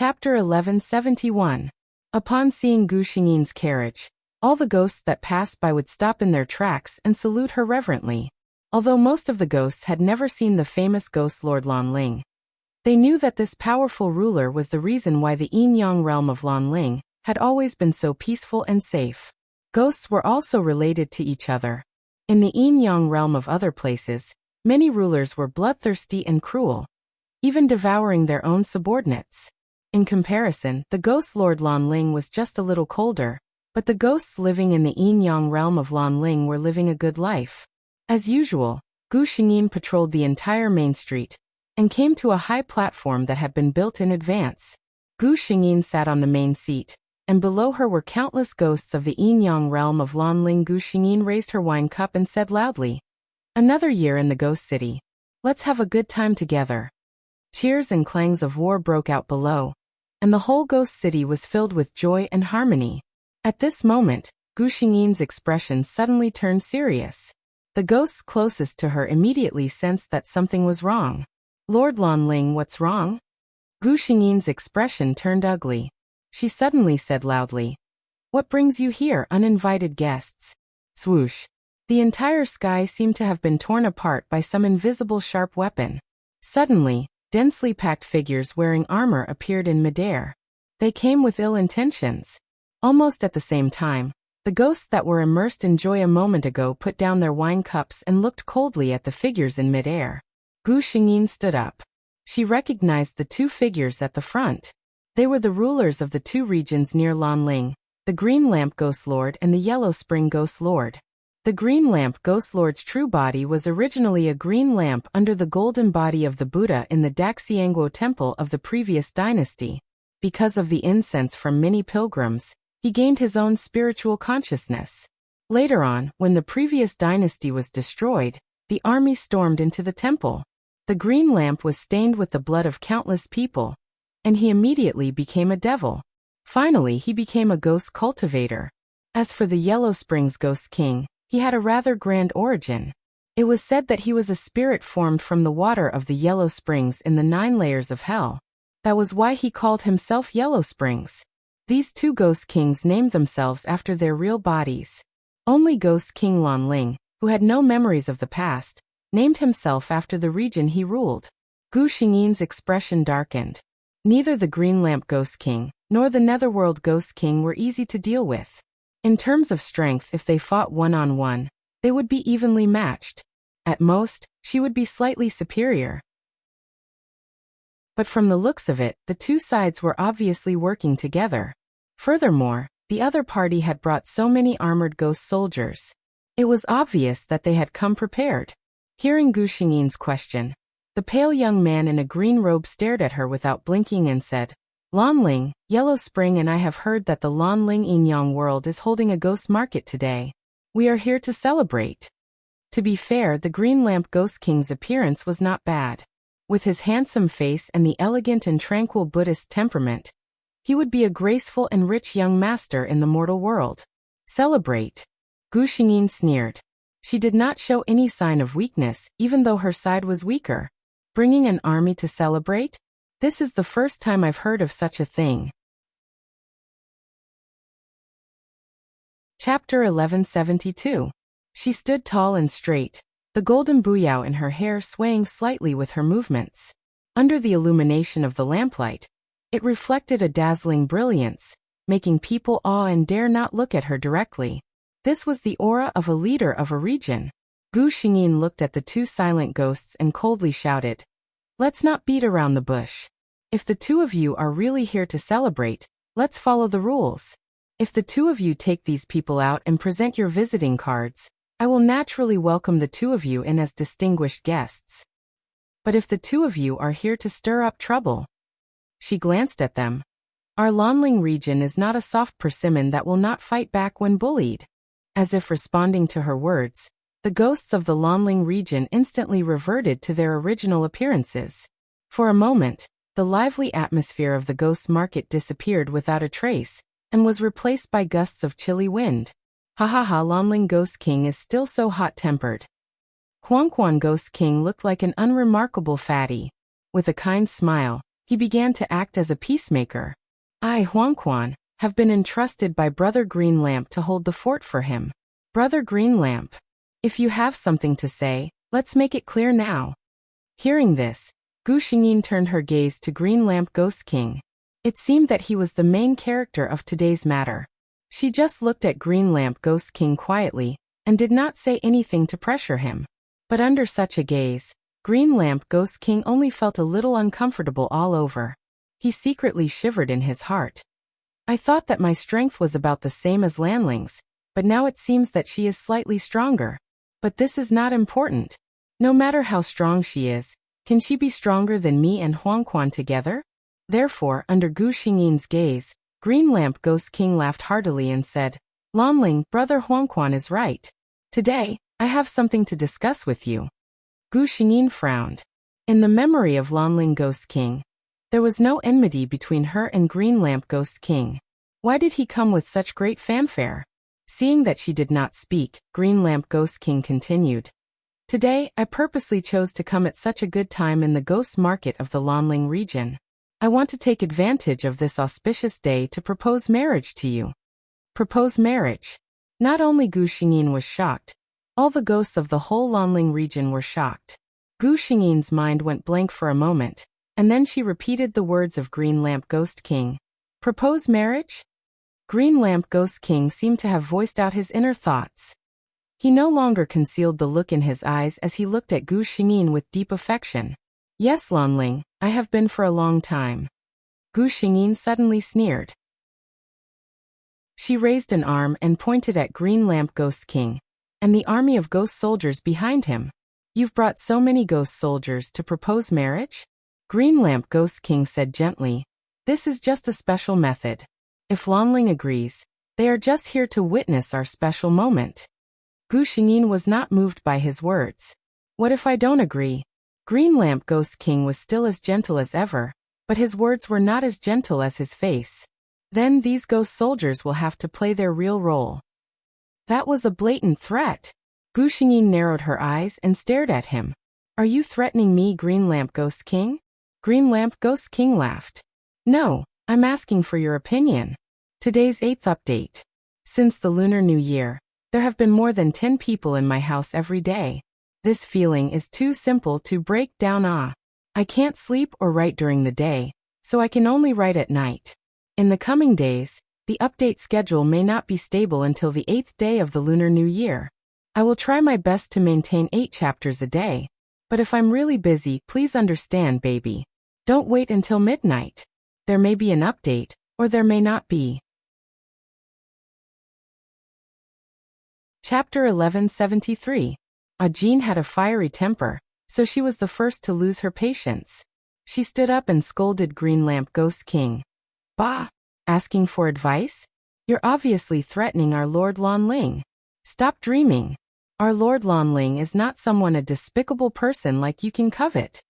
Chapter 1171. Upon seeing Gu Xingyin's carriage, all the ghosts that passed by would stop in their tracks and salute her reverently. Although most of the ghosts had never seen the famous ghost Lord Lanling, they knew that this powerful ruler was the reason why the Yin-Yang realm of Lanling had always been so peaceful and safe. Ghosts were also related to each other. In the Yin-Yang realm of other places, many rulers were bloodthirsty and cruel, even devouring their own subordinates. In comparison, the ghost Lord Lanling was just a little colder, but the ghosts living in the Yin-Yang realm of Lanling were living a good life. As usual, Gu Xingyin patrolled the entire main street and came to a high platform that had been built in advance. Gu Xingyin sat on the main seat, and below her were countless ghosts of the Yin-Yang realm of Lanling. Gu Xingyin raised her wine cup and said loudly, "Another year in the ghost city. Let's have a good time together." Cheers and clangs of war broke out below, and the whole ghost city was filled with joy and harmony. At this moment, Gu Xingyin's expression suddenly turned serious. The ghosts closest to her immediately sensed that something was wrong. "Lord Lanling, what's wrong?" Gu Xingyin's expression turned ugly. She suddenly said loudly, "What brings you here, uninvited guests?" Swoosh. The entire sky seemed to have been torn apart by some invisible sharp weapon. Suddenly, densely packed figures wearing armor appeared in midair. They came with ill intentions. Almost at the same time, the ghosts that were immersed in joy a moment ago put down their wine cups and looked coldly at the figures in midair. Gu Xingyin stood up. She recognized the two figures at the front. They were the rulers of the two regions near Lanling, the Green Lamp Ghost Lord and the Yellow Spring Ghost Lord. The Green Lamp Ghost Lord's true body was originally a green lamp under the golden body of the Buddha in the Daxiangguo temple of the previous dynasty. Because of the incense from many pilgrims, he gained his own spiritual consciousness. Later on, when the previous dynasty was destroyed, the army stormed into the temple. The green lamp was stained with the blood of countless people, and he immediately became a devil. Finally, he became a ghost cultivator. As for the Yellow Springs Ghost King, he had a rather grand origin. It was said that he was a spirit formed from the water of the Yellow Springs in the 9 layers of hell. That was why he called himself Yellow Springs. These two Ghost Kings named themselves after their real bodies. Only Ghost King Lanling, who had no memories of the past, named himself after the region he ruled. Gu Xingyin's expression darkened. Neither the Green Lamp Ghost King nor the Netherworld Ghost King were easy to deal with. In terms of strength, if they fought one-on-one, they would be evenly matched. At most, she would be slightly superior. But from the looks of it, the two sides were obviously working together. Furthermore, the other party had brought so many armored ghost soldiers. It was obvious that they had come prepared. Hearing Gu Xingyin's question, the pale young man in a green robe stared at her without blinking and said, "Lanling, Yellow Spring and I have heard that the Lanling Yin-Yang world is holding a ghost market today. We are here to celebrate." To be fair, the Green Lamp Ghost King's appearance was not bad. With his handsome face and the elegant and tranquil Buddhist temperament, he would be a graceful and rich young master in the mortal world. "Celebrate." Gu Xingyin sneered. She did not show any sign of weakness, even though her side was weaker. Bringing an army to celebrate? This is the first time I've heard of such a thing. Chapter 1172. She stood tall and straight, the golden buyao in her hair swaying slightly with her movements. Under the illumination of the lamplight, it reflected a dazzling brilliance, making people awe and dare not look at her directly. This was the aura of a leader of a region. Gu Xingyin looked at the two silent ghosts and coldly shouted, "Let's not beat around the bush. If the two of you are really here to celebrate, let's follow the rules. If the two of you take these people out and present your visiting cards, I will naturally welcome the two of you in as distinguished guests. But if the two of you are here to stir up trouble..." She glanced at them. "Our Lanling region is not a soft persimmon that will not fight back when bullied." As if responding to her words, the ghosts of the Lanling region instantly reverted to their original appearances. For a moment, the lively atmosphere of the ghost market disappeared without a trace, and was replaced by gusts of chilly wind. "Ha ha ha, Lanling Ghost King is still so hot-tempered." Quanquan Ghost King looked like an unremarkable fatty. With a kind smile, He began to act as a peacemaker. I, Huangquan, have been entrusted by Brother Green Lamp to hold the fort for him. Brother Green Lamp, if you have something to say, let's make it clear now. Hearing this, Gu Xingyin turned her gaze to Green Lamp Ghost King. It seemed that he was the main character of today's matter. She just looked at Green Lamp Ghost King quietly, and did not say anything to pressure him. But under such a gaze, Green Lamp Ghost King only felt a little uncomfortable all over. He secretly shivered in his heart. I thought that my strength was about the same as Lanling's, but now it seems that she is slightly stronger. But this is not important. No matter how strong she is, can she be stronger than me and Huangquan together? Therefore, under Gu Xingyin's gaze, Green Lamp Ghost King laughed heartily and said, Lanling, Brother Huangquan is right. Today, I have something to discuss with you. Gu Xingyin frowned. In the memory of Lanling Ghost King, there was no enmity between her and Green Lamp Ghost King. Why did he come with such great fanfare? Seeing that she did not speak, Green Lamp Ghost King continued. Today, I purposely chose to come at such a good time in the ghost market of the Lanling region. I want to take advantage of this auspicious day to propose marriage to you. Propose marriage? Not only Gu Xingyin was shocked, all the ghosts of the whole Lanling region were shocked. Gu Xingyin's mind went blank for a moment, and then she repeated the words of Green Lamp Ghost King. Propose marriage? Green Lamp Ghost King seemed to have voiced out his inner thoughts. He no longer concealed the look in his eyes as he looked at Gu Xingyin with deep affection. Yes, Lanling, I have been for a long time. Gu Xingyin suddenly sneered. She raised an arm and pointed at Green Lamp Ghost King, and the army of ghost soldiers behind him. You've brought so many ghost soldiers to propose marriage? Green Lamp Ghost King said gently. This is just a special method. If Lanling agrees, they are just here to witness our special moment. Gu Xingyin was not moved by his words. What if I don't agree? Green Lamp Ghost King was still as gentle as ever, but his words were not as gentle as his face. Then these ghost soldiers will have to play their real role. That was a blatant threat. Gu Xingyin narrowed her eyes and stared at him. Are you threatening me, Green Lamp Ghost King? Green Lamp Ghost King laughed. No, I'm asking for your opinion. Today's 8th update. Since the Lunar New Year, there have been more than 10 people in my house every day. This feeling is too simple to break down. I can't sleep or write during the day, so I can only write at night. In the coming days, the update schedule may not be stable until the 8th day of the Lunar New Year. I will try my best to maintain 8 chapters a day. But if I'm really busy, please understand, baby. Don't wait until midnight. There may be an update, or there may not be. Chapter 1173. Ajin had a fiery temper, so she was the first to lose her patience. She stood up and scolded Green Lamp Ghost King. Bah! Asking for advice? You're obviously threatening our Lord Lanling. Stop dreaming. Our Lord Lanling is not someone a despicable person like you can covet.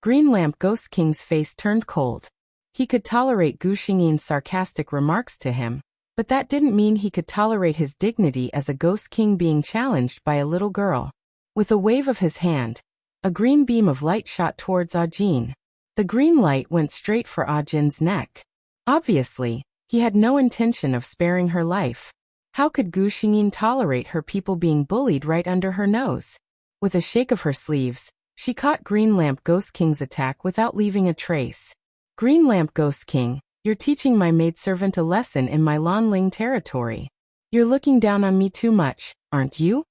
Green Lamp Ghost King's face turned cold. He could tolerate Gu Xingyin's sarcastic remarks to him, but that didn't mean he could tolerate his dignity as a ghost king being challenged by a little girl. With a wave of his hand, a green beam of light shot towards Ajin. The green light went straight for Ajin's neck. Obviously, he had no intention of sparing her life. How could Gu Xingyin tolerate her people being bullied right under her nose? With a shake of her sleeves, she caught Green Lamp Ghost King's attack without leaving a trace. Green Lamp Ghost King, you're teaching my maidservant a lesson in my Lanling territory. You're looking down on me too much, aren't you?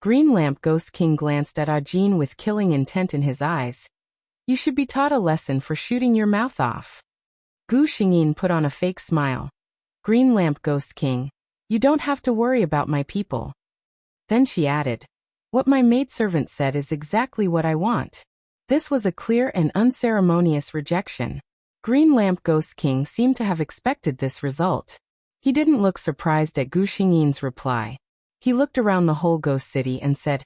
Green Lamp Ghost King glanced at Ajin with killing intent in his eyes. You should be taught a lesson for shooting your mouth off. Gu Xingyin put on a fake smile. Green Lamp Ghost King, you don't have to worry about my people. Then she added, what my maidservant said is exactly what I want. This was a clear and unceremonious rejection. Green Lamp Ghost King seemed to have expected this result. He didn't look surprised at Gu Xingyin's reply. He looked around the whole ghost city and said,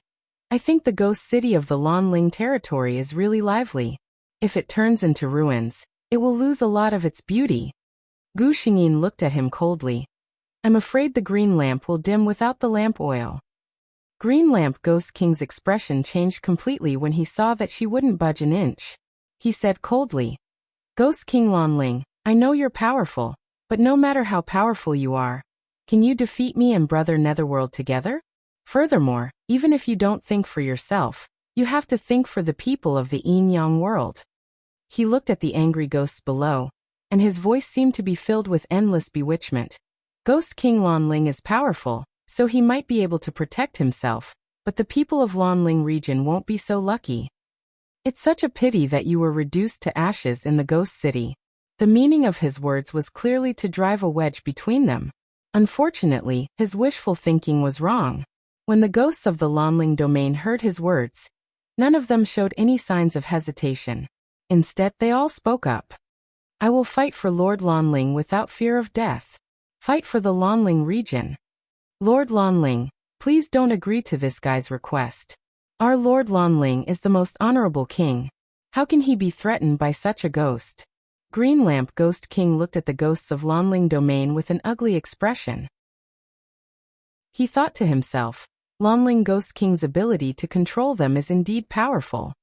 I think the ghost city of the Lanling territory is really lively. If it turns into ruins, it will lose a lot of its beauty. Gu Xingyin looked at him coldly. I'm afraid the green lamp will dim without the lamp oil. Green Lamp Ghost King's expression changed completely when he saw that she wouldn't budge an inch. He said coldly, Ghost King Lanling, I know you're powerful, but no matter how powerful you are, can you defeat me and Brother Netherworld together? Furthermore, even if you don't think for yourself, you have to think for the people of the Yin Yang world. He looked at the angry ghosts below, and his voice seemed to be filled with endless bewitchment. Ghost King Lanling is powerful, so he might be able to protect himself, but the people of Lanling region won't be so lucky. It's such a pity that you were reduced to ashes in the ghost city. The meaning of his words was clearly to drive a wedge between them. Unfortunately, his wishful thinking was wrong. When the ghosts of the Lanling domain heard his words, none of them showed any signs of hesitation. Instead, they all spoke up. I will fight for Lord Lanling without fear of death. Fight for the Lanling region. Lord Lanling, please don't agree to this guy's request. Our Lord Lanling is the most honorable king. How can he be threatened by such a ghost? Green Lamp Ghost King looked at the ghosts of Lanling domain with an ugly expression. He thought to himself, Lanling Ghost King's ability to control them is indeed powerful.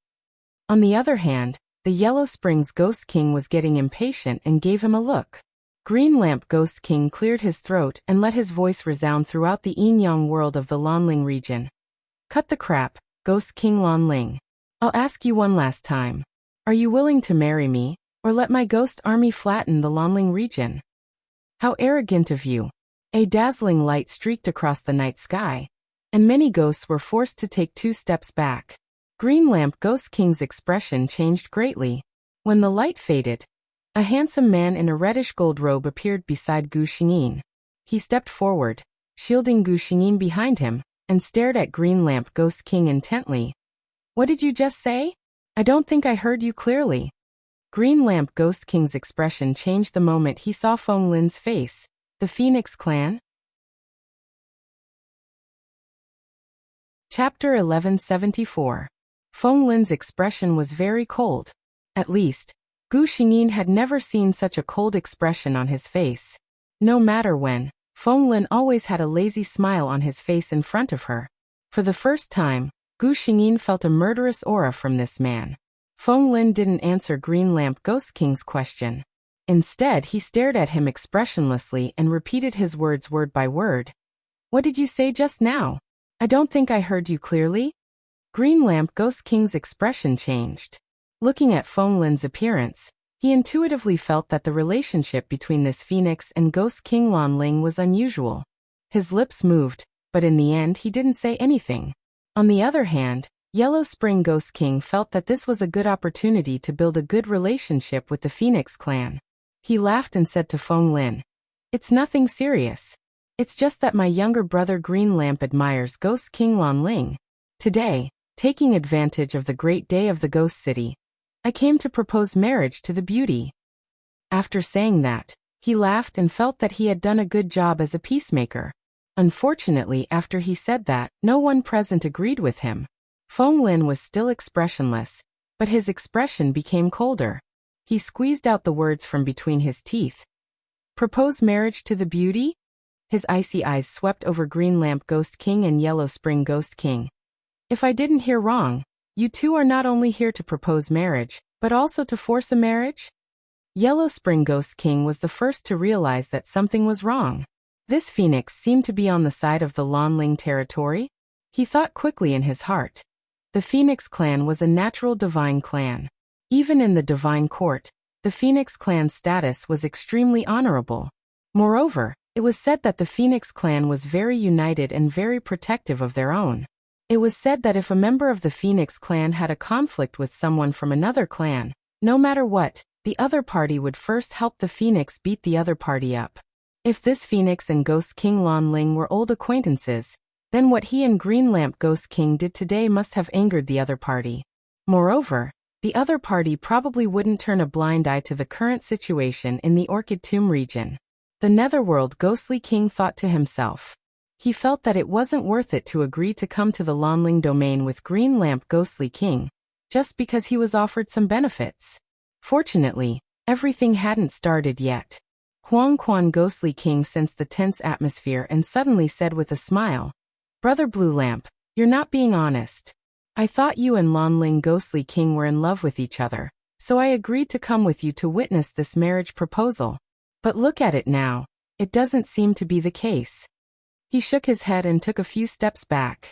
On the other hand, the Yellow Springs Ghost King was getting impatient and gave him a look. Green Lamp Ghost King cleared his throat and let his voice resound throughout the Yin Yang world of the Lanling region. Cut the crap, Ghost King Lanling. I'll ask you one last time. Are you willing to marry me, or let my ghost army flatten the Lanling region? How arrogant of you. A dazzling light streaked across the night sky, and many ghosts were forced to take 2 steps back. Green Lamp Ghost King's expression changed greatly. When the light faded, a handsome man in a reddish gold robe appeared beside Gu Xingyin. He stepped forward, shielding Gu Xingyin behind him, and stared at Green Lamp Ghost King intently. What did you just say? I don't think I heard you clearly. Green Lamp Ghost King's expression changed the moment he saw Feng Lin's face. The Phoenix Clan? Chapter 1174. Feng Lin's expression was very cold. At least, Gu Xingyin had never seen such a cold expression on his face. No matter when, Feng Lin always had a lazy smile on his face in front of her. For the first time, Gu Xingyin felt a murderous aura from this man. Feng Lin didn't answer Green Lamp Ghost King's question. Instead, he stared at him expressionlessly and repeated his words word by word. What did you say just now? I don't think I heard you clearly. Green Lamp Ghost King's expression changed. Looking at Feng Lin's appearance, he intuitively felt that the relationship between this phoenix and Ghost King Lanling was unusual. His lips moved, but in the end he didn't say anything. On the other hand, Yellow Spring Ghost King felt that this was a good opportunity to build a good relationship with the Phoenix clan. He laughed and said to Feng Lin, "It's nothing serious. It's just that my younger brother Green Lamp admires Ghost King Lanling. Today, taking advantage of the great day of the Ghost City, I came to propose marriage to the beauty." After saying that, he laughed and felt that he had done a good job as a peacemaker. Unfortunately, after he said that, no one present agreed with him. Feng Lin was still expressionless, but his expression became colder. He squeezed out the words from between his teeth. Propose marriage to the beauty? His icy eyes swept over Green Lamp Ghost King and Yellow Spring Ghost King. If I didn't hear wrong, you two are not only here to propose marriage, but also to force a marriage? Yellow Spring Ghost King was the first to realize that something was wrong. This phoenix seemed to be on the side of the Lanling territory. He thought quickly in his heart. The Phoenix clan was a natural divine clan. Even in the divine court, the Phoenix clan's status was extremely honorable. Moreover, it was said that the Phoenix clan was very united and very protective of their own. It was said that if a member of the Phoenix clan had a conflict with someone from another clan, no matter what, the other party would first help the Phoenix beat the other party up. If this Phoenix and Ghost King Lanling were old acquaintances, then what he and Green Lamp Ghost King did today must have angered the other party. Moreover, the other party probably wouldn't turn a blind eye to the current situation in the Orchid Tomb region. The Netherworld Ghostly King thought to himself. He felt that it wasn't worth it to agree to come to the Lanling domain with Green Lamp Ghostly King, just because he was offered some benefits. Fortunately, everything hadn't started yet. Huang Quan Ghostly King sensed the tense atmosphere and suddenly said with a smile, "Brother Blue Lamp, you're not being honest. I thought you and Lanling Ghostly King were in love with each other. So I agreed to come with you to witness this marriage proposal. But look at it now. It doesn't seem to be the case. He shook his head and took a few steps back.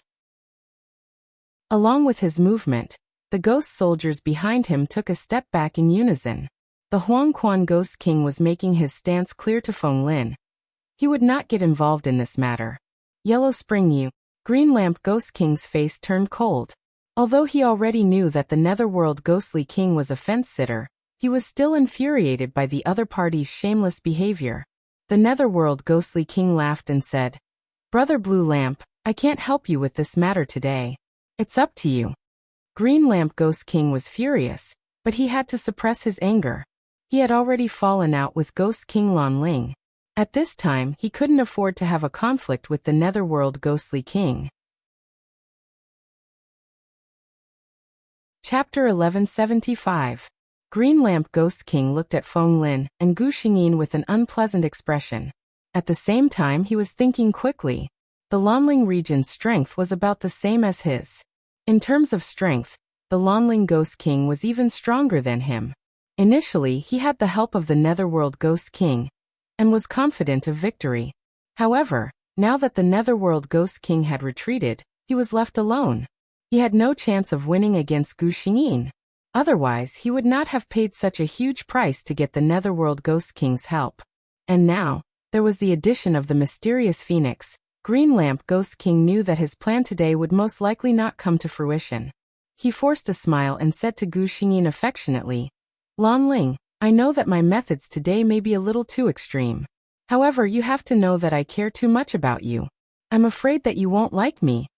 Along with his movement, the ghost soldiers behind him took a step back in unison. The Huang Quan Ghost King was making his stance clear to Feng Lin. He would not get involved in this matter. Yellow Spring Yu, Green Lamp Ghost King's face turned cold. Although he already knew that the Netherworld Ghostly King was a fence-sitter, he was still infuriated by the other party's shameless behavior. The Netherworld Ghostly King laughed and said, "Brother Blue Lamp, I can't help you with this matter today. It's up to you." Green Lamp Ghost King was furious, but he had to suppress his anger. He had already fallen out with Ghost King Lan Ling. At this time, he couldn't afford to have a conflict with the Netherworld Ghostly King. Chapter 1175. Green Lamp Ghost King looked at Feng Lin and Gu Xingyin with an unpleasant expression. At the same time, he was thinking quickly. The Lanling region's strength was about the same as his. In terms of strength, the Lanling Ghost King was even stronger than him. Initially, he had the help of the Netherworld Ghost King and was confident of victory. However, now that the Netherworld Ghost King had retreated, he was left alone. He had no chance of winning against Gu Xingyin. Otherwise, he would not have paid such a huge price to get the Netherworld Ghost King's help. And now, there was the addition of the mysterious phoenix. Green Lamp Ghost King knew that his plan today would most likely not come to fruition. He forced a smile and said to Gu Xingyin affectionately, "Lan Ling, I know that my methods today may be a little too extreme. However, you have to know that I care too much about you. I'm afraid that you won't like me."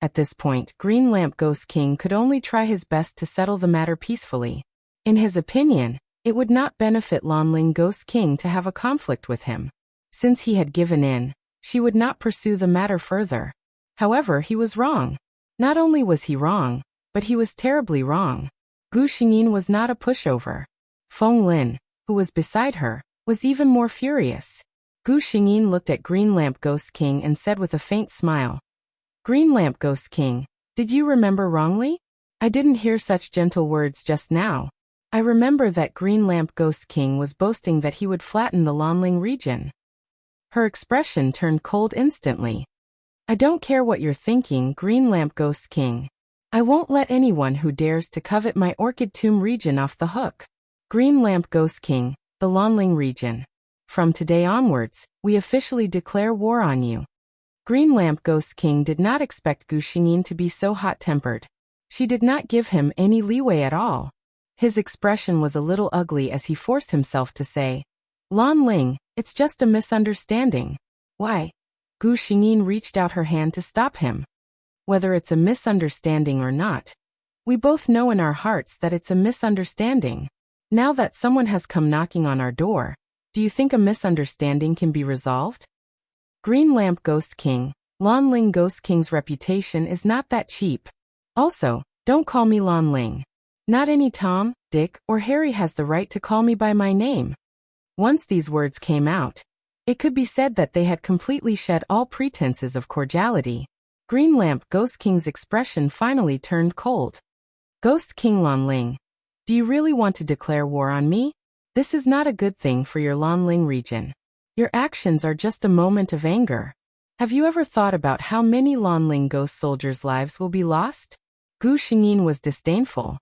At this point, Green Lamp Ghost King could only try his best to settle the matter peacefully. In his opinion, it would not benefit Lan Ling Ghost King to have a conflict with him. Since he had given in, she would not pursue the matter further. However, he was wrong. Not only was he wrong, but he was terribly wrong. Gu Xingyin was not a pushover. Feng Lin, who was beside her, was even more furious. Gu Xingyin looked at Green Lamp Ghost King and said with a faint smile, "Green Lamp Ghost King, did you remember wrongly? I didn't hear such gentle words just now. I remember that Green Lamp Ghost King was boasting that he would flatten the Lanling region." Her expression turned cold instantly. "I don't care what you're thinking, Green Lamp Ghost King. I won't let anyone who dares to covet my Orchid Tomb region off the hook. Green Lamp Ghost King, the Lanling region. From today onwards, we officially declare war on you." Green Lamp Ghost King did not expect Gu Xingyin to be so hot-tempered. She did not give him any leeway at all. His expression was a little ugly as he forced himself to say, "Lan Ling, it's just a misunderstanding." "Why?" Gu Xingyin reached out her hand to stop him. "Whether it's a misunderstanding or not, we both know in our hearts that it's a misunderstanding. Now that someone has come knocking on our door, do you think a misunderstanding can be resolved?" Green Lamp Ghost King, Lan Ling Ghost King's reputation is not that cheap. Also, don't call me Lan Ling. Not any Tom, Dick, or Harry has the right to call me by my name. Once these words came out, it could be said that they had completely shed all pretenses of cordiality. Green Lamp Ghost King's expression finally turned cold. "Ghost King Lan Ling, do you really want to declare war on me? This is not a good thing for your Lan Ling region. Your actions are just a moment of anger. Have you ever thought about how many Lan Ling ghost soldiers' lives will be lost?" Gu Xingyin was disdainful.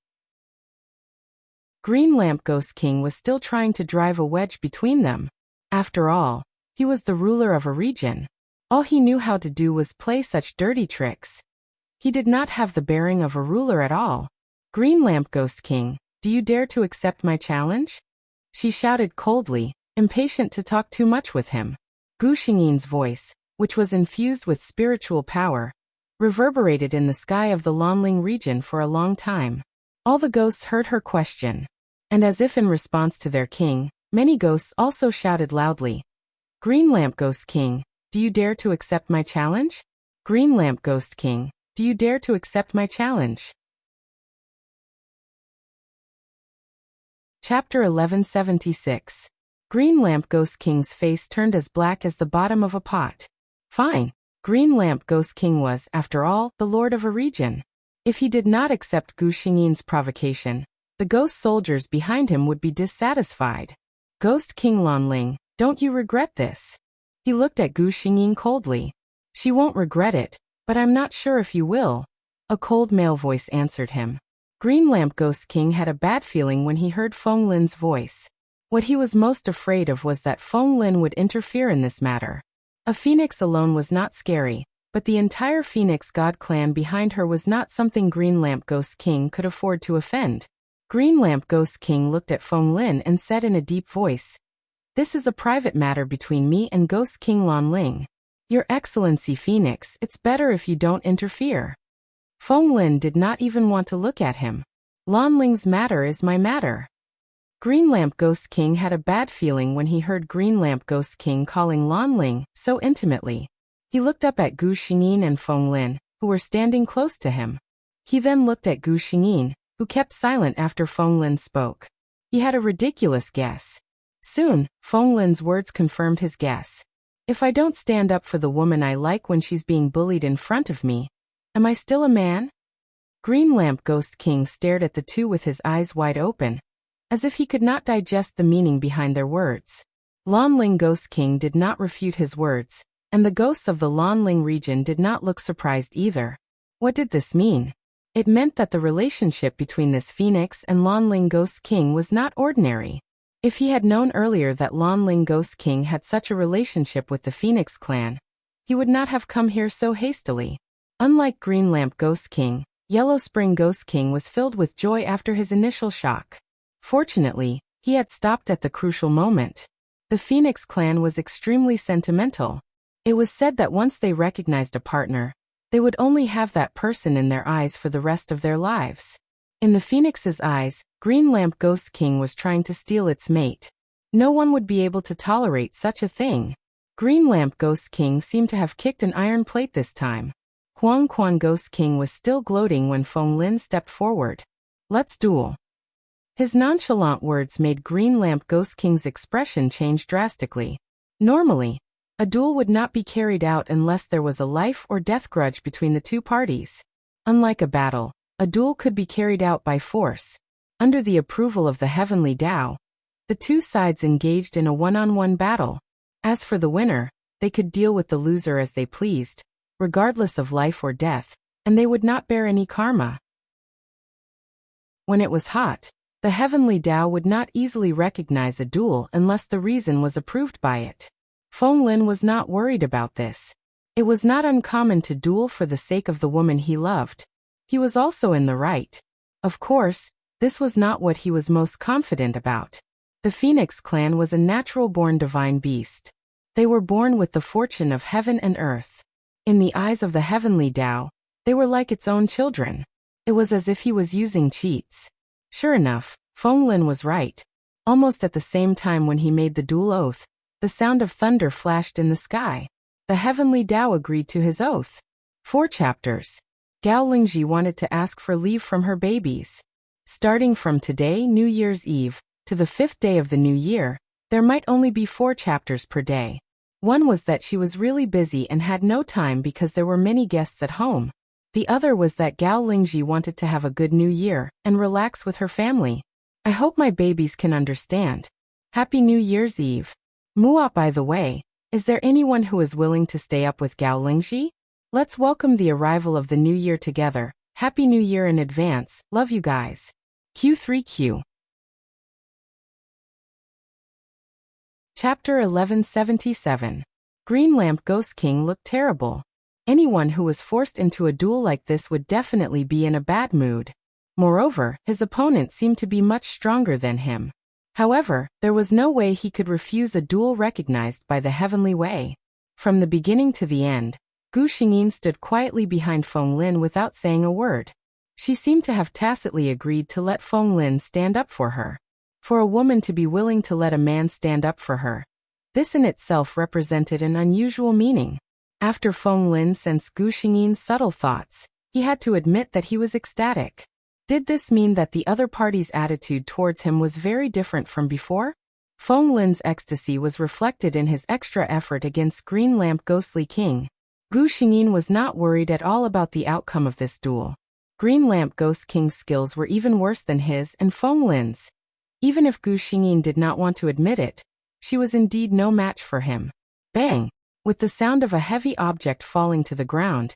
Green Lamp Ghost King was still trying to drive a wedge between them. After all, he was the ruler of a region. All he knew how to do was play such dirty tricks. He did not have the bearing of a ruler at all. "Green Lamp Ghost King, do you dare to accept my challenge?" She shouted coldly, impatient to talk too much with him. Gu Xingyin's voice, which was infused with spiritual power, reverberated in the sky of the Lanling region for a long time. All the ghosts heard her question, and as if in response to their king, many ghosts also shouted loudly, "Green Lamp Ghost King, do you dare to accept my challenge? Green Lamp Ghost King, do you dare to accept my challenge?" Chapter 1176. Green Lamp Ghost King's face turned as black as the bottom of a pot. Fine. Green Lamp Ghost King was, after all, the lord of a region. If he did not accept Gu Xingyin's provocation, the ghost soldiers behind him would be dissatisfied. Ghost King Lanling, don't you regret this? He looked at Gu Xingyin coldly. She won't regret it, but I'm not sure if you will. A cold male voice answered him. Green Lamp Ghost King had a bad feeling when he heard Feng Lin's voice. What he was most afraid of was that Feng Lin would interfere in this matter. A phoenix alone was not scary, but the entire Phoenix God clan behind her was not something Green Lamp Ghost King could afford to offend. Green Lamp Ghost King looked at Feng Lin and said in a deep voice, "This is a private matter between me and Ghost King Lanling. Your Excellency Phoenix, it's better if you don't interfere." Feng Lin did not even want to look at him. Lanling's matter is my matter. Green Lamp Ghost King had a bad feeling when he heard Green Lamp Ghost King calling Lanling so intimately. He looked up at Gu Xingyin and Feng Lin, who were standing close to him. He then looked at Gu Xingyin, who kept silent after Feng Lin spoke. He had a ridiculous guess. Soon, Feng Lin's words confirmed his guess. If I don't stand up for the woman I like when she's being bullied in front of me, am I still a man? Green Lamp Ghost King stared at the two with his eyes wide open, as if he could not digest the meaning behind their words. Lanling Ghost King did not refute his words, and the ghosts of the Lanling region did not look surprised either. What did this mean? It meant that the relationship between this Phoenix and Lanling Ghost King was not ordinary. If he had known earlier that Lanling Ghost King had such a relationship with the Phoenix clan, he would not have come here so hastily. Unlike Green Lamp Ghost King, Yellow Spring Ghost King was filled with joy after his initial shock. Fortunately, he had stopped at the crucial moment. The Phoenix clan was extremely sentimental. It was said that once they recognized a partner, they would only have that person in their eyes for the rest of their lives. In the Phoenix's eyes, Green Lamp Ghost King was trying to steal its mate. No one would be able to tolerate such a thing. Green Lamp Ghost King seemed to have kicked an iron plate this time. Huang Quan Ghost King was still gloating when Feng Lin stepped forward. Let's duel. His nonchalant words made Green Lamp Ghost King's expression change drastically. Normally, a duel would not be carried out unless there was a life or death grudge between the two parties. Unlike a battle, a duel could be carried out by force. Under the approval of the Heavenly Tao, the two sides engaged in a one-on-one battle. As for the winner, they could deal with the loser as they pleased, regardless of life or death, and they would not bear any karma. When it was hot, the Heavenly Tao would not easily recognize a duel unless the reason was approved by it. Feng Lin was not worried about this. It was not uncommon to duel for the sake of the woman he loved. He was also in the right. Of course, this was not what he was most confident about. The Phoenix clan was a natural-born divine beast. They were born with the fortune of heaven and earth. In the eyes of the Heavenly Tao, they were like its own children. It was as if he was using cheats. Sure enough, Feng Lin was right. Almost at the same time when he made the duel oath, the sound of thunder flashed in the sky. The Heavenly Tao agreed to his oath. 4 chapters. Gao Lingji wanted to ask for leave from her babies. Starting from today, New Year's Eve, to the 5th day of the new year, there might only be 4 chapters per day. One was that she was really busy and had no time because there were many guests at home. The other was that Gao Lingji wanted to have a good new year and relax with her family. I hope my babies can understand. Happy New Year's Eve. Mua, by the way, is there anyone who is willing to stay up with Gao Lingji? Let's welcome the arrival of the new year together. Happy New Year in advance. Love you guys. Q3Q. Chapter 1177. Green Lamp Ghost King looked terrible. Anyone who was forced into a duel like this would definitely be in a bad mood. Moreover, his opponent seemed to be much stronger than him. However, there was no way he could refuse a duel recognized by the Heavenly Way. From the beginning to the end, Gu Xingyin stood quietly behind Feng Lin without saying a word. She seemed to have tacitly agreed to let Feng Lin stand up for her. For a woman to be willing to let a man stand up for her, this in itself represented an unusual meaning. After Feng Lin sensed Gu Xingyin's subtle thoughts, he had to admit that he was ecstatic. Did this mean that the other party's attitude towards him was very different from before? Feng Lin's ecstasy was reflected in his extra effort against Green Lamp Ghostly King. Gu Xingyin was not worried at all about the outcome of this duel. Green Lamp Ghost King's skills were even worse than his and Feng Lin's. Even if Gu Xingyin did not want to admit it, she was indeed no match for him. Bang! With the sound of a heavy object falling to the ground,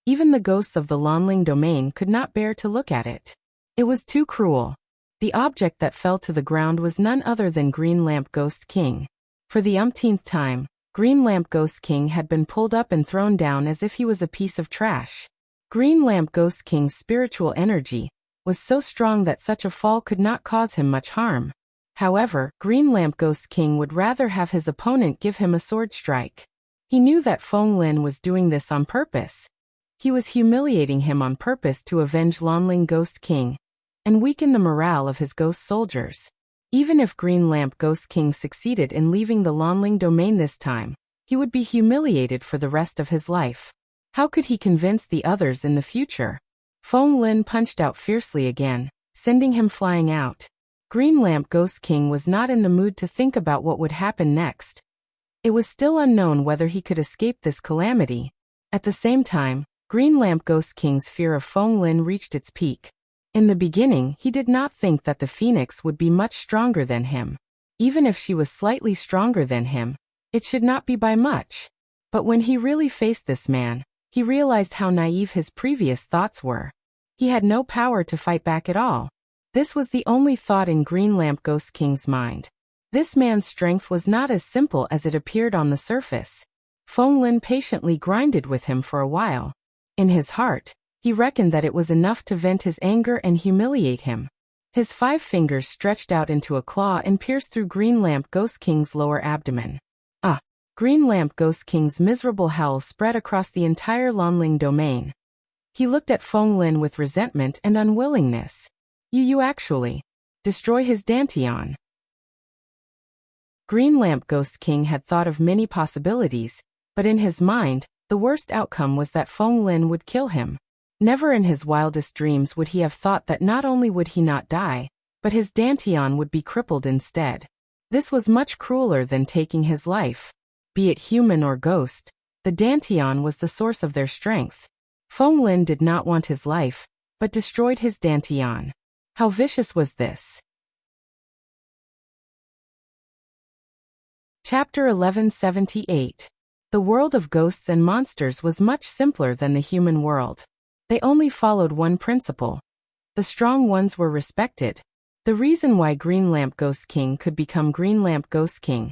even the ghosts of the Lanling domain could not bear to look at it. It was too cruel. The object that fell to the ground was none other than Green Lamp Ghost King. For the umpteenth time, Green Lamp Ghost King had been pulled up and thrown down as if he was a piece of trash. Green Lamp Ghost King's spiritual energy was so strong that such a fall could not cause him much harm. However, Green Lamp Ghost King would rather have his opponent give him a sword strike. He knew that Feng Lin was doing this on purpose. He was humiliating him on purpose to avenge Lanling Ghost King and weaken the morale of his ghost soldiers. Even if Green Lamp Ghost King succeeded in leaving the Lanling domain this time, he would be humiliated for the rest of his life. How could he convince the others in the future? Feng Lin punched out fiercely again, sending him flying out. Green Lamp Ghost King was not in the mood to think about what would happen next. It was still unknown whether he could escape this calamity. At the same time, Green Lamp Ghost King's fear of Feng Lin reached its peak. In the beginning, he did not think that the phoenix would be much stronger than him. Even if she was slightly stronger than him, it should not be by much. But when he really faced this man, he realized how naive his previous thoughts were. He had no power to fight back at all. This was the only thought in Green Lamp Ghost King's mind. This man's strength was not as simple as it appeared on the surface. Feng Lin patiently grinded with him for a while. In his heart, he reckoned that it was enough to vent his anger and humiliate him. His 5 fingers stretched out into a claw and pierced through Green Lamp Ghost King's lower abdomen. Green Lamp Ghost King's miserable howl spread across the entire Lanling domain. He looked at Feng Lin with resentment and unwillingness. You actually destroy his Dantian. Green Lamp Ghost King had thought of many possibilities, but in his mind, the worst outcome was that Feng Lin would kill him. Never in his wildest dreams would he have thought that not only would he not die, but his Dantian would be crippled instead. This was much crueler than taking his life. Be it human or ghost, the Dantian was the source of their strength. Feng Lin did not want his life, but destroyed his Dantian. How vicious was this? Chapter 1178. The world of ghosts and monsters was much simpler than the human world. They only followed one principle. The strong ones were respected. The reason why Green Lamp Ghost King could become Green Lamp Ghost King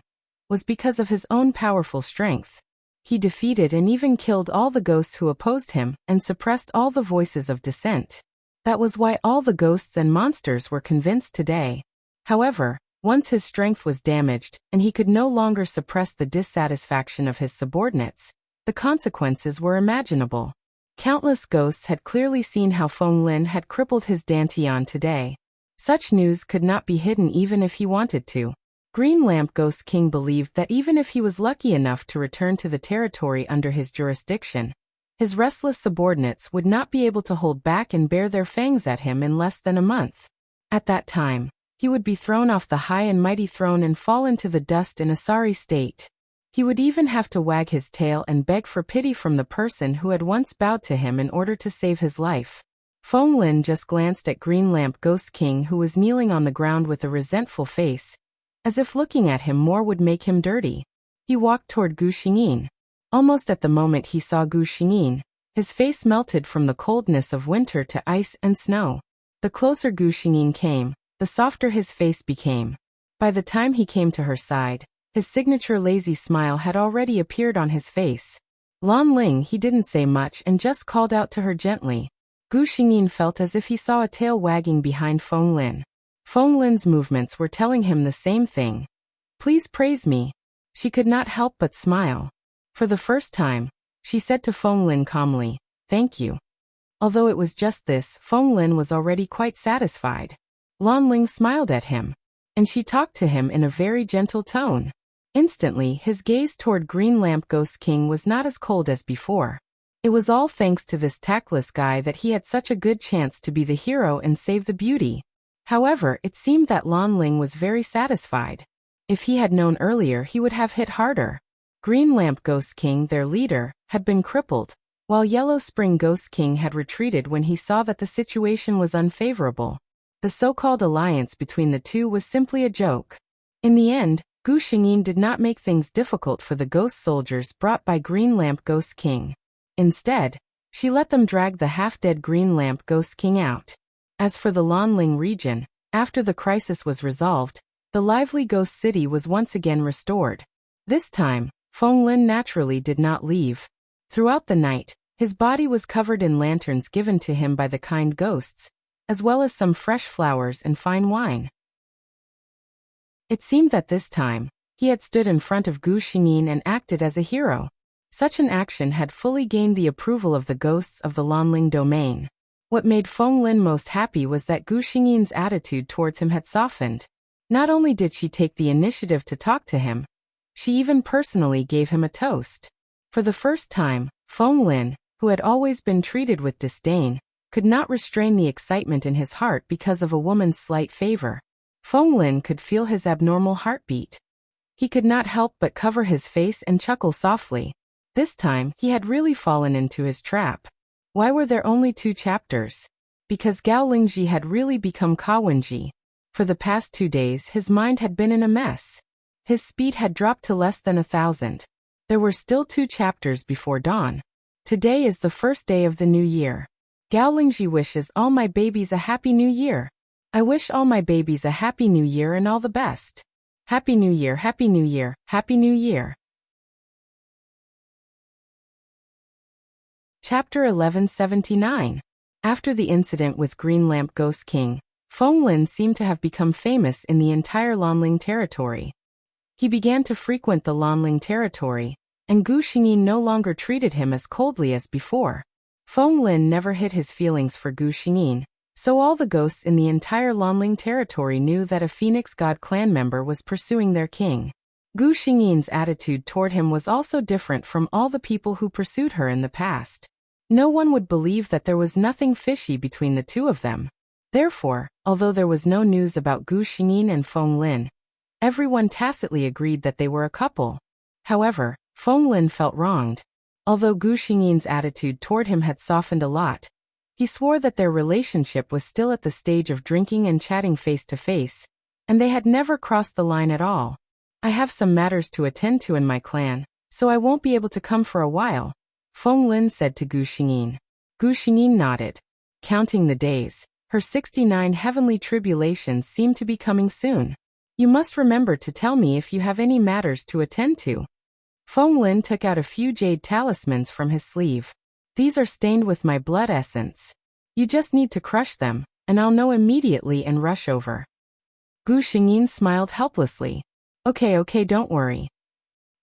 was because of his own powerful strength. He defeated and even killed all the ghosts who opposed him and suppressed all the voices of dissent. That was why all the ghosts and monsters were convinced today. However, once his strength was damaged and he could no longer suppress the dissatisfaction of his subordinates, the consequences were imaginable. Countless ghosts had clearly seen how Feng Lin had crippled his Dantian today. Such news could not be hidden even if he wanted to. Green Lamp Ghost King believed that even if he was lucky enough to return to the territory under his jurisdiction, his restless subordinates would not be able to hold back and bare their fangs at him in less than a month. At that time, he would be thrown off the high and mighty throne and fall into the dust in a sorry state. He would even have to wag his tail and beg for pity from the person who had once bowed to him in order to save his life. Feng Lin just glanced at Green Lamp Ghost King, who was kneeling on the ground with a resentful face, as if looking at him more would make him dirty. He walked toward Gu Xingyin. Almost at the moment he saw Gu Xingyin, his face melted from the coldness of winter to ice and snow. The closer Gu Xingyin came, the softer his face became. By the time he came to her side, his signature lazy smile had already appeared on his face. Lan Ling, he didn't say much and just called out to her gently. Gu Xingyin felt as if he saw a tail wagging behind Feng Lin. Feng Lin's movements were telling him the same thing. Please praise me. She could not help but smile. For the first time, she said to Feng Lin calmly, "Thank you." Although it was just this, Feng Lin was already quite satisfied. Lan Ling smiled at him, and she talked to him in a very gentle tone. Instantly, his gaze toward Green Lamp Ghost King was not as cold as before. It was all thanks to this tactless guy that he had such a good chance to be the hero and save the beauty. However, it seemed that Lan Ling was very satisfied. If he had known earlier, he would have hit harder. Green Lamp Ghost King, their leader, had been crippled, while Yellow Spring Ghost King had retreated when he saw that the situation was unfavorable. The so-called alliance between the two was simply a joke. In the end, Gu Xingyin did not make things difficult for the ghost soldiers brought by Green Lamp Ghost King. Instead, she let them drag the half-dead Green Lamp Ghost King out. As for the Lanling region, after the crisis was resolved, the lively ghost city was once again restored. This time, Feng Lin naturally did not leave. Throughout the night, his body was covered in lanterns given to him by the kind ghosts, as well as some fresh flowers and fine wine. It seemed that this time, he had stood in front of Gu Xingyin and acted as a hero. Such an action had fully gained the approval of the ghosts of the Lanling domain. What made Feng Lin most happy was that Gu Xingyin's attitude towards him had softened. Not only did she take the initiative to talk to him, she even personally gave him a toast. For the first time, Feng Lin, who had always been treated with disdain, could not restrain the excitement in his heart because of a woman's slight favor. Feng Lin could feel his abnormal heartbeat. He could not help but cover his face and chuckle softly. This time, he had really fallen into his trap. Why were there only 2 chapters? Because Gao Lingji had really become Kawenji. For the past 2 days his mind had been in a mess. His speed had dropped to less than 1,000. There were still 2 chapters before dawn. Today is the first day of the new year. Gao Lingji wishes all my babies a happy new year. I wish all my babies a happy new year and all the best. Happy New Year, Happy New Year, Happy New Year. Chapter 1179. After the incident with Green Lamp Ghost King, Feng Lin seemed to have become famous in the entire Lanling territory. He began to frequent the Lanling territory, and Gu Xingyin no longer treated him as coldly as before. Feng Lin never hid his feelings for Gu Xingyin, so all the ghosts in the entire Lanling territory knew that a Phoenix God clan member was pursuing their king. Gu Xingyin's attitude toward him was also different from all the people who pursued her in the past. No one would believe that there was nothing fishy between the two of them. Therefore, although there was no news about Gu Xingyin and Feng Lin, everyone tacitly agreed that they were a couple. However, Feng Lin felt wronged. Although Gu Xingyin's attitude toward him had softened a lot, he swore that their relationship was still at the stage of drinking and chatting face to face, and they had never crossed the line at all. I have some matters to attend to in my clan, so I won't be able to come for a while, Feng Lin said to Gu Xingyin. Gu Xingyin nodded. Counting the days, her 69 heavenly tribulations seemed to be coming soon. You must remember to tell me if you have any matters to attend to. Feng Lin took out a few jade talismans from his sleeve. These are stained with my blood essence. You just need to crush them, and I'll know immediately and rush over. Gu Xingyin smiled helplessly. Okay, don't worry.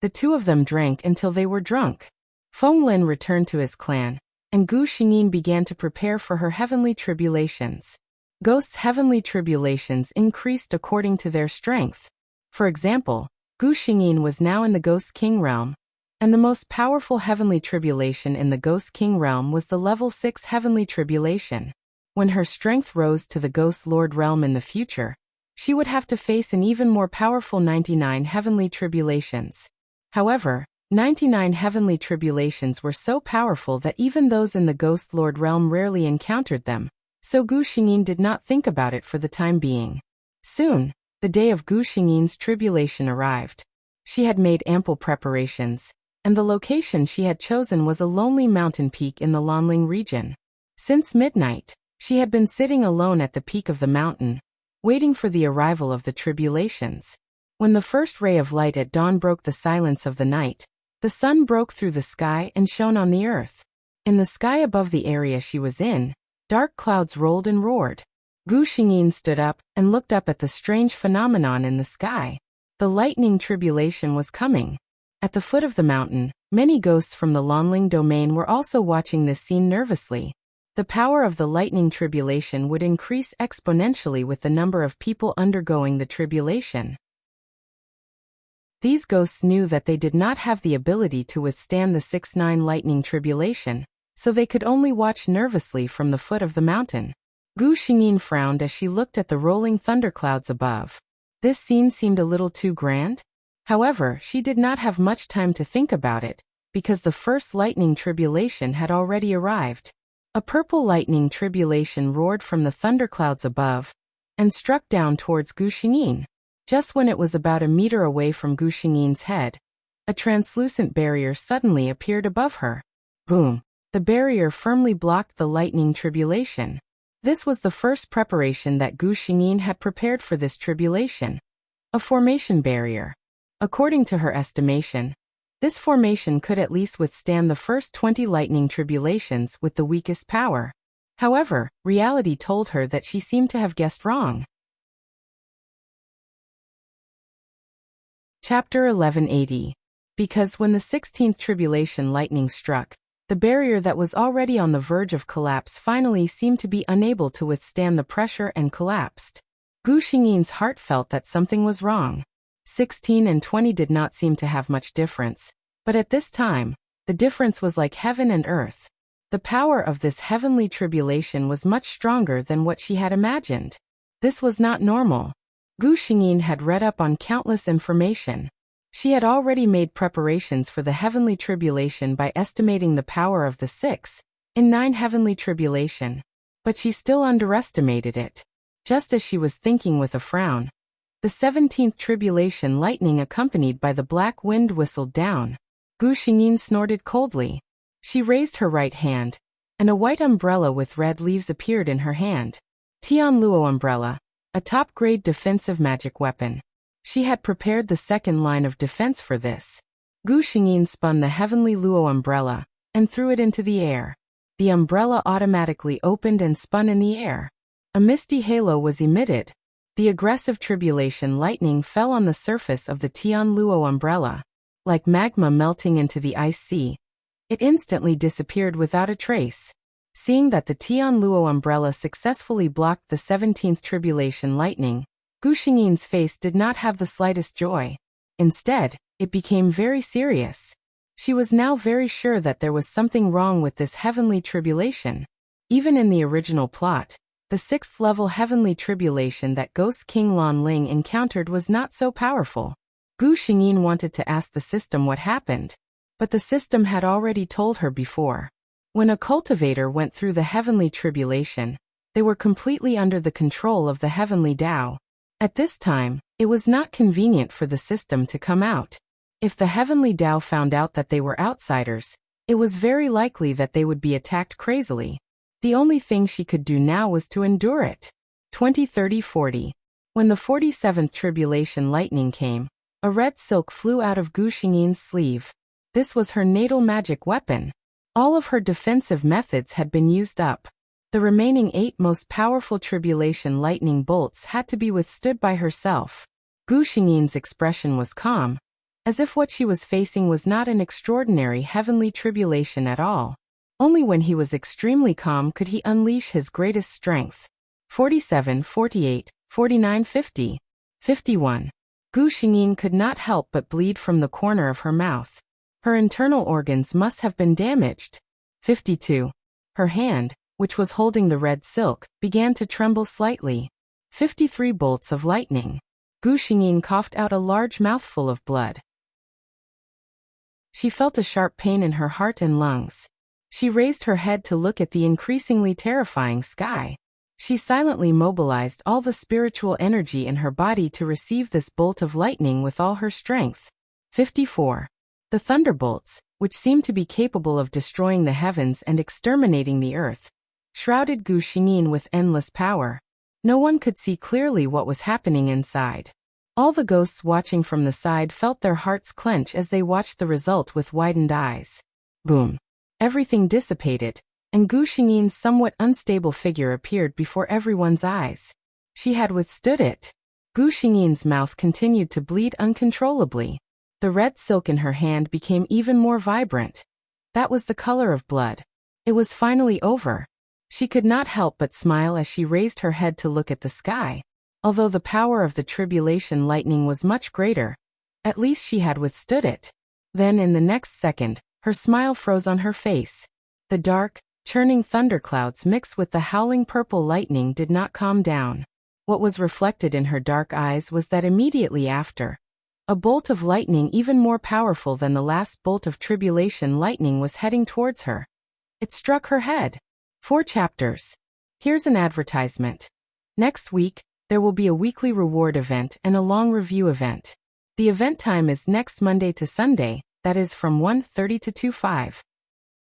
The two of them drank until they were drunk. Feng Lin returned to his clan, and Gu Xingyin began to prepare for her heavenly tribulations. Ghosts' heavenly tribulations increased according to their strength. For example, Gu Xingyin was now in the Ghost King realm, and the most powerful heavenly tribulation in the Ghost King realm was the level 6 heavenly tribulation. When her strength rose to the Ghost Lord realm in the future, she would have to face an even more powerful 99 heavenly tribulations. However, 99 heavenly tribulations were so powerful that even those in the Ghost Lord realm rarely encountered them, so Gu Xingyin did not think about it for the time being. Soon, the day of Gu Xingyin's tribulation arrived. She had made ample preparations, and the location she had chosen was a lonely mountain peak in the Lanling region. Since midnight, she had been sitting alone at the peak of the mountain, waiting for the arrival of the tribulations. When the first ray of light at dawn broke the silence of the night, the sun broke through the sky and shone on the earth. In the sky above the area she was in, dark clouds rolled and roared. Gu Xingyin stood up and looked up at the strange phenomenon in the sky. The lightning tribulation was coming. At the foot of the mountain, many ghosts from the Lanling domain were also watching this scene nervously. The power of the lightning tribulation would increase exponentially with the number of people undergoing the tribulation. These ghosts knew that they did not have the ability to withstand the 6-9 lightning tribulation, so they could only watch nervously from the foot of the mountain. Gu Xingyin frowned as she looked at the rolling thunderclouds above. This scene seemed a little too grand. However, she did not have much time to think about it, because the first lightning tribulation had already arrived. A purple lightning tribulation roared from the thunderclouds above and struck down towards Gu Xingyin. Just when it was about a meter away from Gu Xingyin's head, a translucent barrier suddenly appeared above her. Boom! The barrier firmly blocked the lightning tribulation. This was the first preparation that Gu Xingyin had prepared for this tribulation. A formation barrier. According to her estimation, this formation could at least withstand the first 20 lightning tribulations with the weakest power. However, reality told her that she seemed to have guessed wrong. Chapter 1180. Because when the 16th tribulation lightning struck, the barrier that was already on the verge of collapse finally seemed to be unable to withstand the pressure and collapsed. Gu Xingyin's heart felt that something was wrong. 16 and 20 did not seem to have much difference, but at this time, the difference was like heaven and earth. The power of this heavenly tribulation was much stronger than what she had imagined. This was not normal. Gu Xingyin had read up on countless information. She had already made preparations for the heavenly tribulation by estimating the power of the 6 in 9 heavenly tribulation, but she still underestimated it. Just as she was thinking with a frown, the 17th tribulation lightning accompanied by the black wind whistled down. Gu Xingyin snorted coldly. She raised her right hand, and a white umbrella with red leaves appeared in her hand. Tian Luo umbrella, a top-grade defensive magic weapon. She had prepared the second line of defense for this. Gu Xingyin spun the heavenly Luo umbrella and threw it into the air. The umbrella automatically opened and spun in the air. A misty halo was emitted. The aggressive tribulation lightning fell on the surface of the Tian Luo umbrella. Like magma melting into the ice sea, it instantly disappeared without a trace. Seeing that the Tian Luo umbrella successfully blocked the 17th tribulation lightning, Gu Xingyin's face did not have the slightest joy. Instead, it became very serious. She was now very sure that there was something wrong with this heavenly tribulation. Even in the original plot, the 6th-level heavenly tribulation that Ghost King Lan Ling encountered was not so powerful. Gu Xingyin wanted to ask the system what happened, but the system had already told her before. When a cultivator went through the heavenly tribulation, they were completely under the control of the heavenly Tao. At this time, it was not convenient for the system to come out. If the heavenly Tao found out that they were outsiders, it was very likely that they would be attacked crazily. The only thing she could do now was to endure it. 20, 30, 40. When the 47th tribulation lightning came, a red silk flew out of Gu Xingyin's sleeve. This was her natal magic weapon. All of her defensive methods had been used up. The remaining 8 most powerful tribulation lightning bolts had to be withstood by herself. Gu Xingyin's expression was calm, as if what she was facing was not an extraordinary heavenly tribulation at all. Only when he was extremely calm could he unleash his greatest strength. 47, 48, 49, 50. 51. Gu Xingyin could not help but bleed from the corner of her mouth. Her internal organs must have been damaged. 52. Her hand, which was holding the red silk, began to tremble slightly. 53 bolts of lightning. Gu Xingyin coughed out a large mouthful of blood. She felt a sharp pain in her heart and lungs. She raised her head to look at the increasingly terrifying sky. She silently mobilized all the spiritual energy in her body to receive this bolt of lightning with all her strength. 54. The thunderbolts, which seemed to be capable of destroying the heavens and exterminating the earth, shrouded Gu Xingyin with endless power. No one could see clearly what was happening inside. All the ghosts watching from the side felt their hearts clench as they watched the result with widened eyes. Boom. Everything dissipated, and Gu Xingyin's somewhat unstable figure appeared before everyone's eyes. She had withstood it. Gu Xingyin's mouth continued to bleed uncontrollably. The red silk in her hand became even more vibrant. That was the color of blood. It was finally over. She could not help but smile as she raised her head to look at the sky. Although the power of the tribulation lightning was much greater, at least she had withstood it. Then in the next second, her smile froze on her face. The dark, churning thunderclouds mixed with the howling purple lightning did not calm down. What was reflected in her dark eyes was that immediately after, A bolt of lightning even more powerful than the last bolt of tribulation lightning was heading towards her. It struck her head. 4 chapters. Here's an advertisement. Next week, there will be a weekly reward event and a long review event. The event time is next Monday to Sunday, that is from 1:30 to 2:05.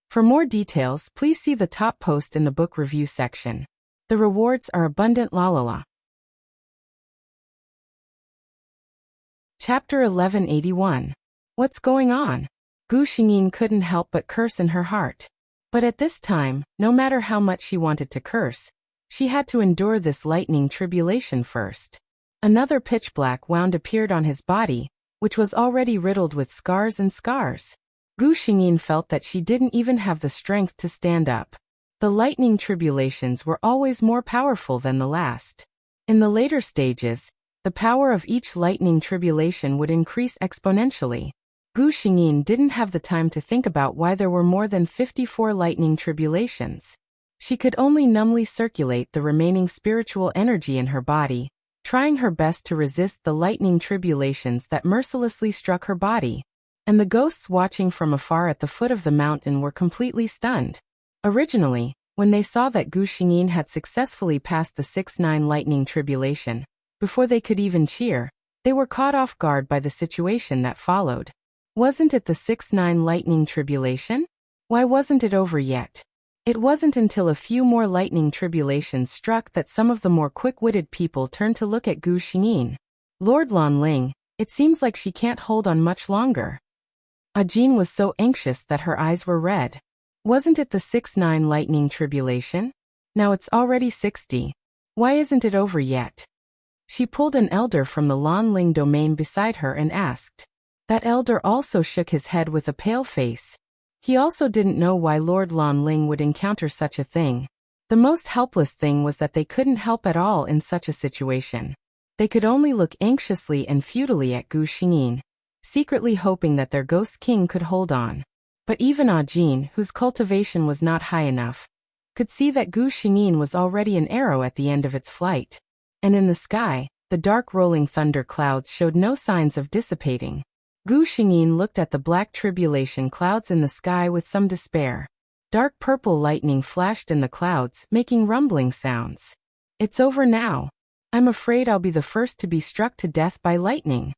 For more details, please see the top post in the book review section. The rewards are abundant. La la la. Chapter 1181. What's going on? Gu Xingyin couldn't help but curse in her heart. But at this time, no matter how much she wanted to curse, she had to endure this lightning tribulation first. Another pitch-black wound appeared on his body, which was already riddled with scars and scars. Gu Xingyin felt that she didn't even have the strength to stand up. The lightning tribulations were always more powerful than the last. In the later stages, the power of each lightning tribulation would increase exponentially. Gu Xingyin didn't have the time to think about why there were more than 54 lightning tribulations. She could only numbly circulate the remaining spiritual energy in her body, trying her best to resist the lightning tribulations that mercilessly struck her body. And the ghosts watching from afar at the foot of the mountain were completely stunned. Originally, when they saw that Gu Xingyin had successfully passed the 6-9 lightning tribulation, before they could even cheer, they were caught off guard by the situation that followed. Wasn't it the 6-9 lightning tribulation? Why wasn't it over yet? It wasn't until a few more lightning tribulations struck that some of the more quick-witted people turned to look at Gu Xingyin. Lord Lanling, it seems like she can't hold on much longer. Ajin was so anxious that her eyes were red. Wasn't it the 6-9 lightning tribulation? Now it's already 60. Why isn't it over yet? She pulled an elder from the Lanling domain beside her and asked. That elder also shook his head with a pale face. He also didn't know why Lord Lanling would encounter such a thing. The most helpless thing was that they couldn't help at all in such a situation. They could only look anxiously and futilely at Gu Xingyin, secretly hoping that their ghost king could hold on. But even Ajin, whose cultivation was not high enough, could see that Gu Xingyin was already an arrow at the end of its flight. And in the sky, the dark rolling thunder clouds showed no signs of dissipating. Gu Xingyin looked at the black tribulation clouds in the sky with some despair. Dark purple lightning flashed in the clouds, making rumbling sounds. It's over now. I'm afraid I'll be the first to be struck to death by lightning,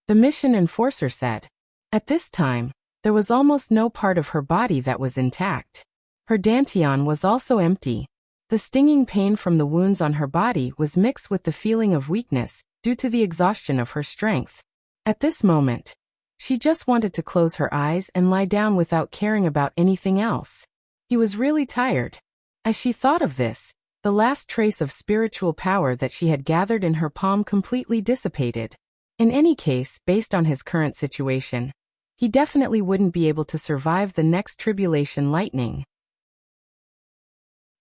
the mission enforcer said. At this time, there was almost no part of her body that was intact. Her dantian was also empty. The stinging pain from the wounds on her body was mixed with the feeling of weakness, due to the exhaustion of her strength. At this moment, she just wanted to close her eyes and lie down without caring about anything else. He was really tired. As she thought of this, the last trace of spiritual power that she had gathered in her palm completely dissipated. In any case, based on his current situation, he definitely wouldn't be able to survive the next tribulation lightning.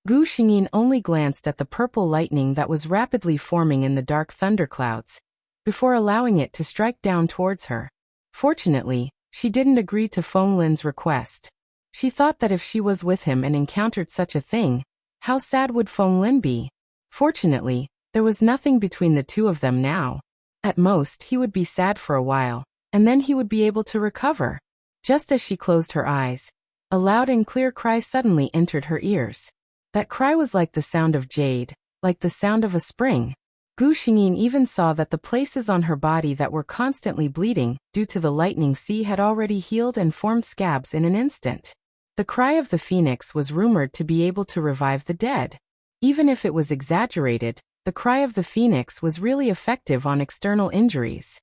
Gu Xingyin only glanced at the purple lightning that was rapidly forming in the dark thunderclouds, before allowing it to strike down towards her. Fortunately, she didn't agree to Feng Lin's request. She thought that if she was with him and encountered such a thing, how sad would Feng Lin be? Fortunately, there was nothing between the two of them now. At most, he would be sad for a while, and then he would be able to recover. Just as she closed her eyes, a loud and clear cry suddenly entered her ears. That cry was like the sound of jade, like the sound of a spring. Gu Xingyin even saw that the places on her body that were constantly bleeding, due to the lightning sea, had already healed and formed scabs in an instant. The cry of the phoenix was rumored to be able to revive the dead. Even if it was exaggerated, the cry of the phoenix was really effective on external injuries.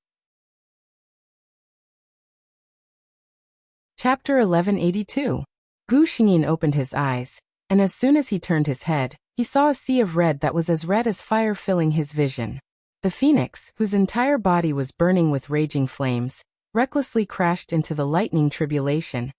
Chapter 1182. Gu Xingyin opened his eyes, and as soon as he turned his head, he saw a sea of red that was as red as fire filling his vision. The phoenix, whose entire body was burning with raging flames, recklessly crashed into the lightning tribulation,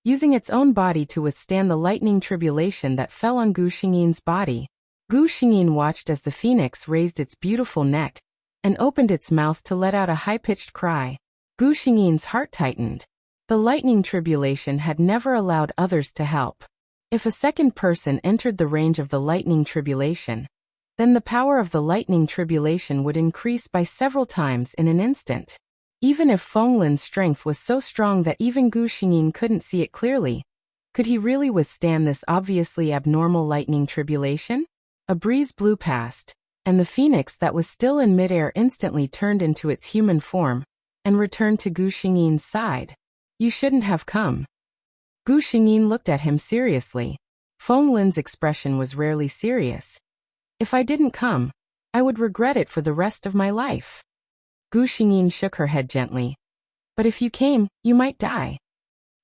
using its own body to withstand the lightning tribulation that fell on Gu Xingyin's body. Gu Xingyin watched as the phoenix raised its beautiful neck and opened its mouth to let out a high-pitched cry. Gu Xingyin's heart tightened. The lightning tribulation had never allowed others to help. If a second person entered the range of the lightning tribulation, then the power of the lightning tribulation would increase by several times in an instant. Even if Feng Lin's strength was so strong that even Gu Xingyin couldn't see it clearly, could he really withstand this obviously abnormal lightning tribulation? A breeze blew past, and the phoenix that was still in midair instantly turned into its human form and returned to Gu Xingyin's side. You shouldn't have come. Gu Xingyin looked at him seriously. Feng Lin's expression was rarely serious. If I didn't come, I would regret it for the rest of my life. Gu Xingyin shook her head gently. But if you came, you might die.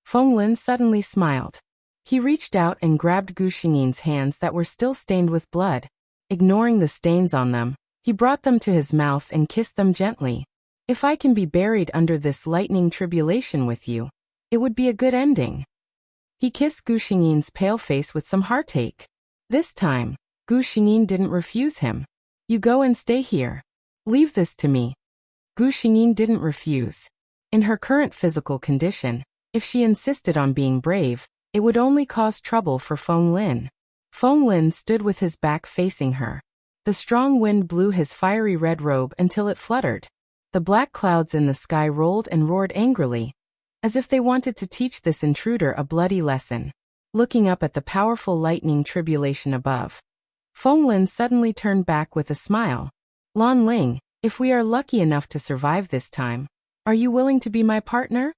Feng Lin suddenly smiled. He reached out and grabbed Gu Xingyin's hands that were still stained with blood. Ignoring the stains on them, he brought them to his mouth and kissed them gently. If I can be buried under this lightning tribulation with you, it would be a good ending. He kissed Gu Xingyin's pale face with some heartache. This time, Gu Xingyin didn't refuse him. You go and stay here. Leave this to me. Gu Xingyin didn't refuse. In her current physical condition, if she insisted on being brave, it would only cause trouble for Feng Lin. Feng Lin stood with his back facing her. The strong wind blew his fiery red robe until it fluttered. The black clouds in the sky rolled and roared angrily, as if they wanted to teach this intruder a bloody lesson. Looking up at the powerful lightning tribulation above, Feng Lin suddenly turned back with a smile. Lan Ling, if we are lucky enough to survive this time, are you willing to be my partner?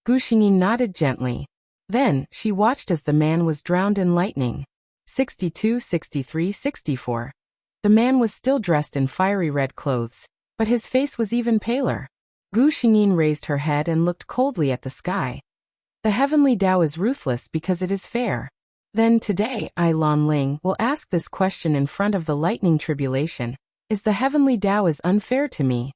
Gu Xingyin nodded gently. Then, she watched as the man was drowned in lightning. 62, 63, 64. The man was still dressed in fiery red clothes, but his face was even paler. Gu Xingyin raised her head and looked coldly at the sky. The heavenly Tao is ruthless because it is fair. Then today I, Lan Ling, will ask this question in front of the lightning tribulation. Is the heavenly Tao is unfair to me?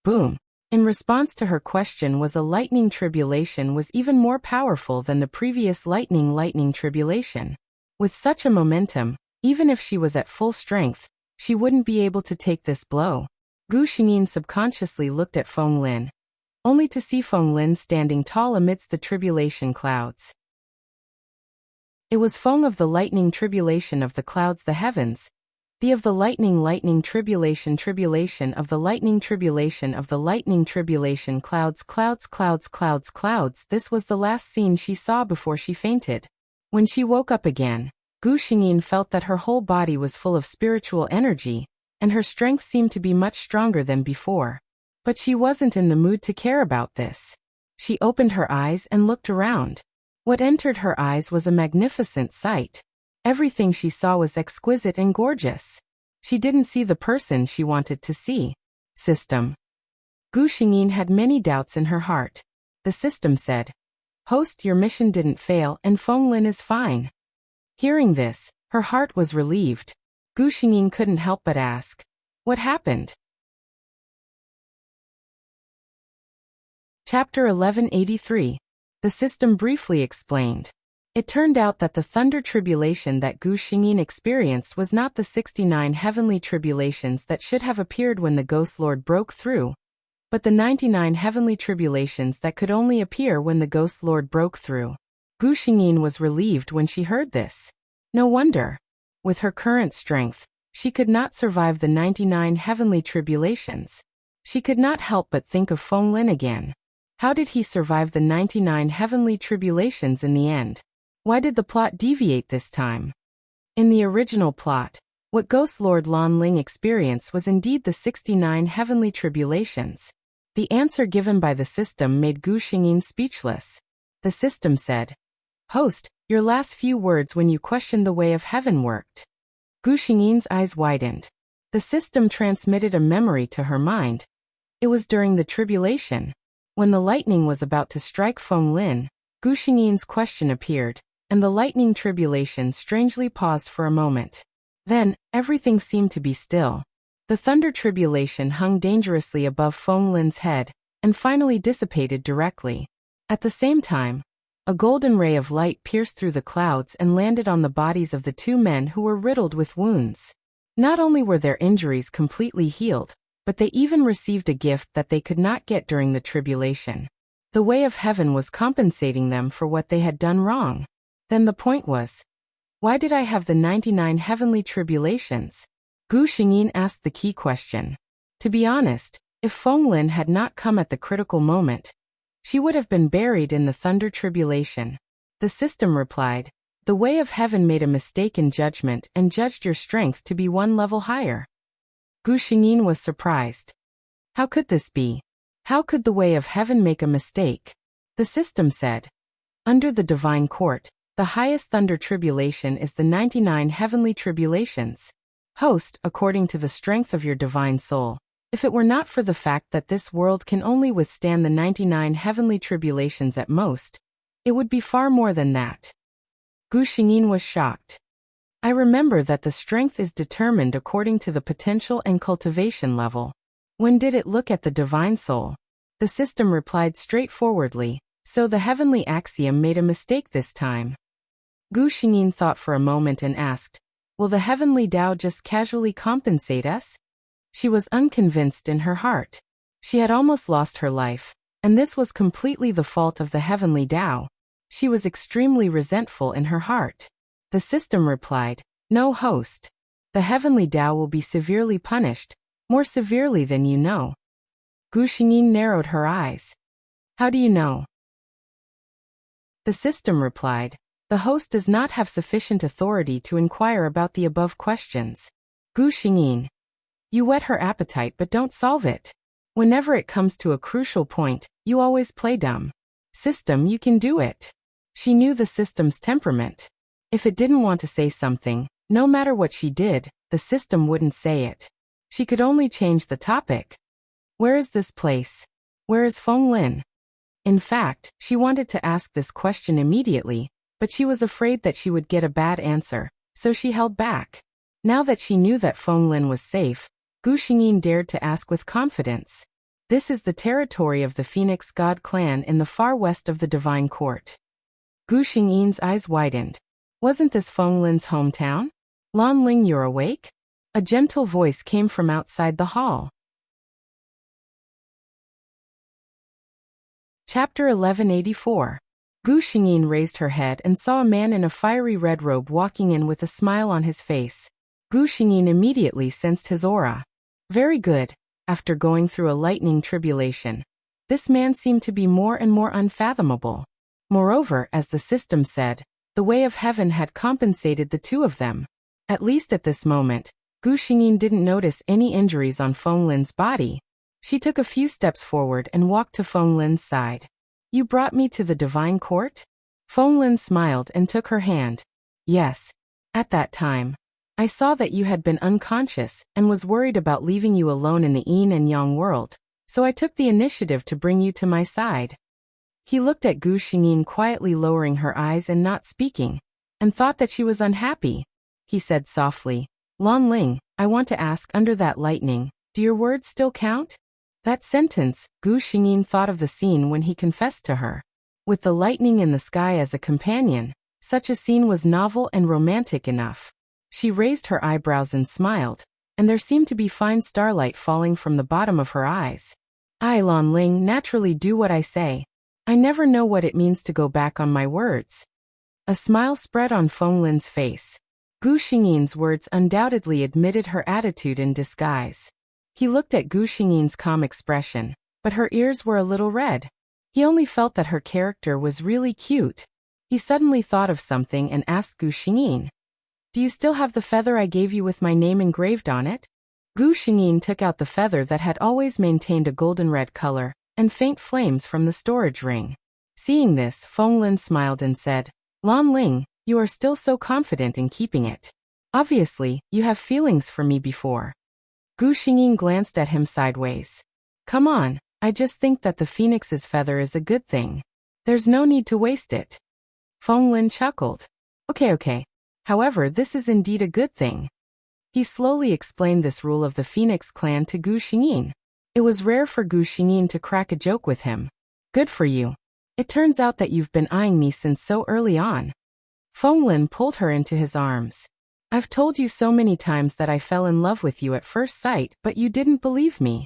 Boom. In response to her question was a lightning tribulation was even more powerful than the previous lightning tribulation. With such a momentum, even if she was at full strength, she wouldn't be able to take this blow. Gu Xingyin subconsciously looked at Feng Lin, only to see Feng Lin standing tall amidst the tribulation clouds. It was Feng of the lightning tribulation of the clouds the heavens, the of the lightning tribulation of the lightning tribulation of the lightning tribulation clouds. This was the last scene she saw before she fainted. When she woke up again, Gu Xingyin felt that her whole body was full of spiritual energy, and her strength seemed to be much stronger than before. But she wasn't in the mood to care about this. She opened her eyes and looked around. What entered her eyes was a magnificent sight. Everything she saw was exquisite and gorgeous. She didn't see the person she wanted to see. System. Gu Xingyin had many doubts in her heart. The system said, "Host, your mission didn't fail and Feng Lin is fine." Hearing this, her heart was relieved. Gu Xingyin couldn't help but ask, "What happened?" Chapter 1183. The system briefly explained. It turned out that the thunder tribulation that Gu Xingyin experienced was not the 69 heavenly tribulations that should have appeared when the Ghost Lord broke through, but the 99 heavenly tribulations that could only appear when the Ghost Lord broke through. Gu Xingyin was relieved when she heard this. No wonder. With her current strength, she could not survive the 99 heavenly tribulations. She could not help but think of Feng Lin again. How did he survive the 99 heavenly tribulations in the end? Why did the plot deviate this time? In the original plot, what Ghost Lord Lan Ling experienced was indeed the 69 heavenly tribulations. The answer given by the system made Gu Xingyin speechless. The system said, "Host, your last few words when you questioned the way of heaven worked." Gu Xingyin's eyes widened. The system transmitted a memory to her mind. It was during the tribulation. When the lightning was about to strike Feng Lin, Gu Xingyin's question appeared, and the lightning tribulation strangely paused for a moment. Then, everything seemed to be still. The thunder tribulation hung dangerously above Feng Lin's head, and finally dissipated directly. At the same time, a golden ray of light pierced through the clouds and landed on the bodies of the two men who were riddled with wounds. Not only were their injuries completely healed, but they even received a gift that they could not get during the tribulation. The way of heaven was compensating them for what they had done wrong. Then the point was, why did I have the 99 heavenly tribulations? Gu Xingyin asked the key question. To be honest, If Feng Lin had not come at the critical moment, she would have been buried in the thunder tribulation. The system replied, "The way of heaven made a mistake in judgment and judged your strength to be one level higher." Gu Xingyin was surprised. How could this be? How could the way of heaven make a mistake? The system said, "Under the divine court, the highest thunder tribulation is the 99 heavenly tribulations. Host, according to the strength of your divine soul. If it were not for the fact that this world can only withstand the 99 heavenly tribulations at most, it would be far more than that." Gu Xingyin was shocked. "I remember that the strength is determined according to the potential and cultivation level. When did it look at the divine soul?" The system replied straightforwardly, "So the heavenly axiom made a mistake this time." Gu Xingyin thought for a moment and asked, "Will the heavenly Tao just casually compensate us?" She was unconvinced in her heart. She had almost lost her life, and this was completely the fault of the heavenly Tao. She was extremely resentful in her heart. The system replied, "No, host. The heavenly Tao will be severely punished, more severely than you know." Gu Xingyin narrowed her eyes. "How do you know?" The system replied, "The host does not have sufficient authority to inquire about the above questions." Gu Xingyin, you whet her appetite but don't solve it. Whenever it comes to a crucial point, you always play dumb. System, you can do it. She knew the system's temperament. If it didn't want to say something, no matter what she did, the system wouldn't say it. She could only change the topic. Where is this place? Where is Feng Lin? In fact, she wanted to ask this question immediately, but she was afraid that she would get a bad answer, so she held back. Now that she knew that Feng Lin was safe, Gu Xingyin dared to ask with confidence. "This is the territory of the Phoenix God clan in the far west of the Divine Court." Gu Xingyin's eyes widened. Wasn't this Feng Lin's hometown? "Lan Ling, you're awake?" A gentle voice came from outside the hall. Chapter 1184. Gu Xingyin raised her head and saw a man in a fiery red robe walking in with a smile on his face. Gu Xingyin immediately sensed his aura. Very good. After going through a lightning tribulation, this man seemed to be more and more unfathomable. Moreover, as the system said, the way of heaven had compensated the two of them. At least at this moment, Gu Xingyin didn't notice any injuries on Feng Lin's body. She took a few steps forward and walked to Feng Lin's side. "You brought me to the divine court?" Feng Lin smiled and took her hand. "Yes. At that time, I saw that you had been unconscious and was worried about leaving you alone in the yin and yang world, so I took the initiative to bring you to my side." He looked at Gu Xingyin quietly, lowering her eyes and not speaking, and thought that she was unhappy. He said softly, "Lan Ling, I want to ask, under that lightning, do your words still count?" That sentence, Gu Xingyin thought of the scene when he confessed to her. With the lightning in the sky as a companion, such a scene was novel and romantic enough. She raised her eyebrows and smiled, and there seemed to be fine starlight falling from the bottom of her eyes. "I, Lan Ling, naturally do what I say. I never know what it means to go back on my words." A smile spread on Feng Lin's face. Gu Xingyin's words undoubtedly admitted her attitude in disguise. He looked at Gu Xingyin's calm expression, but her ears were a little red. He only felt that her character was really cute. He suddenly thought of something and asked Gu Xingyin, "Do you still have the feather I gave you with my name engraved on it?" Gu Xingyin took out the feather that had always maintained a golden red color and faint flames from the storage ring. Seeing this, Feng Lin smiled and said, "Lan Ling, you are still so confident in keeping it. Obviously, you have feelings for me before." Gu Xingyin glanced at him sideways. "Come on, I just think that the phoenix's feather is a good thing. There's no need to waste it." Feng Lin chuckled. Okay. However, this is indeed a good thing." He slowly explained this rule of the Phoenix clan to Gu Xingyin. It was rare for Gu Xingyin to crack a joke with him. "Good for you. It turns out that you've been eyeing me since so early on." Feng Lin pulled her into his arms. "I've told you so many times that I fell in love with you at first sight, but you didn't believe me.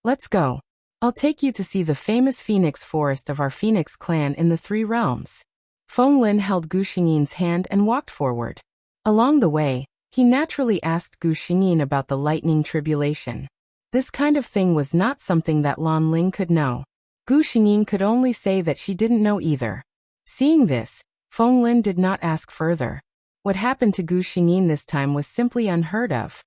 Let's go. I'll take you to see the famous phoenix forest of our Phoenix clan in the Three Realms." Feng Lin held Gu Xingyin's hand and walked forward. Along the way, he naturally asked Gu Xingyin about the lightning tribulation. This kind of thing was not something that Lan Ling could know. Gu Xingyin could only say that she didn't know either. Seeing this, Feng Lin did not ask further. What happened to Gu Xingyin this time was simply unheard of.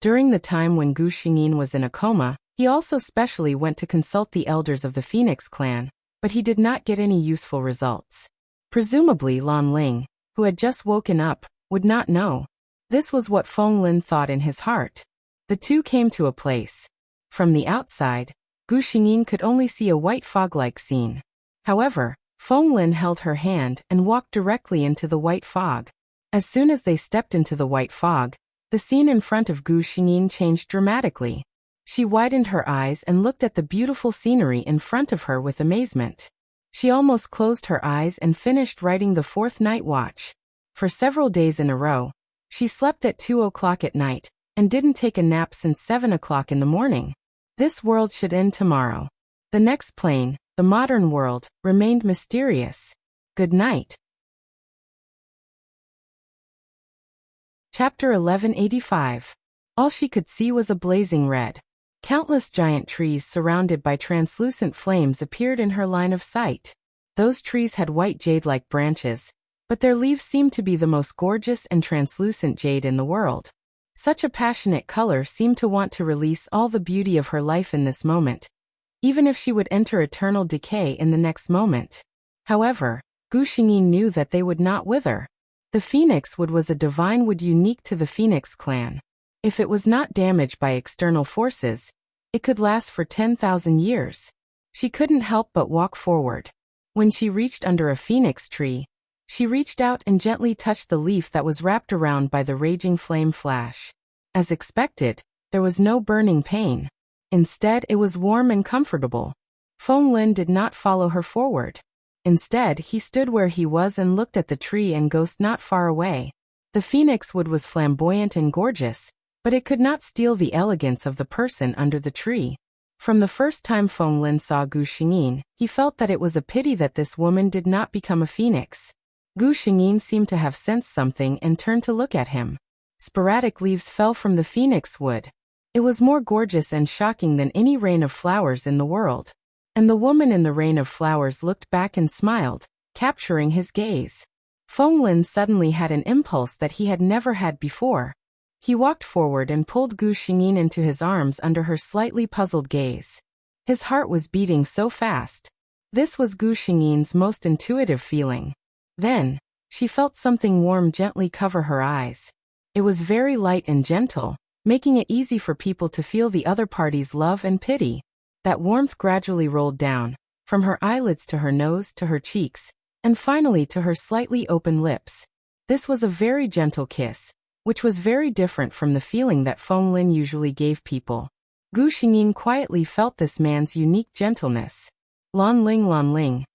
During the time when Gu Xingyin was in a coma, he also specially went to consult the elders of the Phoenix clan, but he did not get any useful results. Presumably Lan Ling, who had just woken up, would not know. This was what Feng Lin thought in his heart. The two came to a place. From the outside, Gu Xingyin could only see a white fog-like scene. However, Feng Lin held her hand and walked directly into the white fog. As soon as they stepped into the white fog, the scene in front of Gu Xingyin changed dramatically. She widened her eyes and looked at the beautiful scenery in front of her with amazement. She almost closed her eyes and finished writing the 4th night watch. For several days in a row, she slept at 2 o'clock at night, and didn't take a nap since 7 o'clock in the morning. This world should end tomorrow. The next plane, the modern world, remained mysterious. Good night. Chapter 1185. All she could see was a blazing red. Countless giant trees surrounded by translucent flames appeared in her line of sight. Those trees had white jade-like branches, but their leaves seemed to be the most gorgeous and translucent jade in the world. Such a passionate color seemed to want to release all the beauty of her life in this moment, even if she would enter eternal decay in the next moment. However, Gu Xingyin knew that they would not wither. The phoenix wood was a divine wood unique to the Phoenix clan. If it was not damaged by external forces, it could last for 10,000 years. She couldn't help but walk forward. When she reached under a phoenix tree, she reached out and gently touched the leaf that was wrapped around by the raging flame flash. As expected, there was no burning pain. Instead, it was warm and comfortable. Feng Lin did not follow her forward. Instead, he stood where he was and looked at the tree and ghost not far away. The phoenix wood was flamboyant and gorgeous, but it could not steal the elegance of the person under the tree. From the first time Feng Lin saw Gu Xingyin, he felt that it was a pity that this woman did not become a phoenix. Gu Xingyin seemed to have sensed something and turned to look at him. Sporadic leaves fell from the phoenix wood. It was more gorgeous and shocking than any rain of flowers in the world. And the woman in the rain of flowers looked back and smiled, capturing his gaze. Feng Lin suddenly had an impulse that he had never had before. He walked forward and pulled Gu Xingyin into his arms under her slightly puzzled gaze. His heart was beating so fast. This was Gu Xingyin's most intuitive feeling. Then, she felt something warm gently cover her eyes. It was very light and gentle, making it easy for people to feel the other party's love and pity. That warmth gradually rolled down, from her eyelids to her nose to her cheeks, and finally to her slightly open lips. This was a very gentle kiss, which was very different from the feeling that Feng Lin usually gave people. Gu Xingyin quietly felt this man's unique gentleness. Lan Ling.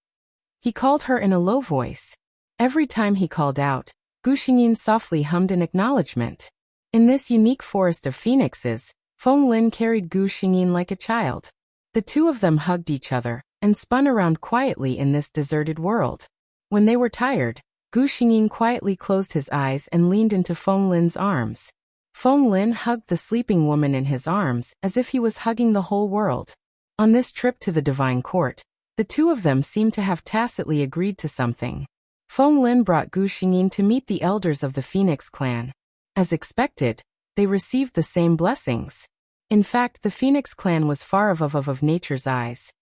He called her in a low voice. Every time he called out, Gu Xingyin softly hummed an acknowledgement. In this unique forest of phoenixes, Feng Lin carried Gu Xingyin like a child. The two of them hugged each other, and spun around quietly in this deserted world. When they were tired, Gu Xingyin quietly closed his eyes and leaned into Feng Lin's arms. Feng Lin hugged the sleeping woman in his arms as if he was hugging the whole world. On this trip to the divine court, the two of them seemed to have tacitly agreed to something. Feng Lin brought Gu Xingyin to meet the elders of the Phoenix clan. As expected, they received the same blessings. In fact, the Phoenix clan was far of nature's eyes.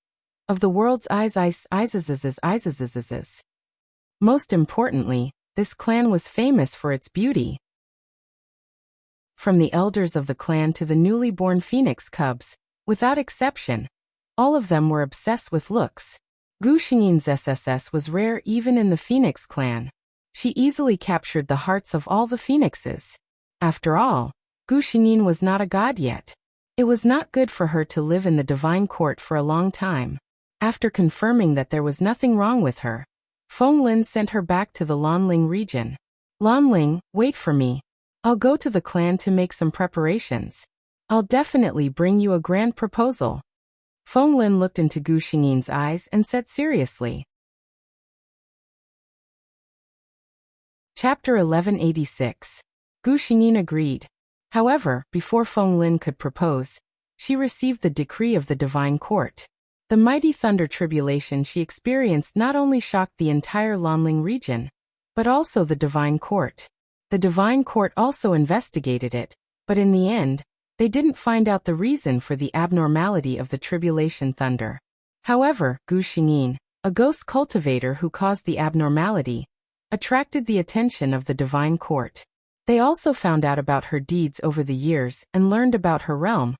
Of the world's eyes. Most importantly, this clan was famous for its beauty. From the elders of the clan to the newly born phoenix cubs, without exception, all of them were obsessed with looks. Gu Xingyin's SSS was rare even in the Phoenix clan. She easily captured the hearts of all the phoenixes. After all, Gu Xingyin was not a god yet. It was not good for her to live in the divine court for a long time. After confirming that there was nothing wrong with her, Feng Lin sent her back to the Lanling region. Lanling, wait for me. I'll go to the clan to make some preparations. I'll definitely bring you a grand proposal. Feng Lin looked into Gu Xingyin's eyes and said seriously. Chapter 1186. Gu Xingyin agreed. However, before Feng Lin could propose, she received the decree of the divine court. The mighty thunder tribulation she experienced not only shocked the entire Lanling region, but also the divine court. The divine court also investigated it, but in the end, they didn't find out the reason for the abnormality of the tribulation thunder. However, Gu Xingyin, a ghost cultivator who caused the abnormality, attracted the attention of the divine court. They also found out about her deeds over the years and learned about her realm,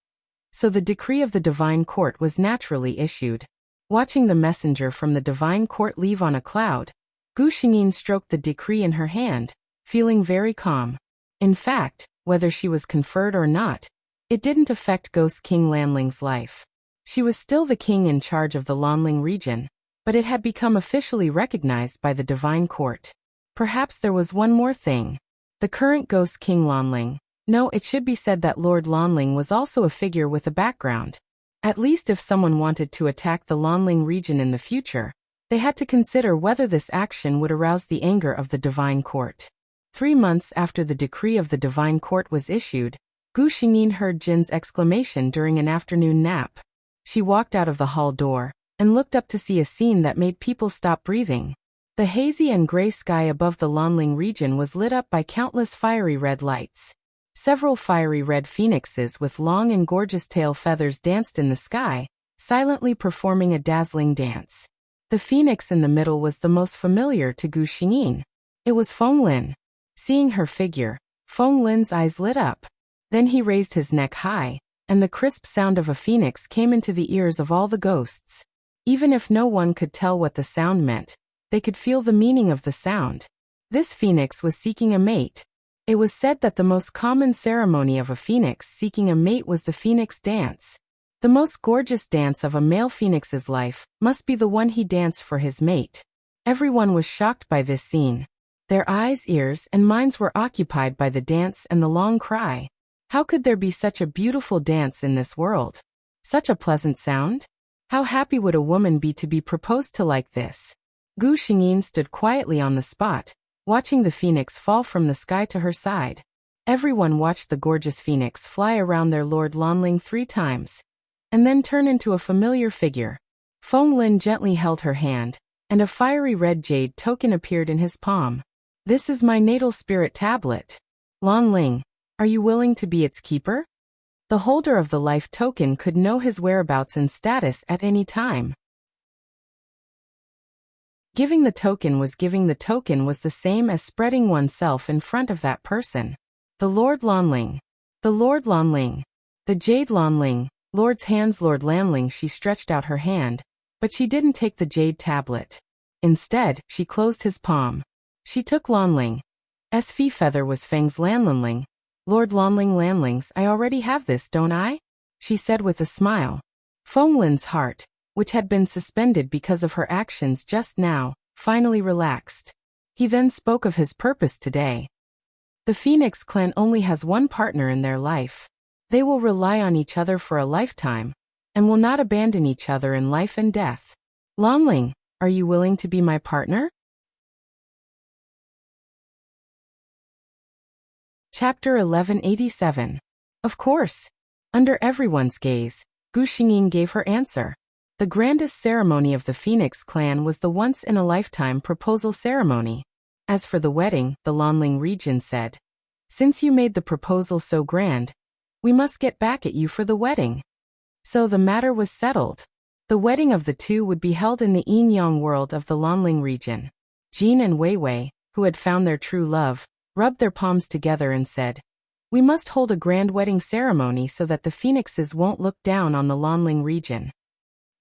so the decree of the divine court was naturally issued. Watching the messenger from the divine court leave on a cloud, Gu Xingyin stroked the decree in her hand, feeling very calm. In fact, whether she was conferred or not, it didn't affect Ghost King Lanling's life. She was still the king in charge of the Lanling region, but it had become officially recognized by the divine court. Perhaps there was one more thing. The current Ghost King Lanling. No, it should be said that Lord Lanling was also a figure with a background. At least if someone wanted to attack the Lanling region in the future, they had to consider whether this action would arouse the anger of the divine court. 3 months after the decree of the divine court was issued, Gu Xingyin heard Jin's exclamation during an afternoon nap. She walked out of the hall door and looked up to see a scene that made people stop breathing. The hazy and gray sky above the Lanling region was lit up by countless fiery red lights. Several fiery red phoenixes with long and gorgeous tail feathers danced in the sky, silently performing a dazzling dance. The phoenix in the middle was the most familiar to Gu Xingyin. It was Feng Lin. Seeing her figure, Feng Lin's eyes lit up. Then he raised his neck high, and the crisp sound of a phoenix came into the ears of all the ghosts. Even if no one could tell what the sound meant, they could feel the meaning of the sound. This phoenix was seeking a mate. It was said that the most common ceremony of a phoenix seeking a mate was the phoenix dance. The most gorgeous dance of a male phoenix's life must be the one he danced for his mate. Everyone was shocked by this scene. Their eyes, ears, and minds were occupied by the dance and the long cry. How could there be such a beautiful dance in this world? Such a pleasant sound? How happy would a woman be to be proposed to like this? Gu Xingyin stood quietly on the spot, watching the phoenix fall from the sky to her side. Everyone watched the gorgeous phoenix fly around their Lord Lanling 3 times, and then turn into a familiar figure. Feng Lin gently held her hand, and a fiery red jade token appeared in his palm. This is my natal spirit tablet. Lanling, are you willing to be its keeper? The holder of the life token could know his whereabouts and status at any time. Giving the token was the same as spreading oneself in front of that person. The Lord Lanling. The Lord Lanling. The Jade Lanling. Lord's hands. Lord Lanling. She stretched out her hand, but she didn't take the jade tablet. Instead, she closed his palm. She took Lanling's feather was Feng's Lanling. Lord Lanling's, I already have this, don't I? She said with a smile. Feng Lin's heart, which had been suspended because of her actions just now, finally relaxed. He then spoke of his purpose today. The Phoenix clan only has one partner in their life. They will rely on each other for a lifetime, and will not abandon each other in life and death. Lanling, are you willing to be my partner? Chapter 1187. Of course. Under everyone's gaze, Gu Xingyin gave her answer. The grandest ceremony of the Phoenix clan was the once-in-a-lifetime proposal ceremony. As for the wedding, the Lanling region said, since you made the proposal so grand, we must get back at you for the wedding. So the matter was settled. The wedding of the two would be held in the Yin-Yang world of the Lanling region. Jin and Wei Wei, who had found their true love, rubbed their palms together and said, we must hold a grand wedding ceremony so that the phoenixes won't look down on the Lanling region.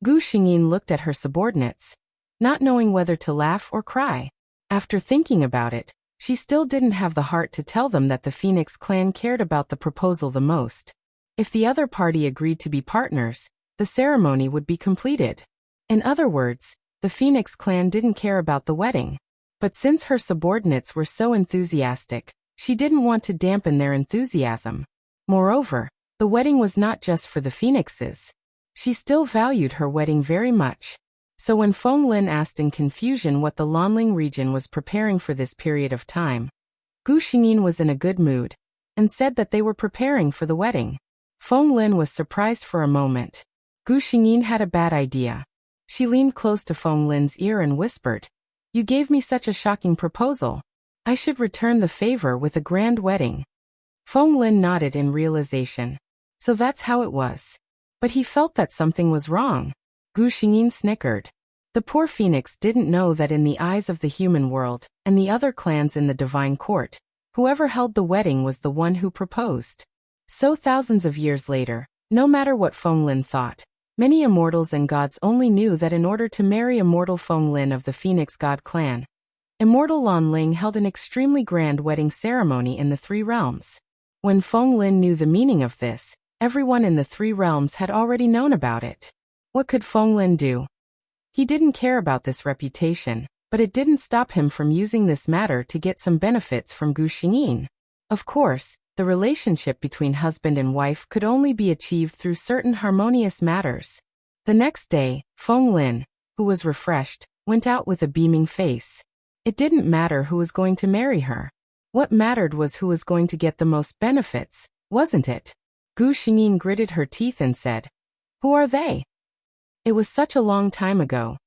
Gu Xingyin looked at her subordinates, not knowing whether to laugh or cry. After thinking about it, she still didn't have the heart to tell them that the Phoenix clan cared about the proposal the most. If the other party agreed to be partners, the ceremony would be completed. In other words, the Phoenix clan didn't care about the wedding. But since her subordinates were so enthusiastic, she didn't want to dampen their enthusiasm. Moreover, the wedding was not just for the Phoenixes. She still valued her wedding very much. So when Feng Lin asked in confusion what the Lanling region was preparing for this period of time, Gu Xingyin was in a good mood, and said that they were preparing for the wedding. Feng Lin was surprised for a moment. Gu Xingyin had a bad idea. She leaned close to Feng Lin's ear and whispered, "You gave me such a shocking proposal. I should return the favor with a grand wedding." Feng Lin nodded in realization. So that's how it was. But he felt that something was wrong. Gu Xingyin snickered. The poor phoenix didn't know that in the eyes of the human world, and the other clans in the divine court, whoever held the wedding was the one who proposed. So thousands of years later, no matter what Feng Lin thought, many immortals and gods only knew that in order to marry immortal Feng Lin of the Phoenix God clan, immortal Lan Ling held an extremely grand wedding ceremony in the three realms. When Feng Lin knew the meaning of this, everyone in the three realms had already known about it. What could Feng Lin do? He didn't care about this reputation, but it didn't stop him from using this matter to get some benefits from Gu Xingyin. Of course, the relationship between husband and wife could only be achieved through certain harmonious matters. The next day, Feng Lin, who was refreshed, went out with a beaming face. It didn't matter who was going to marry her. What mattered was who was going to get the most benefits, wasn't it? Gu Xingyin gritted her teeth and said, "Who are they?" It was such a long time ago.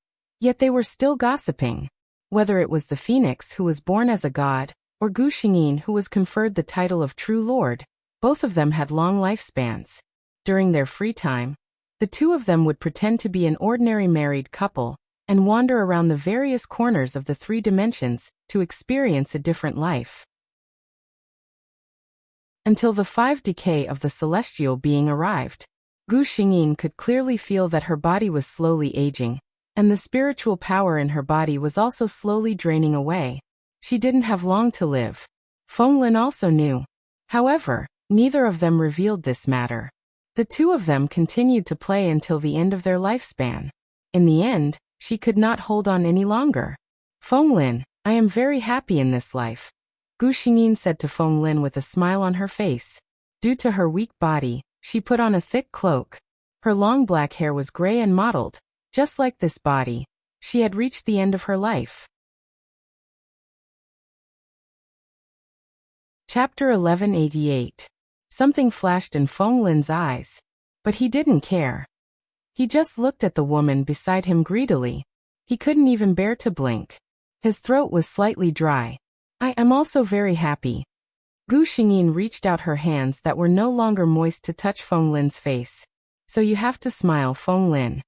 Yet they were still gossiping. Whether it was the phoenix who was born as a god, or Gu Xingyin who was conferred the title of true lord, both of them had long lifespans. During their free time, the two of them would pretend to be an ordinary married couple, and wander around the various corners of the three dimensions to experience a different life. Until the 5 decay of the celestial being arrived, Gu Xingyin could clearly feel that her body was slowly aging, and the spiritual power in her body was also slowly draining away. She didn't have long to live. Feng Lin also knew. However, neither of them revealed this matter. The two of them continued to play until the end of their lifespan. In the end, she could not hold on any longer. "Feng Lin, I am very happy in this life," Gu Xingyin said to Feng Lin with a smile on her face. Due to her weak body, she put on a thick cloak. Her long black hair was gray and mottled. Just like this body, she had reached the end of her life. Chapter 1188. Something flashed in Feng Lin's eyes. But he didn't care. He just looked at the woman beside him greedily. He couldn't even bear to blink. His throat was slightly dry. "I am also very happy." Gu Xingyin reached out her hands that were no longer moist to touch Feng Lin's face. "So you have to smile, Feng Lin.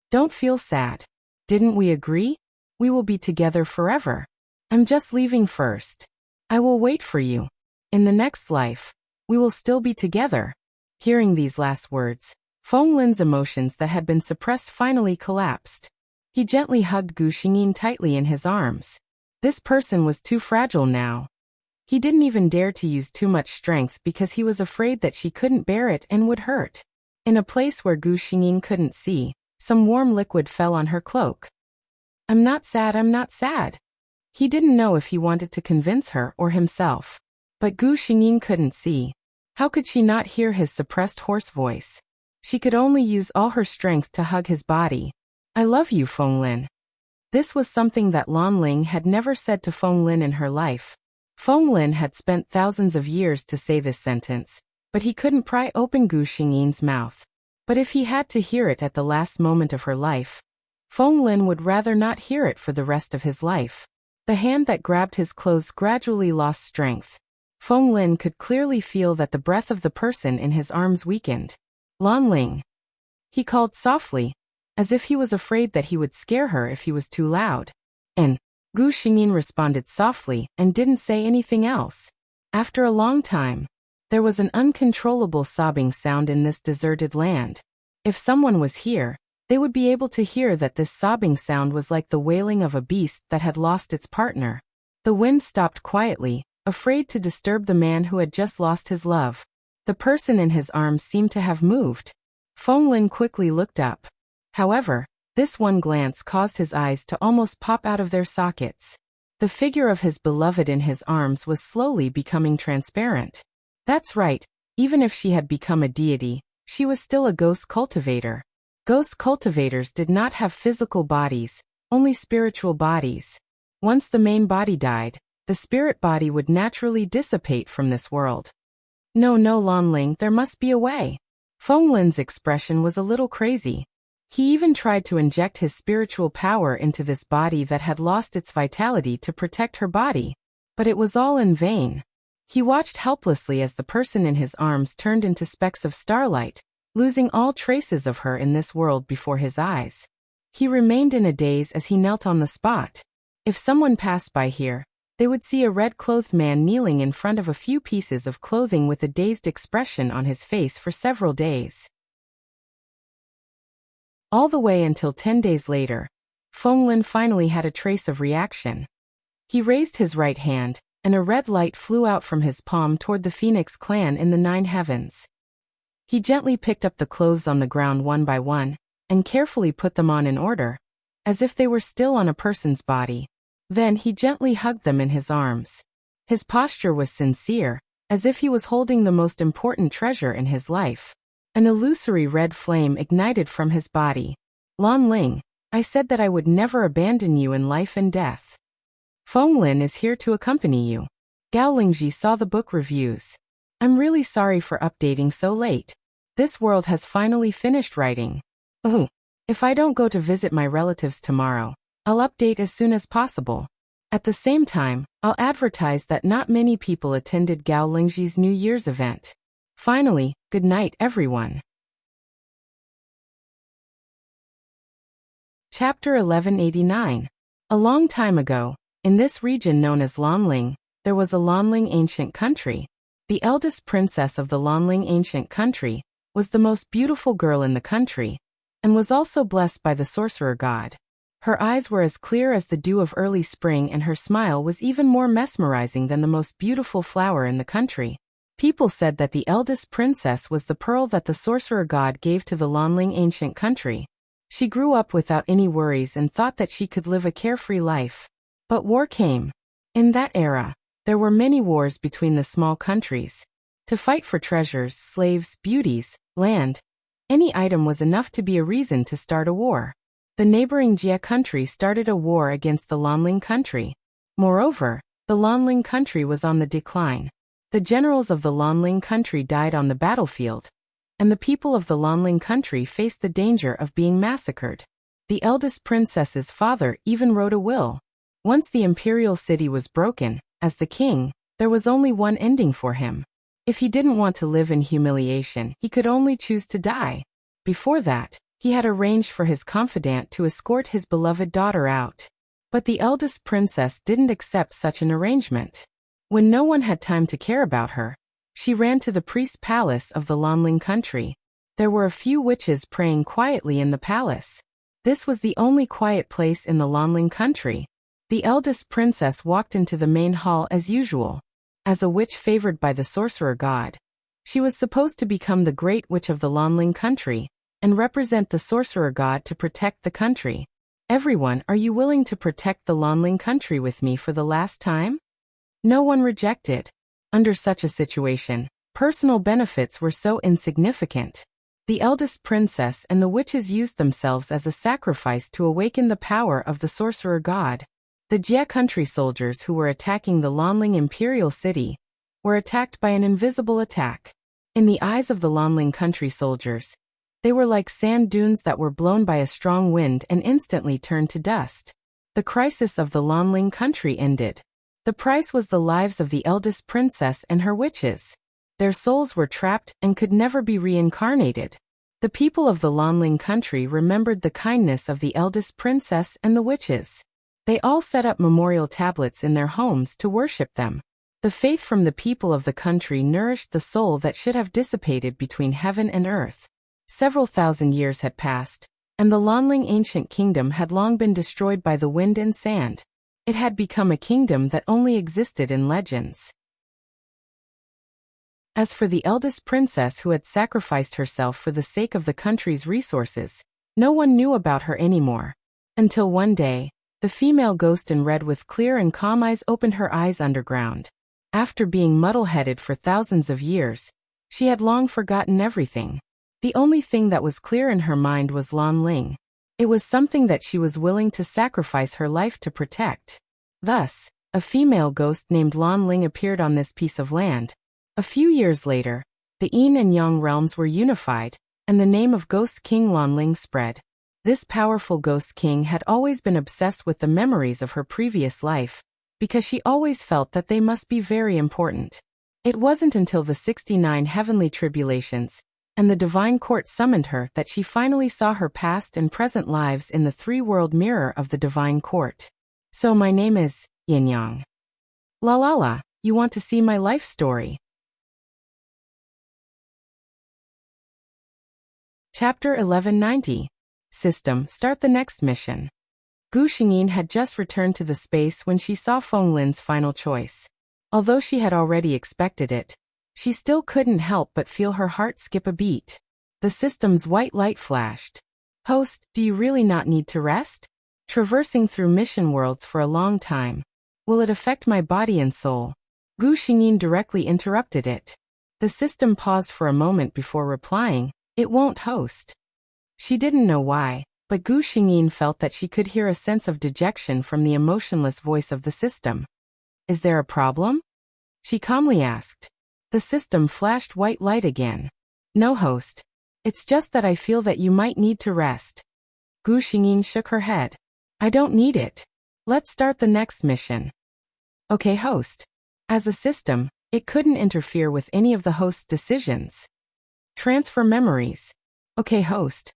Don't feel sad. Didn't we agree? We will be together forever. I'm just leaving first. I will wait for you. In the next life, we will still be together." Hearing these last words, Feng Lin's emotions that had been suppressed finally collapsed. He gently hugged Gu Xingyin tightly in his arms. This person was too fragile now. He didn't even dare to use too much strength because he was afraid that she couldn't bear it and would hurt. In a place where Gu Xingyin couldn't see, some warm liquid fell on her cloak. I'm not sad, I'm not sad." He didn't know if he wanted to convince her or himself. But Gu Xingyin couldn't see. How could she not hear his suppressed hoarse voice? She could only use all her strength to hug his body. "I love you, Feng Lin." This was something that Lan Ling had never said to Feng Lin in her life. Feng Lin had spent thousands of years to say this sentence, but he couldn't pry open Gu Xingyin's mouth. But if he had to hear it at the last moment of her life, Feng Lin would rather not hear it for the rest of his life. The hand that grabbed his clothes gradually lost strength. Feng Lin could clearly feel that the breath of the person in his arms weakened. "Lan Ling." He called softly, as if he was afraid that he would scare her if he was too loud. And Gu Xingyin responded softly and didn't say anything else. After a long time, there was an uncontrollable sobbing sound in this deserted land. If someone was here, they would be able to hear that this sobbing sound was like the wailing of a beast that had lost its partner. The wind stopped quietly, afraid to disturb the man who had just lost his love. The person in his arms seemed to have moved. Feng Lin quickly looked up. However, this one glance caused his eyes to almost pop out of their sockets. The figure of his beloved in his arms was slowly becoming transparent. That's right, even if she had become a deity, she was still a ghost cultivator. Ghost cultivators did not have physical bodies, only spiritual bodies. Once the main body died, the spirit body would naturally dissipate from this world. No, no, Lan Ling, there must be a way. Feng Lin's expression was a little crazy. He even tried to inject his spiritual power into this body that had lost its vitality to protect her body. But it was all in vain. He watched helplessly as the person in his arms turned into specks of starlight, losing all traces of her in this world before his eyes. He remained in a daze as he knelt on the spot. If someone passed by here, they would see a red-clothed man kneeling in front of a few pieces of clothing with a dazed expression on his face for several days. All the way until 10 days later, Feng Lin finally had a trace of reaction. He raised his right hand, and a red light flew out from his palm toward the Phoenix clan in the 9 heavens. He gently picked up the clothes on the ground one by one, and carefully put them on in order, as if they were still on a person's body. Then he gently hugged them in his arms. His posture was sincere, as if he was holding the most important treasure in his life. An illusory red flame ignited from his body. Lan Ling, I said that I would never abandon you in life and death. Feng Lin is here to accompany you. Gao Lingji saw the book reviews. I'm really sorry for updating so late. This world has finally finished writing. Oh, if I don't go to visit my relatives tomorrow, I'll update as soon as possible. At the same time, I'll advertise that not many people attended Gao Lingji's New Year's event. Finally, good night everyone. Chapter 1189. A long time ago, in this region known as Lanling, there was a Lanling ancient country. The eldest princess of the Lanling ancient country was the most beautiful girl in the country, and was also blessed by the sorcerer god. Her eyes were as clear as the dew of early spring, and her smile was even more mesmerizing than the most beautiful flower in the country. People said that the eldest princess was the pearl that the sorcerer god gave to the Lanling ancient country. She grew up without any worries and thought that she could live a carefree life. But war came. In that era, there were many wars between the small countries. To fight for treasures, slaves, beauties, land, any item was enough to be a reason to start a war. The neighboring Jia country started a war against the Lanling country. Moreover, the Lanling country was on the decline. The generals of the Lanling country died on the battlefield, and the people of the Lanling country faced the danger of being massacred. The eldest princess's father even wrote a will. Once the imperial city was broken, as the king, there was only one ending for him. If he didn't want to live in humiliation, he could only choose to die. Before that, he had arranged for his confidant to escort his beloved daughter out. But the eldest princess didn't accept such an arrangement. When no one had time to care about her, she ran to the priest palace of the Lanling country. There were a few witches praying quietly in the palace. This was the only quiet place in the Lanling country. The eldest princess walked into the main hall as usual. As a witch favored by the sorcerer god, she was supposed to become the great witch of the Lanling country, and represent the sorcerer god to protect the country. Everyone, are you willing to protect the Lanling country with me for the last time? No one rejected. Under such a situation, personal benefits were so insignificant. The eldest princess and the witches used themselves as a sacrifice to awaken the power of the sorcerer god. The Jia country soldiers who were attacking the Lanling imperial city were attacked by an invisible attack. In the eyes of the Lanling country soldiers, they were like sand dunes that were blown by a strong wind and instantly turned to dust. The crisis of the Lanling country ended. The price was the lives of the eldest princess and her witches. Their souls were trapped and could never be reincarnated. The people of the Lanling country remembered the kindness of the eldest princess and the witches. They all set up memorial tablets in their homes to worship them. The faith from the people of the country nourished the soul that should have dissipated between heaven and earth. Several thousand years had passed, and the Lanling ancient kingdom had long been destroyed by the wind and sand. It had become a kingdom that only existed in legends. As for the eldest princess who had sacrificed herself for the sake of the country's resources, no one knew about her anymore. Until one day, the female ghost in red with clear and calm eyes opened her eyes underground. After being muddle-headed for thousands of years, she had long forgotten everything. The only thing that was clear in her mind was Lan Ling. It was something that she was willing to sacrifice her life to protect. Thus, a female ghost named Lan Ling appeared on this piece of land, A few years later, the Yin and Yang realms were unified, and the name of Ghost King Lanling spread. This powerful Ghost King had always been obsessed with the memories of her previous life, because she always felt that they must be very important. It wasn't until the 69 heavenly tribulations and the divine court summoned her that she finally saw her past and present lives in the three-world mirror of the divine court. So my name is Yin Yang. La la la, you want to see my life story? Chapter 1190. System, start the next mission. Gu Xingyin had just returned to the space when she saw Feng Lin's final choice. Although she had already expected it, she still couldn't help but feel her heart skip a beat. The system's white light flashed. Host, do you really not need to rest? Traversing through mission worlds for a long time. Will it affect my body and soul? Gu Xingyin directly interrupted it. The system paused for a moment before replying, it won't, host. She didn't know why, but Gu Xingyin felt that she could hear a sense of dejection from the emotionless voice of the system. Is there a problem? She calmly asked. The system flashed white light again. No, host. It's just that I feel that you might need to rest. Gu Xingyin shook her head. I don't need it. Let's start the next mission. Okay, host. As a system, it couldn't interfere with any of the host's decisions. Transfer memories. Okay, host.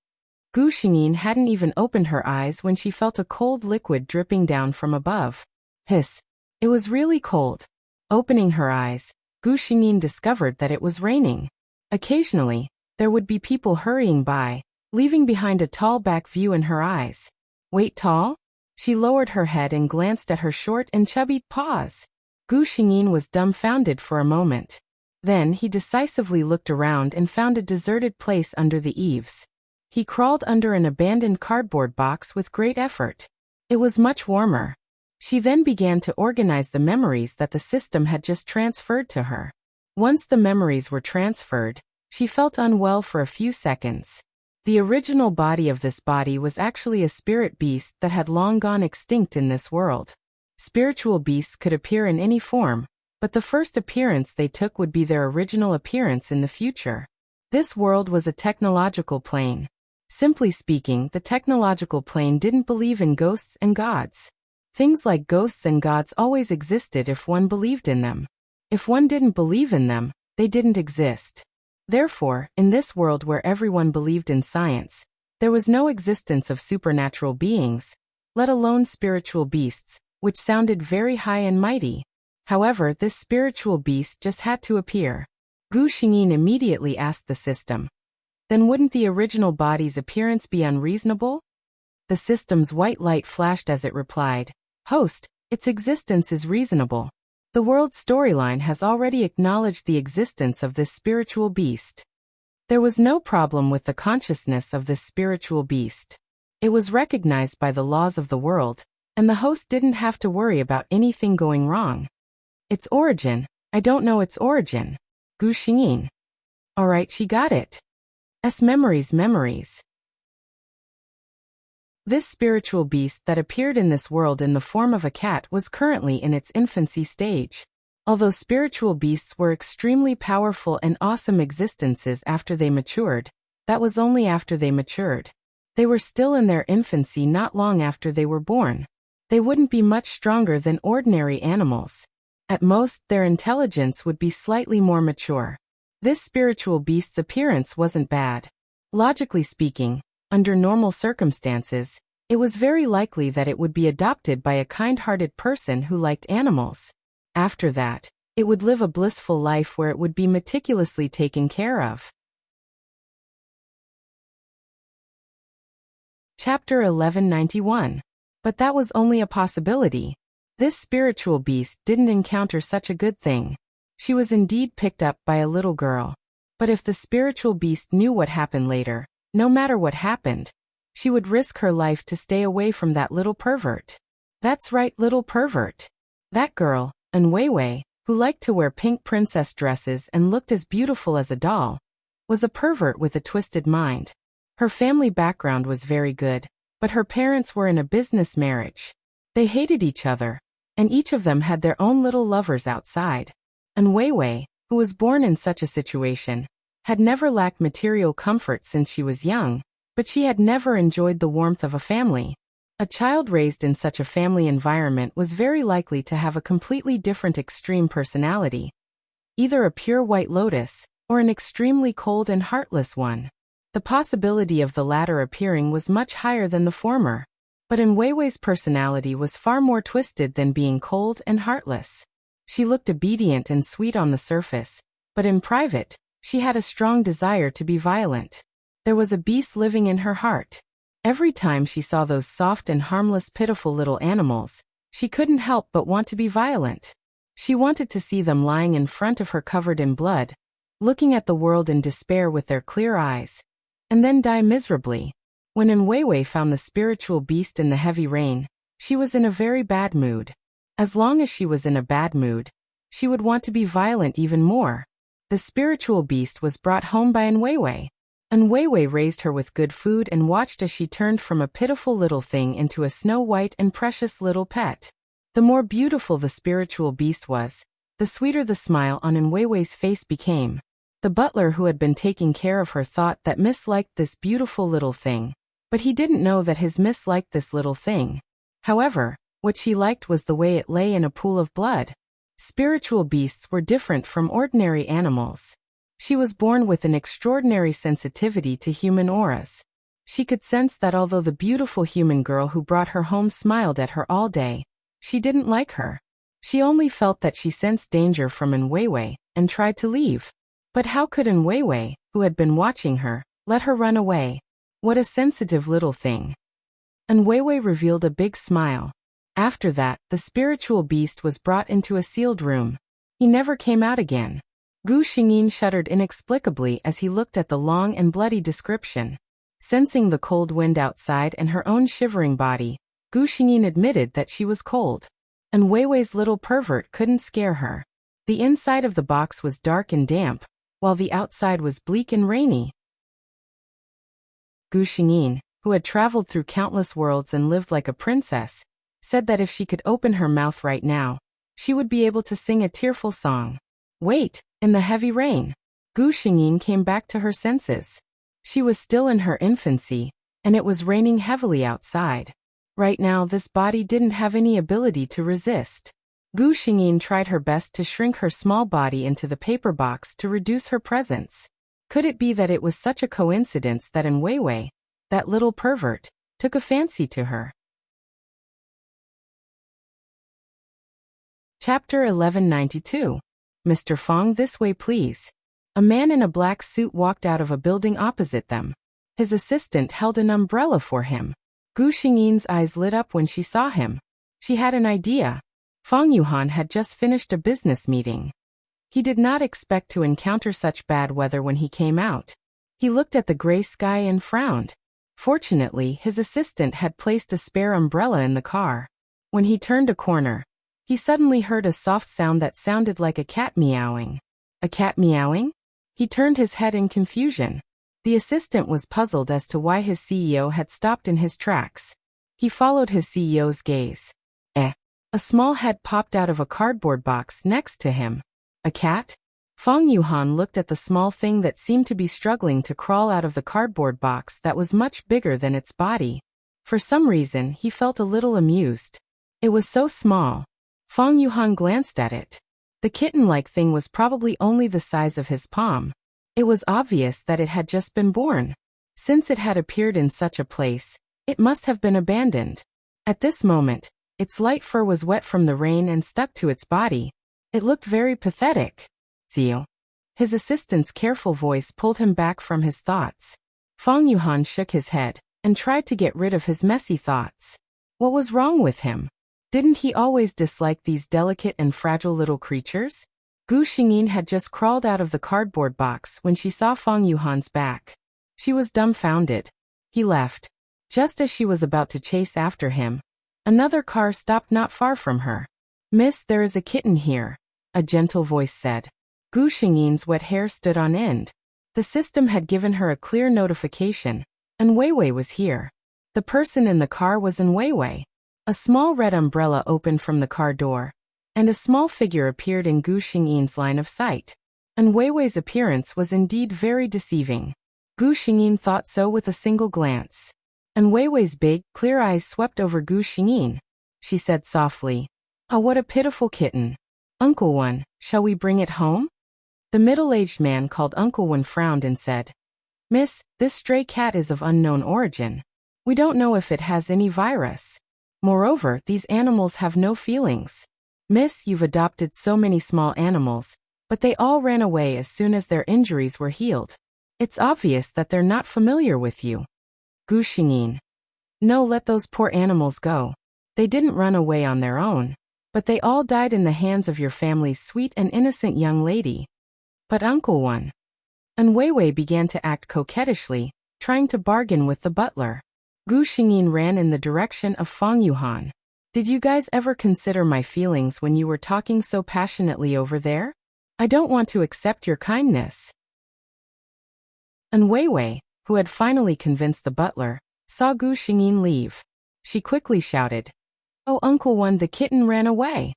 Gu Xingyin hadn't even opened her eyes when she felt a cold liquid dripping down from above. Hiss. It was really cold. Opening her eyes, Gu Xingyin discovered that it was raining. Occasionally, there would be people hurrying by, leaving behind a tall back view in her eyes. Wait, tall? She lowered her head and glanced at her short and chubby paws. Gu Xingyin was dumbfounded for a moment. Then he decisively looked around and found a deserted place under the eaves. He crawled under an abandoned cardboard box with great effort. It was much warmer. She then began to organize the memories that the system had just transferred to her. Once the memories were transferred, she felt unwell for a few seconds. The original body of this body was actually a spirit beast that had long gone extinct in this world. Spiritual beasts could appear in any form, but the first appearance they took would be their original appearance in the future. This world was a technological plane. Simply speaking, the technological plane didn't believe in ghosts and gods. Things like ghosts and gods always existed if one believed in them. If one didn't believe in them, they didn't exist. Therefore, in this world where everyone believed in science, there was no existence of supernatural beings, let alone spiritual beasts, which sounded very high and mighty. However, this spiritual beast just had to appear. Gu Xingyin immediately asked the system. Then wouldn't the original body's appearance be unreasonable? The system's white light flashed as it replied, Host, its existence is reasonable. The world's storyline has already acknowledged the existence of this spiritual beast. There was no problem with the consciousness of this spiritual beast. It was recognized by the laws of the world, and the host didn't have to worry about anything going wrong. Its origin, I don't know its origin. Gu Xingyin. Alright, she got it. Memories. This spiritual beast that appeared in this world in the form of a cat was currently in its infancy stage. Although spiritual beasts were extremely powerful and awesome existences after they matured, that was only after they matured. They were still in their infancy not long after they were born. They wouldn't be much stronger than ordinary animals. At most, their intelligence would be slightly more mature. This spiritual beast's appearance wasn't bad. Logically speaking, under normal circumstances, it was very likely that it would be adopted by a kind-hearted person who liked animals. After that, it would live a blissful life where it would be meticulously taken care of. Chapter 1191. But that was only a possibility. This spiritual beast didn't encounter such a good thing. She was indeed picked up by a little girl. But if the spiritual beast knew what happened later, no matter what happened, she would risk her life to stay away from that little pervert. That's right, little pervert. That girl, An Weiwei, who liked to wear pink princess dresses and looked as beautiful as a doll, was a pervert with a twisted mind. Her family background was very good, but her parents were in a business marriage. They hated each other, and each of them had their own little lovers outside. An Weiwei, who was born in such a situation, had never lacked material comfort since she was young, but she had never enjoyed the warmth of a family. A child raised in such a family environment was very likely to have a completely different extreme personality, either a pure white lotus, or an extremely cold and heartless one. The possibility of the latter appearing was much higher than the former. But Weiwei's personality was far more twisted than being cold and heartless. She looked obedient and sweet on the surface, but in private, she had a strong desire to be violent. There was a beast living in her heart. Every time she saw those soft and harmless pitiful little animals, she couldn't help but want to be violent. She wanted to see them lying in front of her covered in blood, looking at the world in despair with their clear eyes, and then die miserably. When Weiwei found the spiritual beast in the heavy rain, she was in a very bad mood. As long as she was in a bad mood, she would want to be violent even more. The spiritual beast was brought home by Weiwei. Weiwei raised her with good food and watched as she turned from a pitiful little thing into a snow-white and precious little pet. The more beautiful the spiritual beast was, the sweeter the smile on Weiwei's face became. The butler who had been taking care of her thought that Miss liked this beautiful little thing, but he didn't know that his Miss liked this little thing. However, what she liked was the way it lay in a pool of blood. Spiritual beasts were different from ordinary animals. She was born with an extraordinary sensitivity to human auras. She could sense that although the beautiful human girl who brought her home smiled at her all day, she didn't like her. She only felt that she sensed danger from Weiwei and tried to leave. But how could Weiwei, who had been watching her, let her run away? What a sensitive little thing. Weiwei revealed a big smile. After that, the spiritual beast was brought into a sealed room. He never came out again. Gu Xingyin shuddered inexplicably as he looked at the long and bloody description. Sensing the cold wind outside and her own shivering body, Gu Xingyin admitted that she was cold. Weiwei's little pervert couldn't scare her. The inside of the box was dark and damp, while the outside was bleak and rainy. Gu Xingyin, who had traveled through countless worlds and lived like a princess, said that if she could open her mouth right now, she would be able to sing a tearful song. Wait, in the heavy rain, Gu Xingyin came back to her senses. She was still in her infancy, and it was raining heavily outside. Right now this body didn't have any ability to resist. Gu Xingyin tried her best to shrink her small body into the paper box to reduce her presence. Could it be that it was such a coincidence that Weiwei, that little pervert, took a fancy to her? Chapter 1192. Mr. Fong, this way please. A man in a black suit walked out of a building opposite them. His assistant held an umbrella for him. Gu Xingyin's eyes lit up when she saw him. She had an idea. Fong Yuhan had just finished a business meeting. He did not expect to encounter such bad weather when he came out. He looked at the gray sky and frowned. Fortunately, his assistant had placed a spare umbrella in the car. When he turned a corner, he suddenly heard a soft sound that sounded like a cat meowing. A cat meowing? He turned his head in confusion. The assistant was puzzled as to why his CEO had stopped in his tracks. He followed his CEO's gaze. A small head popped out of a cardboard box next to him. A cat? Fong Yuhan looked at the small thing that seemed to be struggling to crawl out of the cardboard box that was much bigger than its body. For some reason, he felt a little amused. It was so small. Fong Yuhan glanced at it. The kitten-like thing was probably only the size of his palm. It was obvious that it had just been born. Since it had appeared in such a place, it must have been abandoned. At this moment, its light fur was wet from the rain and stuck to its body. It looked very pathetic. Zio. His assistant's careful voice pulled him back from his thoughts. Fong Yuhan shook his head and tried to get rid of his messy thoughts. What was wrong with him? Didn't he always dislike these delicate and fragile little creatures? Gu Xingyin had just crawled out of the cardboard box when she saw Fong Yuhan's back. She was dumbfounded. He left. Just as she was about to chase after him, another car stopped not far from her. "Miss, there is a kitten here," a gentle voice said. Gu Xingyin's wet hair stood on end. The system had given her a clear notification, and Weiwei was here. The person in the car was Weiwei. A small red umbrella opened from the car door, and a small figure appeared in Gu Xingyin's line of sight. and Weiwei's appearance was indeed very deceiving. Gu Xingyin thought so with a single glance. And Weiwei's big, clear eyes swept over Gu Xingyin. She said softly, "Oh, what a pitiful kitten. Uncle Wen, shall we bring it home?" The middle-aged man called Uncle Wen frowned and said, "Miss, this stray cat is of unknown origin. We don't know if it has any virus. Moreover, these animals have no feelings. Miss, you've adopted so many small animals, but they all ran away as soon as their injuries were healed. It's obvious that they're not familiar with you." Gu Xingyin. "No, let those poor animals go. They didn't run away on their own, but they all died in the hands of your family's sweet and innocent young lady." "But Uncle Wen." And Weiwei began to act coquettishly, trying to bargain with the butler. Gu Xingyin ran in the direction of Fang Yuhan. "Did you guys ever consider my feelings when you were talking so passionately over there? I don't want to accept your kindness." And Weiwei, who had finally convinced the butler, saw Gu Xingyin leave. She quickly shouted, "Oh, Uncle Wen, the kitten ran away.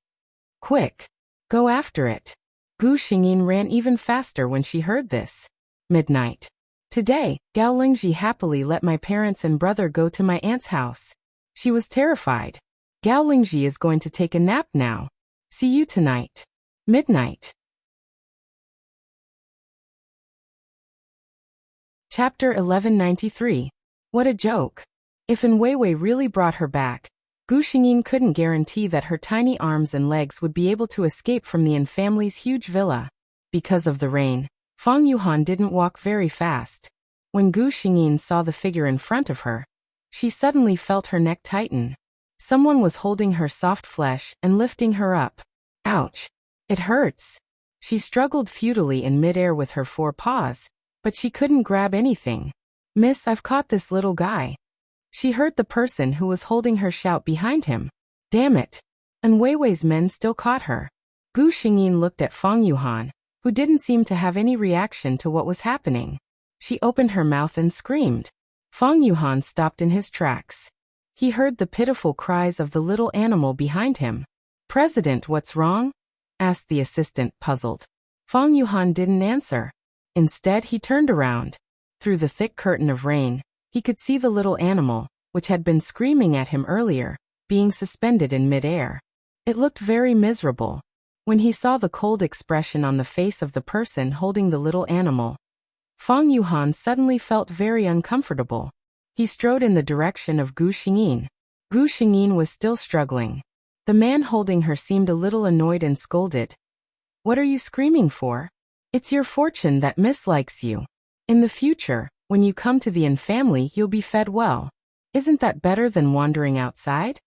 Quick, go after it." Gu Xingyin ran even faster when she heard this. Midnight. Today, Gao Lingji happily let my parents and brother go to my aunt's house. She was terrified. Gao Lingji is going to take a nap now. See you tonight. Midnight. Chapter 1193. What a joke. If An Weiwei really brought her back, Gu Xingyin couldn't guarantee that her tiny arms and legs would be able to escape from the An family's huge villa. Because of the rain, Fang Yuhan didn't walk very fast. When Gu Xingyin saw the figure in front of her, she suddenly felt her neck tighten. Someone was holding her soft flesh and lifting her up. Ouch! It hurts. She struggled futilely in midair with her 4 paws, but she couldn't grab anything. "Miss, I've caught this little guy." She heard the person who was holding her shout behind him. Damn it! And Weiwei's men still caught her. Gu Xingyin looked at Fang Yuhan, who didn't seem to have any reaction to what was happening. She opened her mouth and screamed. Fang Yuhan stopped in his tracks. He heard the pitiful cries of the little animal behind him. "President, what's wrong?" asked the assistant, puzzled. Fang Yuhan didn't answer. Instead, he turned around. Through the thick curtain of rain, he could see the little animal, which had been screaming at him earlier, being suspended in midair. It looked very miserable. When he saw the cold expression on the face of the person holding the little animal, Fang Yuhan suddenly felt very uncomfortable. He strode in the direction of Gu Xingyin. Gu Xingyin was still struggling. The man holding her seemed a little annoyed and scolded. "What are you screaming for? It's your fortune that Miss likes you. In the future, when you come to the An family, you'll be fed well. Isn't that better than wandering outside?"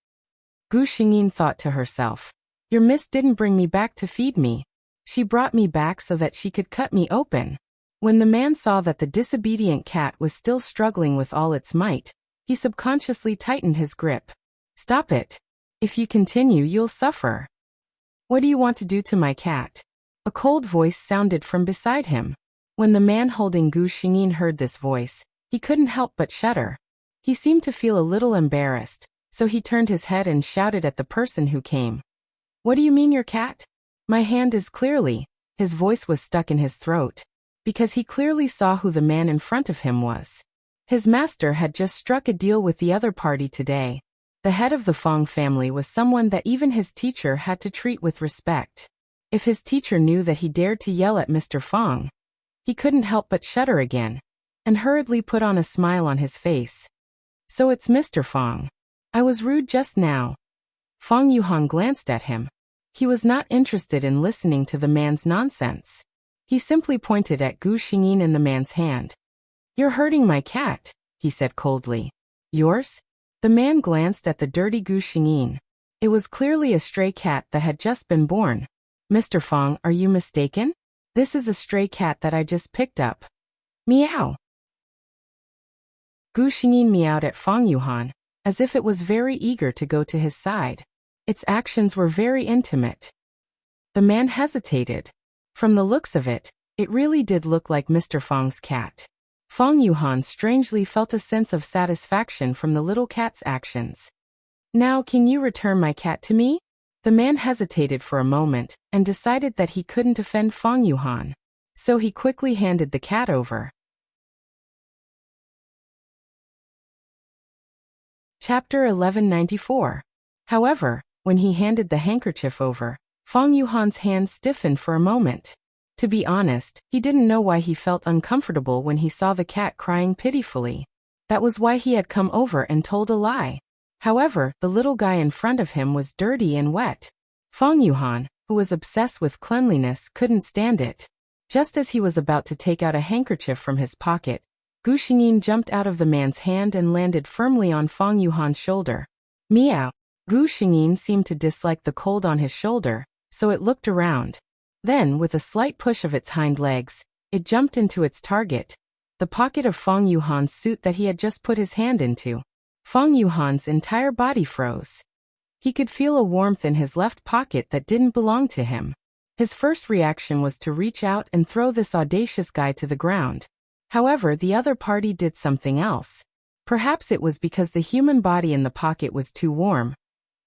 Gu Xingyin thought to herself, "Your Miss didn't bring me back to feed me. She brought me back so that she could cut me open." When the man saw that the disobedient cat was still struggling with all its might, he subconsciously tightened his grip. "Stop it. If you continue, you'll suffer." "What do you want to do to my cat?" A cold voice sounded from beside him. When the man holding Gu Xingyin heard this voice, he couldn't help but shudder. He seemed to feel a little embarrassed, so he turned his head and shouted at the person who came. "What do you mean your cat?" "My hand is clearly." His voice was stuck in his throat, because he clearly saw who the man in front of him was. His master had just struck a deal with the other party today. The head of the Fang family was someone that even his teacher had to treat with respect. If his teacher knew that he dared to yell at Mr. Fang, he couldn't help but shudder again, and hurriedly put on a smile on his face. "So it's Mr. Fang. I was rude just now." Fang Yuhan glanced at him. He was not interested in listening to the man's nonsense. He simply pointed at Gu Xingyin in the man's hand. "You're hurting my cat," he said coldly. "Yours?" The man glanced at the dirty Gu Xingyin. It was clearly a stray cat that had just been born. "Mr. Fang, are you mistaken? This is a stray cat that I just picked up." "Meow." Gu Xingyin meowed at Fang Yuhan, as if it was very eager to go to his side. Its actions were very intimate. The man hesitated. From the looks of it, it really did look like Mr. Fang's cat. Fang Yuhan strangely felt a sense of satisfaction from the little cat's actions. "Now can you return my cat to me?" The man hesitated for a moment, and decided that he couldn't offend Fang Yuhan. so he quickly handed the cat over. Chapter 1194. However, when he handed the handkerchief over, Fang Yuhan's hand stiffened for a moment. To be honest, he didn't know why he felt uncomfortable when he saw the cat crying pitifully. That was why he had come over and told a lie. However, the little guy in front of him was dirty and wet. Fang Yuhan, who was obsessed with cleanliness, couldn't stand it. Just as he was about to take out a handkerchief from his pocket, Gu Xingyin jumped out of the man's hand and landed firmly on Fang Yuhan's shoulder. Meow. Gu Xingyin seemed to dislike the cold on his shoulder, so it looked around. Then, with a slight push of its hind legs, it jumped into its target, the pocket of Fang Yuhan's suit that he had just put his hand into. Fang Yuhan's entire body froze. He could feel a warmth in his left pocket that didn't belong to him. His first reaction was to reach out and throw this audacious guy to the ground. However, the other party did something else. Perhaps it was because the human body in the pocket was too warm.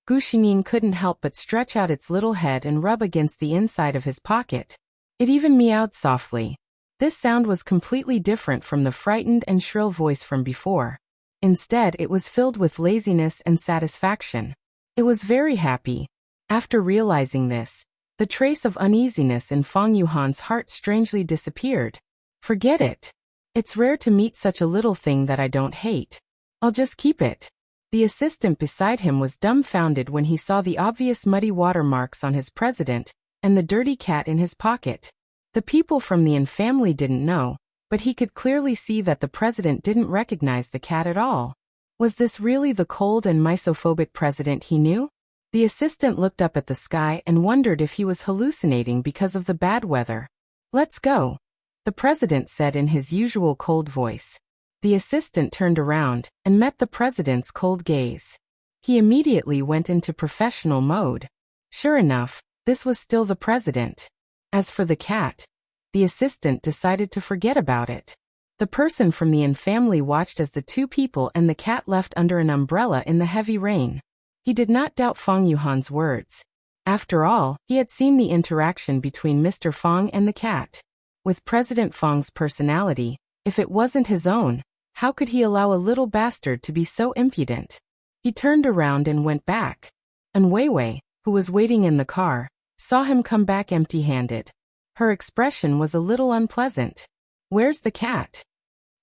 Gu Xingyin couldn't help but stretch out its little head and rub against the inside of his pocket. It even meowed softly. This sound was completely different from the frightened and shrill voice from before. Instead, it was filled with laziness and satisfaction. It was very happy. After realizing this, the trace of uneasiness in Fang Yuhan's heart strangely disappeared. Forget it. It's rare to meet such a little thing that I don't hate. I'll just keep it. The assistant beside him was dumbfounded when he saw the obvious muddy watermarks on his president and the dirty cat in his pocket. The people from the Yin family didn't know, but he could clearly see that the president didn't recognize the cat at all. Was this really the cold and misophobic president he knew? The assistant looked up at the sky and wondered if he was hallucinating because of the bad weather. Let's go, the president said in his usual cold voice. The assistant turned around and met the president's cold gaze. He immediately went into professional mode. Sure enough, this was still the president. As for the cat, the assistant decided to forget about it. The person from the Yin family watched as the two people and the cat left under an umbrella in the heavy rain. He did not doubt Fang Yuhan's words. After all, he had seen the interaction between Mr. Fang and the cat. With President Fang's personality, if it wasn't his own, how could he allow a little bastard to be so impudent? He turned around and went back. And Weiwei, who was waiting in the car, saw him come back empty-handed. Her expression was a little unpleasant. Where's the cat?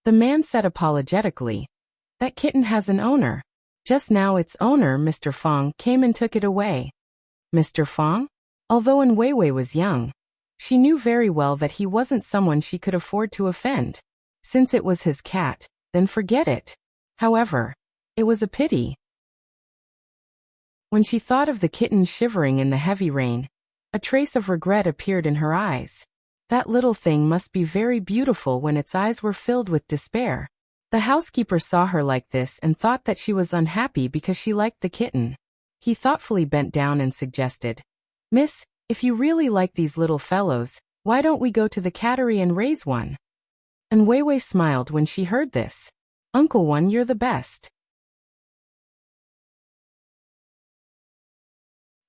The man said apologetically. That kitten has an owner. Just now its owner, Mr. Fang, came and took it away. Mr. Fang? Although Weiwei was young, she knew very well that he wasn't someone she could afford to offend. Since it was his cat, then forget it. However, it was a pity. When she thought of the kitten shivering in the heavy rain, a trace of regret appeared in her eyes. That little thing must be very beautiful when its eyes were filled with despair. The housekeeper saw her like this and thought that she was unhappy because she liked the kitten. He thoughtfully bent down and suggested, "Miss, if you really like these little fellows, why don't we go to the cattery and raise one?" And Weiwei smiled when she heard this. "Uncle One, you're the best."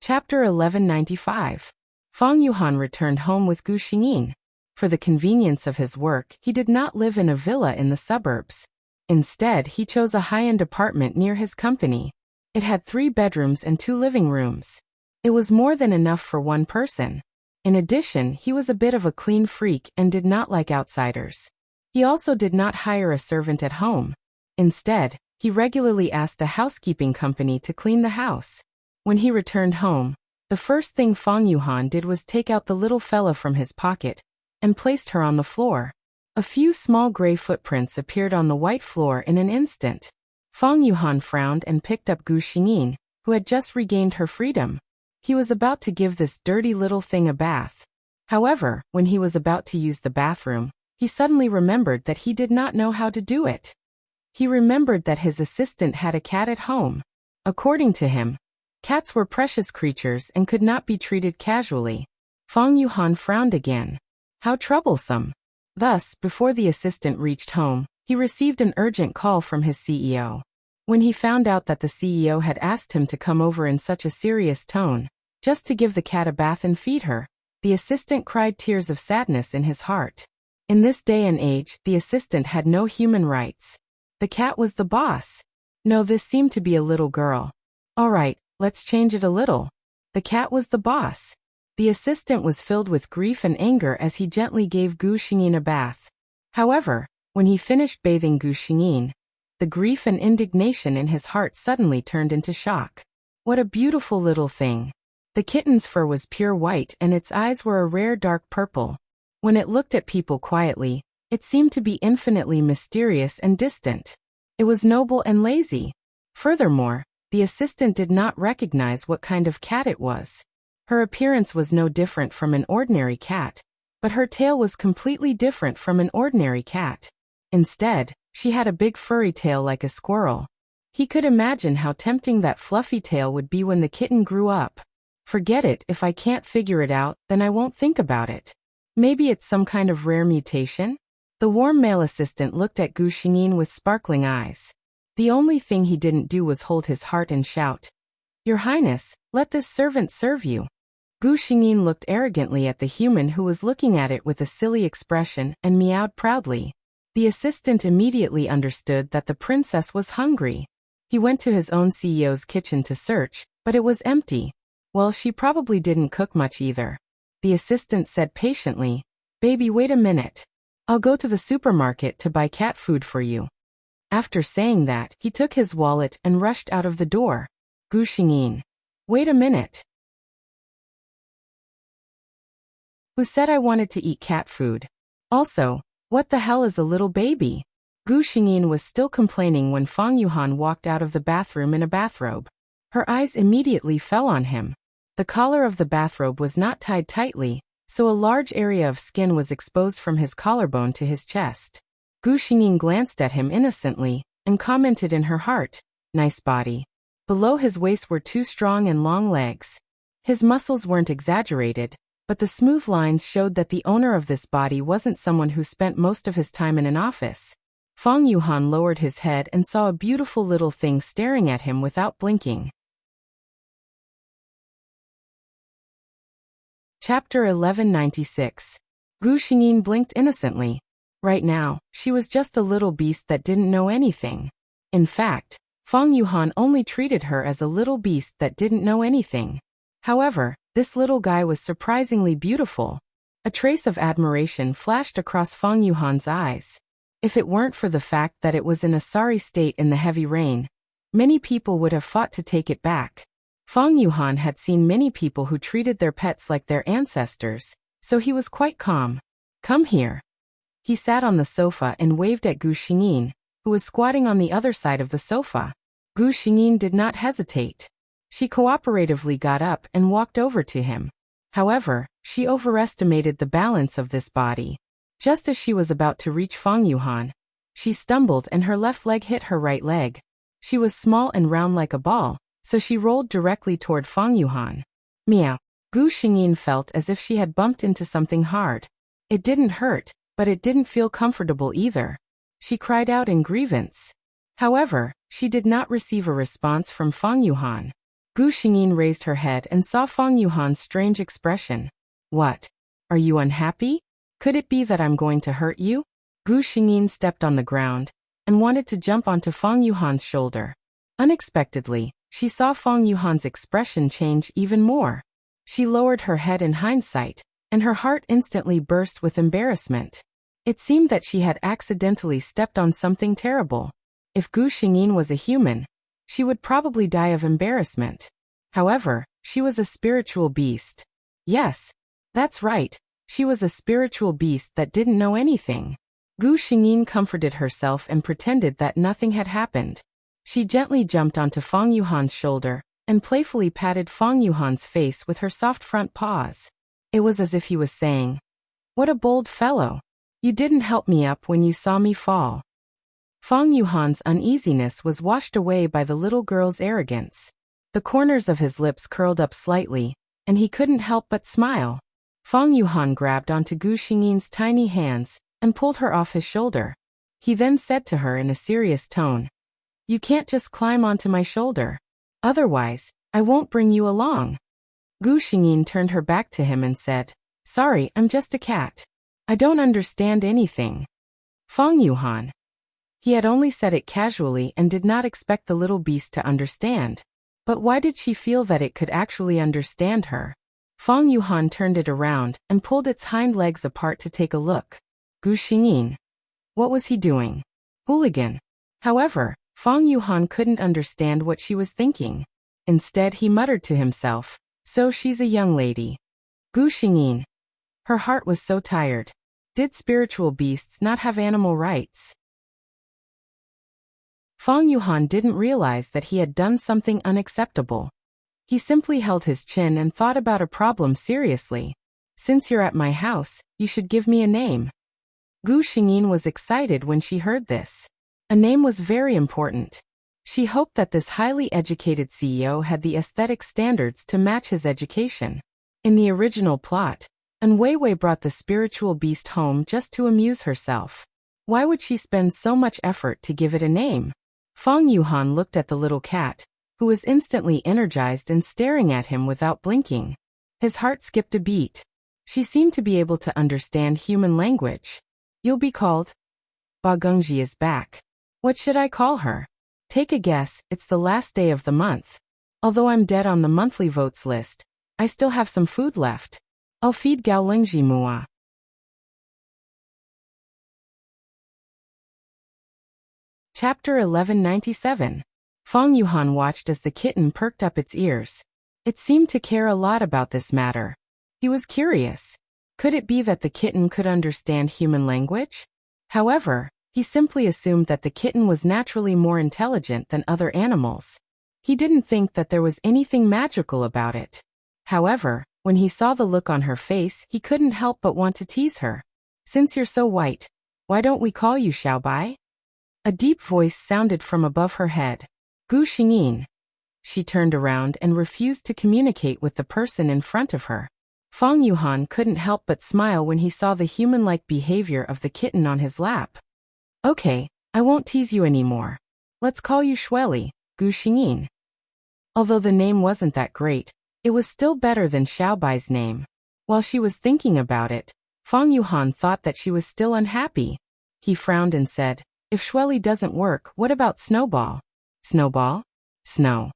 Chapter 1195. Fang Yuhan returned home with Gu Xingyin. For the convenience of his work, he did not live in a villa in the suburbs. Instead, he chose a high-end apartment near his company. It had 3 bedrooms and 2 living rooms. It was more than enough for one person. In addition, he was a bit of a clean freak and did not like outsiders. He also did not hire a servant at home. Instead, he regularly asked a housekeeping company to clean the house. When he returned home, the first thing Fang Yuhan did was take out the little fella from his pocket and placed her on the floor. A few small gray footprints appeared on the white floor in an instant. Fang Yuhan frowned and picked up Gu Xingyin, who had just regained her freedom. He was about to give this dirty little thing a bath. However, when he was about to use the bathroom, he suddenly remembered that he did not know how to do it. He remembered that his assistant had a cat at home. According to him, cats were precious creatures and could not be treated casually. Fang Yuhan frowned again. How troublesome. Thus, before the assistant reached home, he received an urgent call from his CEO. When he found out that the CEO had asked him to come over in such a serious tone, just to give the cat a bath and feed her, The assistant cried tears of sadness in his heart. In this day and age, the assistant had no human rights. The cat was the boss. No, this seemed to be a little girl. All right, let's change it a little. The cat was the boss. The assistant was filled with grief and anger as he gently gave Gu Xingyin a bath. However, when he finished bathing Gu Xingyin, the grief and indignation in his heart suddenly turned into shock. What a beautiful little thing. The kitten's fur was pure white and its eyes were a rare dark purple. When it looked at people quietly, it seemed to be infinitely mysterious and distant. It was noble and lazy. Furthermore, the assistant did not recognize what kind of cat it was. Her appearance was no different from an ordinary cat, but her tail was completely different from an ordinary cat. Instead, she had a big furry tail like a squirrel. He could imagine how tempting that fluffy tail would be when the kitten grew up. Forget it, if I can't figure it out, then I won't think about it. Maybe it's some kind of rare mutation? The warm male assistant looked at Gu Xingyin with sparkling eyes. The only thing he didn't do was hold his heart and shout, "Your Highness, let this servant serve you." Gu Xingyin looked arrogantly at the human who was looking at it with a silly expression and meowed proudly. The assistant immediately understood that the princess was hungry. He went to his own CEO's kitchen to search, but it was empty. Well, she probably didn't cook much either. The assistant said patiently, "Baby, wait a minute. I'll go to the supermarket to buy cat food for you." After saying that, he took his wallet and rushed out of the door. Gu Xingyin. Wait a minute. Who said I wanted to eat cat food? Also, what the hell is a little baby? Gu Xingyin was still complaining when Fang Yuhan walked out of the bathroom in a bathrobe. Her eyes immediately fell on him. The collar of the bathrobe was not tied tightly, so a large area of skin was exposed from his collarbone to his chest. Gu Xingyin glanced at him innocently and commented in her heart, "Nice body." Below his waist were two strong and long legs. His muscles weren't exaggerated, but the smooth lines showed that the owner of this body wasn't someone who spent most of his time in an office. Fang Yuhan lowered his head and saw a beautiful little thing staring at him without blinking. Chapter 1196. Gu Xingyin blinked innocently. Right now, she was just a little beast that didn't know anything. In fact, Fang Yuhan only treated her as a little beast that didn't know anything. However, this little guy was surprisingly beautiful. A trace of admiration flashed across Fang Yuhan's eyes. If it weren't for the fact that it was in a sorry state in the heavy rain, many people would have fought to take it back. Fang Yuhan had seen many people who treated their pets like their ancestors, so he was quite calm. "Come here." He sat on the sofa and waved at Gu Xingyin, who was squatting on the other side of the sofa. Gu Xingyin did not hesitate. She cooperatively got up and walked over to him. However, she overestimated the balance of this body. Just as she was about to reach Fang Yuhan, she stumbled and her left leg hit her right leg. She was small and round like a ball, so she rolled directly toward Fang Yuhan. Meow. Gu Xingyin felt as if she had bumped into something hard. It didn't hurt, but it didn't feel comfortable either. She cried out in grievance. However, she did not receive a response from Fang Yuhan. Gu Xingyin raised her head and saw Fang Yuhan's strange expression. "What? Are you unhappy? Could it be that I'm going to hurt you?" Gu Xingyin stepped on the ground and wanted to jump onto Fang Yuhan's shoulder. Unexpectedly, she saw Fang Yuhan's expression change even more. She lowered her head in hindsight, and her heart instantly burst with embarrassment. It seemed that she had accidentally stepped on something terrible. If Gu Xingyin was a human, she would probably die of embarrassment. However, she was a spiritual beast. Yes, that's right, she was a spiritual beast that didn't know anything. Gu Xingyin comforted herself and pretended that nothing had happened. She gently jumped onto Fang Yuhan's shoulder and playfully patted Fang Yuhan's face with her soft front paws. It was as if he was saying, "What a bold fellow. You didn't help me up when you saw me fall." Fang Yuhan's uneasiness was washed away by the little girl's arrogance. The corners of his lips curled up slightly, and he couldn't help but smile. Fang Yuhan grabbed onto Gu Xingyin's tiny hands and pulled her off his shoulder. He then said to her in a serious tone, "You can't just climb onto my shoulder. Otherwise, I won't bring you along." Gu Xingyin turned her back to him and said, Sorry, I'm just a cat. I don't understand anything. Fang Yuhan. He had only said it casually and did not expect the little beast to understand. But why did she feel that it could actually understand her? Fang Yuhan turned it around and pulled its hind legs apart to take a look. Gu Xingyin. What was he doing? Hooligan. However, Fang Yuhan couldn't understand what she was thinking. Instead, he muttered to himself, so she's a young lady. Gu Xingyin. Her heart was so tired. Did spiritual beasts not have animal rights? Fang Yuhan didn't realize that he had done something unacceptable. He simply held his chin and thought about a problem seriously. Since you're at my house, you should give me a name. Gu Xingyin was excited when she heard this. A name was very important. She hoped that this highly educated CEO had the aesthetic standards to match his education. In the original plot, An Weiwei brought the spiritual beast home just to amuse herself. Why would she spend so much effort to give it a name? Fang Yuhan looked at the little cat, who was instantly energized and staring at him without blinking. His heart skipped a beat. She seemed to be able to understand human language. You'll be called? Ba Gengji is back. What should I call her? Take a guess, it's the last day of the month. Although I'm dead on the monthly votes list, I still have some food left. I'll feed Gao Lingji Mua. Chapter 1197. Fang Yuhan watched as the kitten perked up its ears. It seemed to care a lot about this matter. He was curious. Could it be that the kitten could understand human language? However, he simply assumed that the kitten was naturally more intelligent than other animals. He didn't think that there was anything magical about it. However, when he saw the look on her face, he couldn't help but want to tease her. Since you're so white, why don't we call you Xiaobai? A deep voice sounded from above her head. Gu Xingyin. She turned around and refused to communicate with the person in front of her. Fang Yuhan couldn't help but smile when he saw the human-like behavior of the kitten on his lap. Okay, I won't tease you anymore. Let's call you Shueli, Gu Xingyin. Although the name wasn't that great, it was still better than Xiaobai's name. While she was thinking about it, Fang Yuhan thought that she was still unhappy. He frowned and said, if Shueli doesn't work, what about Snowball? Snowball? Snow.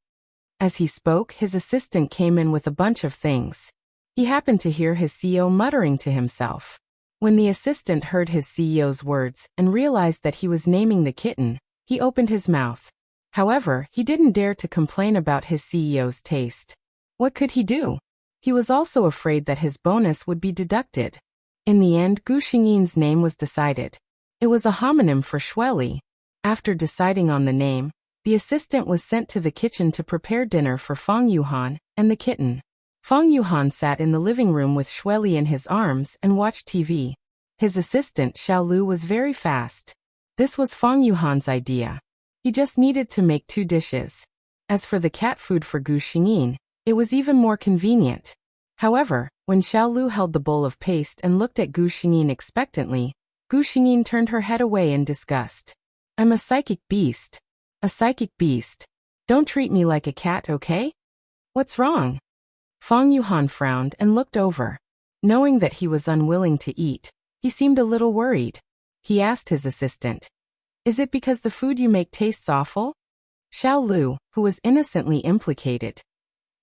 As he spoke, his assistant came in with a bunch of things. He happened to hear his CEO muttering to himself. When the assistant heard his CEO's words and realized that he was naming the kitten, he opened his mouth. However, he didn't dare to complain about his CEO's taste. What could he do? He was also afraid that his bonus would be deducted. In the end, Gu Xingyin's name was decided. It was a homonym for Shueli. After deciding on the name, the assistant was sent to the kitchen to prepare dinner for Fang Yuhan and the kitten. Fang Yuhan sat in the living room with Shueli in his arms and watched TV. His assistant Xiao Lu was very fast. This was Fang Yuhan's idea. He just needed to make 2 dishes. As for the cat food for Gu Xingyin, it was even more convenient. However, when Xiao Lu held the bowl of paste and looked at Gu Xingyin expectantly, Gu Xingyin turned her head away in disgust. I'm a psychic beast. A psychic beast. Don't treat me like a cat, okay? What's wrong? Fang Yuhan frowned and looked over. Knowing that he was unwilling to eat, he seemed a little worried. He asked his assistant, is it because the food you make tastes awful? Xiao Lu, who was innocently implicated.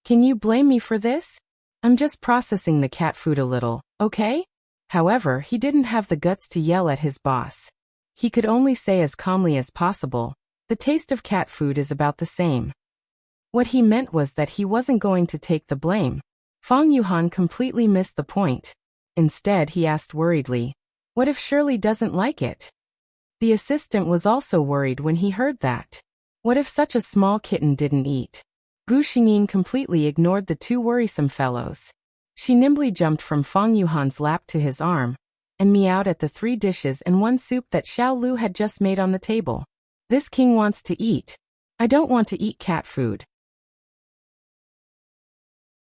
Can you blame me for this? I'm just processing the cat food a little, okay? However, he didn't have the guts to yell at his boss. He could only say as calmly as possible, the taste of cat food is about the same. What he meant was that he wasn't going to take the blame. Fang Yuhan completely missed the point. Instead, he asked worriedly, what if Shirley doesn't like it? The assistant was also worried when he heard that. What if such a small kitten didn't eat? Gu Xingyin completely ignored the 2 worrisome fellows. She nimbly jumped from Fang Yuhan's lap to his arm, and meowed at the 3 dishes and 1 soup that Xiao Lu had just made on the table. This king wants to eat. I don't want to eat cat food.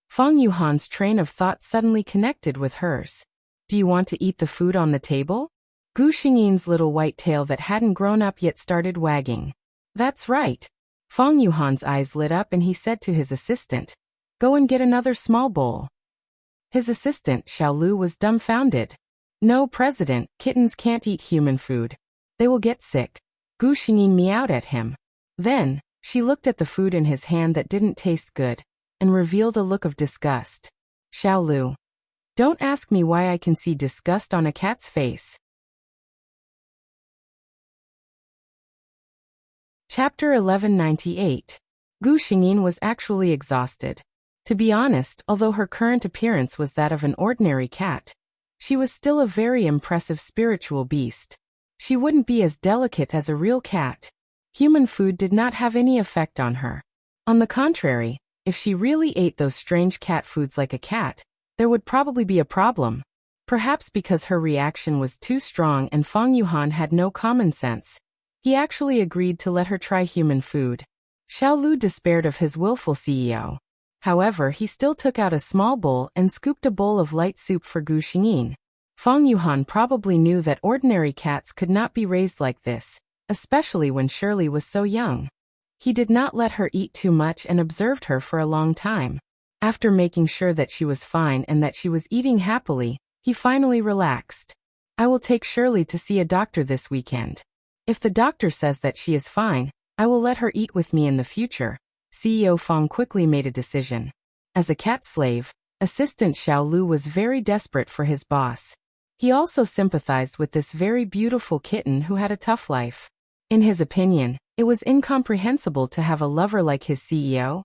Fang Yuhan's train of thought suddenly connected with hers. Do you want to eat the food on the table? Gu Xingyin's little white tail that hadn't grown up yet started wagging. That's right. Fang Yuhan's eyes lit up and he said to his assistant, go and get another small bowl. His assistant, Xiao Lu, was dumbfounded. No, President, kittens can't eat human food. They will get sick. Gu Xingyin meowed at him. Then, she looked at the food in his hand that didn't taste good, and revealed a look of disgust. Xiao Lu. Don't ask me why I can see disgust on a cat's face. Chapter 1198. Gu Xingyin was actually exhausted. To be honest, although her current appearance was that of an ordinary cat, she was still a very impressive spiritual beast. She wouldn't be as delicate as a real cat. Human food did not have any effect on her. On the contrary, if she really ate those strange cat foods like a cat, there would probably be a problem. Perhaps because her reaction was too strong and Fang Yuhan had no common sense. He actually agreed to let her try human food. Xiao Lu despaired of his willful CEO. However, he still took out a small bowl and scooped a bowl of light soup for Gu Xingyin. Fang Yuhan probably knew that ordinary cats could not be raised like this, especially when Shirley was so young. He did not let her eat too much and observed her for a long time. After making sure that she was fine and that she was eating happily, he finally relaxed. I will take Shirley to see a doctor this weekend. If the doctor says that she is fine, I will let her eat with me in the future. CEO Fang quickly made a decision. As a cat slave, Assistant Xiao Lu was very desperate for his boss. He also sympathized with this very beautiful kitten who had a tough life. In his opinion, it was incomprehensible to have a lover like his CEO.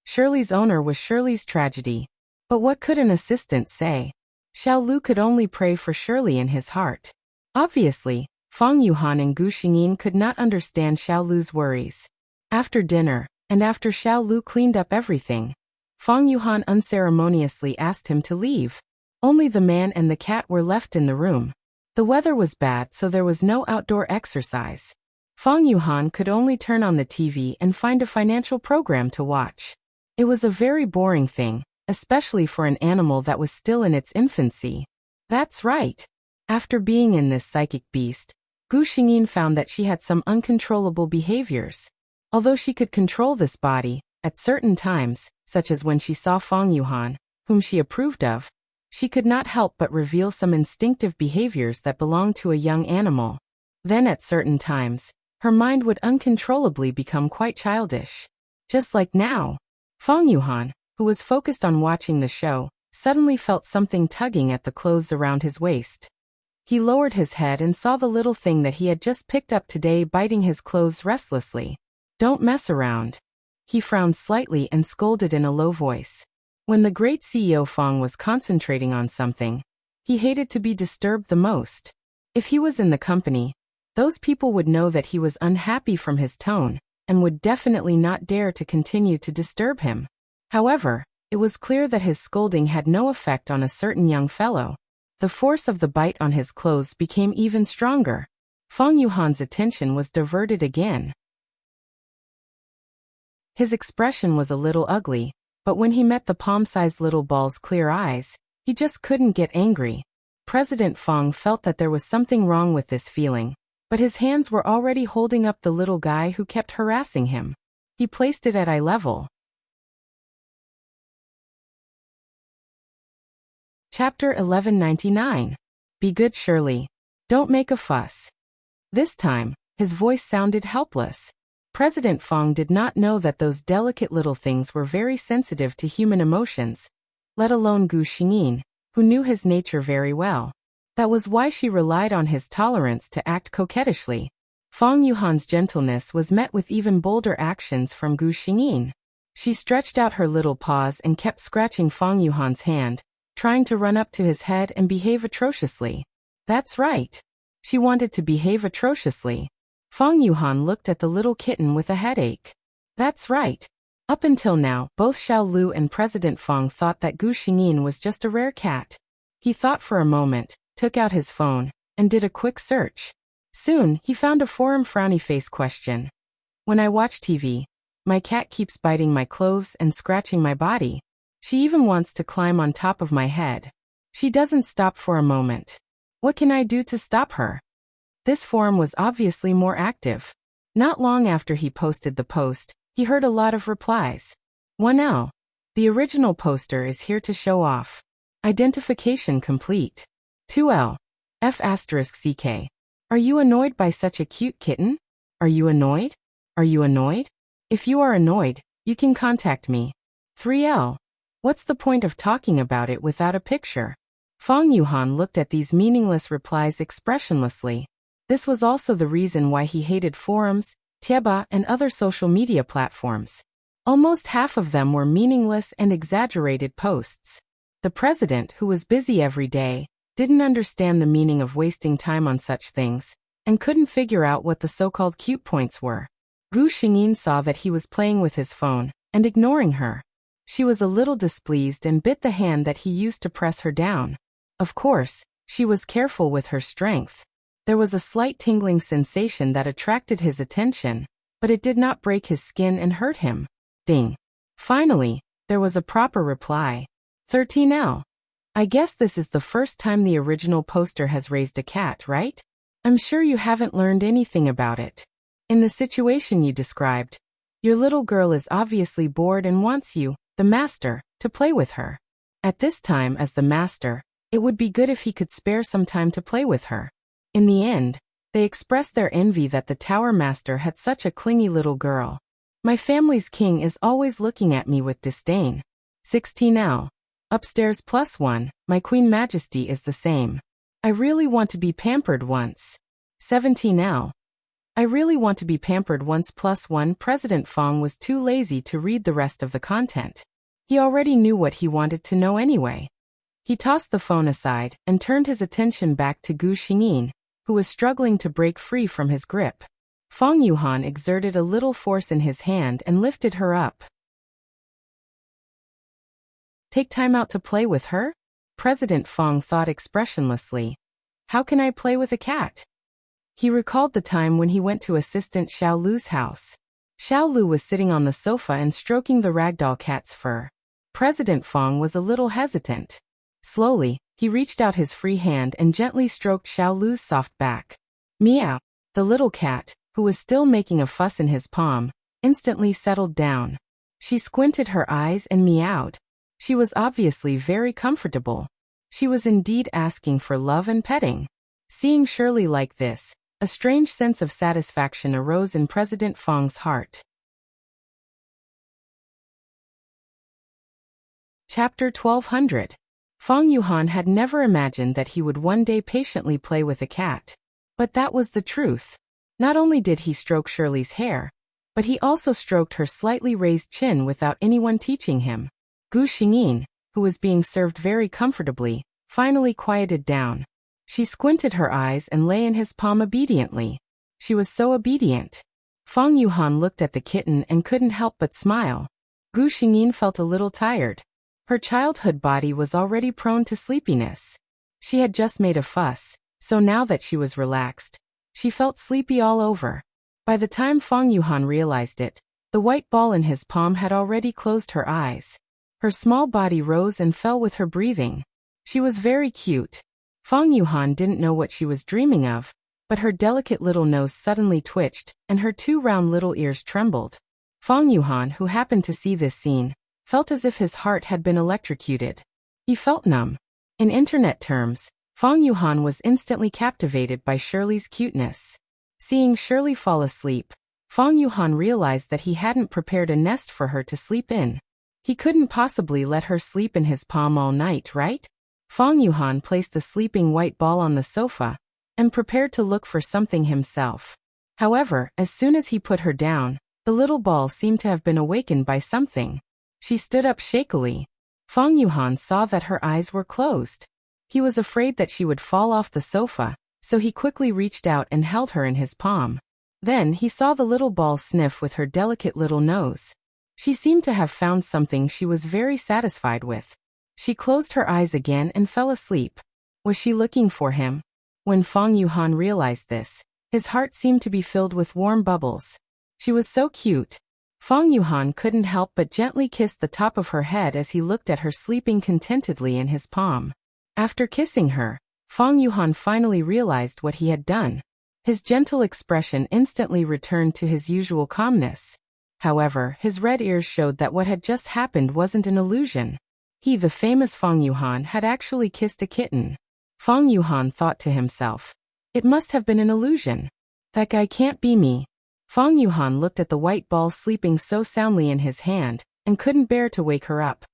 Shirley's owner was Shirley's tragedy. But what could an assistant say? Xiao Lu could only pray for Shirley in his heart. Obviously, Fang Yuhan and Gu Xingyin could not understand Xiao Lu's worries. After dinner, and after Xiao Lu cleaned up everything, Fang Yuhan unceremoniously asked him to leave. Only the man and the cat were left in the room. The weather was bad, so there was no outdoor exercise. Fang Yuhan could only turn on the TV and find a financial program to watch. It was a very boring thing, especially for an animal that was still in its infancy. That's right. After being in this psychic beast, Gu Xingyin found that she had some uncontrollable behaviors. Although she could control this body, at certain times, such as when she saw Fang Yuhan, whom she approved of, she could not help but reveal some instinctive behaviors that belonged to a young animal. Then at certain times, her mind would uncontrollably become quite childish. Just like now. Fang Yuhan, who was focused on watching the show, suddenly felt something tugging at the clothes around his waist. He lowered his head and saw the little thing that he had just picked up today biting his clothes restlessly. Don't mess around. He frowned slightly and scolded in a low voice. When the great CEO Fang was concentrating on something, he hated to be disturbed the most. If he was in the company, those people would know that he was unhappy from his tone, and would definitely not dare to continue to disturb him. However, it was clear that his scolding had no effect on a certain young fellow. The force of the bite on his clothes became even stronger. Fang Yuhan's attention was diverted again. His expression was a little ugly, but when he met the palm-sized little ball's clear eyes, he just couldn't get angry. President Fang felt that there was something wrong with this feeling, but his hands were already holding up the little guy who kept harassing him. He placed it at eye level. Chapter 1199. Be good, Shirley. Don't make a fuss. This time, his voice sounded helpless. President Fang did not know that those delicate little things were very sensitive to human emotions, let alone Gu Xingyin, who knew his nature very well. That was why she relied on his tolerance to act coquettishly. Fang Yuhan's gentleness was met with even bolder actions from Gu Xingyin. She stretched out her little paws and kept scratching Fang Yuhan's hand, trying to run up to his head and behave atrociously. That's right. She wanted to behave atrociously. Fang Yuhan looked at the little kitten with a headache. That's right. Up until now, both Xiao Lu and President Fang thought that Gu Xingyin was just a rare cat. He thought for a moment, took out his phone, and did a quick search. Soon, he found a forum frowny face question. When I watch TV, my cat keeps biting my clothes and scratching my body. She even wants to climb on top of my head. She doesn't stop for a moment. What can I do to stop her? This forum was obviously more active. Not long after he posted the post, he heard a lot of replies. 1L. The original poster is here to show off. Identification complete. 2L. F asterisk CK. Are you annoyed by such a cute kitten? Are you annoyed? Are you annoyed? If you are annoyed, you can contact me. 3L. What's the point of talking about it without a picture? Fong Yuhan looked at these meaningless replies expressionlessly. This was also the reason why he hated forums, Tieba, and other social media platforms. Almost half of them were meaningless and exaggerated posts. The president, who was busy every day, didn't understand the meaning of wasting time on such things, and couldn't figure out what the so-called cute points were. Gu Xingyin saw that he was playing with his phone, and ignoring her. She was a little displeased and bit the hand that he used to press her down. Of course, she was careful with her strength. There was a slight tingling sensation that attracted his attention, but it did not break his skin and hurt him. Ding. Finally, there was a proper reply. 13L. I guess this is the first time the original poster has raised a cat, right? I'm sure you haven't learned anything about it. In the situation you described, your little girl is obviously bored and wants you, the master, to play with her. At this time, as the master, it would be good if he could spare some time to play with her. In the end, they expressed their envy that the tower master had such a clingy little girl. My family's king is always looking at me with disdain. 16L. Upstairs +1, my queen majesty is the same. I really want to be pampered once. 17L. I really want to be pampered once +1. President Fong was too lazy to read the rest of the content. He already knew what he wanted to know anyway. He tossed the phone aside and turned his attention back to Gu Xingyin, who was struggling to break free from his grip. Fong Yuhan exerted a little force in his hand and lifted her up. Take time out to play with her? President Fong thought expressionlessly. How can I play with a cat? He recalled the time when he went to Assistant Xiao Lu's house. Xiao Lu was sitting on the sofa and stroking the ragdoll cat's fur. President Fong was a little hesitant. Slowly, he reached out his free hand and gently stroked Xiao Lu's soft back. Meow. The little cat, who was still making a fuss in his palm, instantly settled down. She squinted her eyes and meowed. She was obviously very comfortable. She was indeed asking for love and petting. Seeing Shirley like this, a strange sense of satisfaction arose in President Fong's heart. Chapter 1200. Fong Yuhan had never imagined that he would one day patiently play with a cat. But that was the truth. Not only did he stroke Shirley's hair, but he also stroked her slightly raised chin without anyone teaching him. Gu Xingyin, who was being served very comfortably, finally quieted down. She squinted her eyes and lay in his palm obediently. She was so obedient. Fong Yuhan looked at the kitten and couldn't help but smile. Gu Xingyin felt a little tired. Her childhood body was already prone to sleepiness. She had just made a fuss, so now that she was relaxed, she felt sleepy all over. By the time Fong Yuhan realized it, the white ball in his palm had already closed her eyes. Her small body rose and fell with her breathing. She was very cute. Fong Yuhan didn't know what she was dreaming of, but her delicate little nose suddenly twitched, and her two round little ears trembled. Fong Yuhan, who happened to see this scene, felt as if his heart had been electrocuted. He felt numb. In internet terms, Fong Yuhan was instantly captivated by Shirley's cuteness. Seeing Shirley fall asleep, Fong Yuhan realized that he hadn't prepared a nest for her to sleep in. He couldn't possibly let her sleep in his palm all night, right? Fong Yuhan placed the sleeping white ball on the sofa and prepared to look for something himself. However, as soon as he put her down, the little ball seemed to have been awakened by something. She stood up shakily. Fong Yuhan saw that her eyes were closed. He was afraid that she would fall off the sofa, so he quickly reached out and held her in his palm. Then he saw the little ball sniff with her delicate little nose. She seemed to have found something she was very satisfied with. She closed her eyes again and fell asleep. Was she looking for him? When Fong Yuhan realized this, his heart seemed to be filled with warm bubbles. She was so cute. Fong Yuhan couldn't help but gently kiss the top of her head as he looked at her sleeping contentedly in his palm. After kissing her, Fong Yuhan finally realized what he had done. His gentle expression instantly returned to his usual calmness. However, his red ears showed that what had just happened wasn't an illusion. He, the famous Fang Yuhan, had actually kissed a kitten. Fang Yuhan thought to himself, "It must have been an illusion. That guy can't be me." Fang Yuhan looked at the white ball sleeping so soundly in his hand, and couldn't bear to wake her up.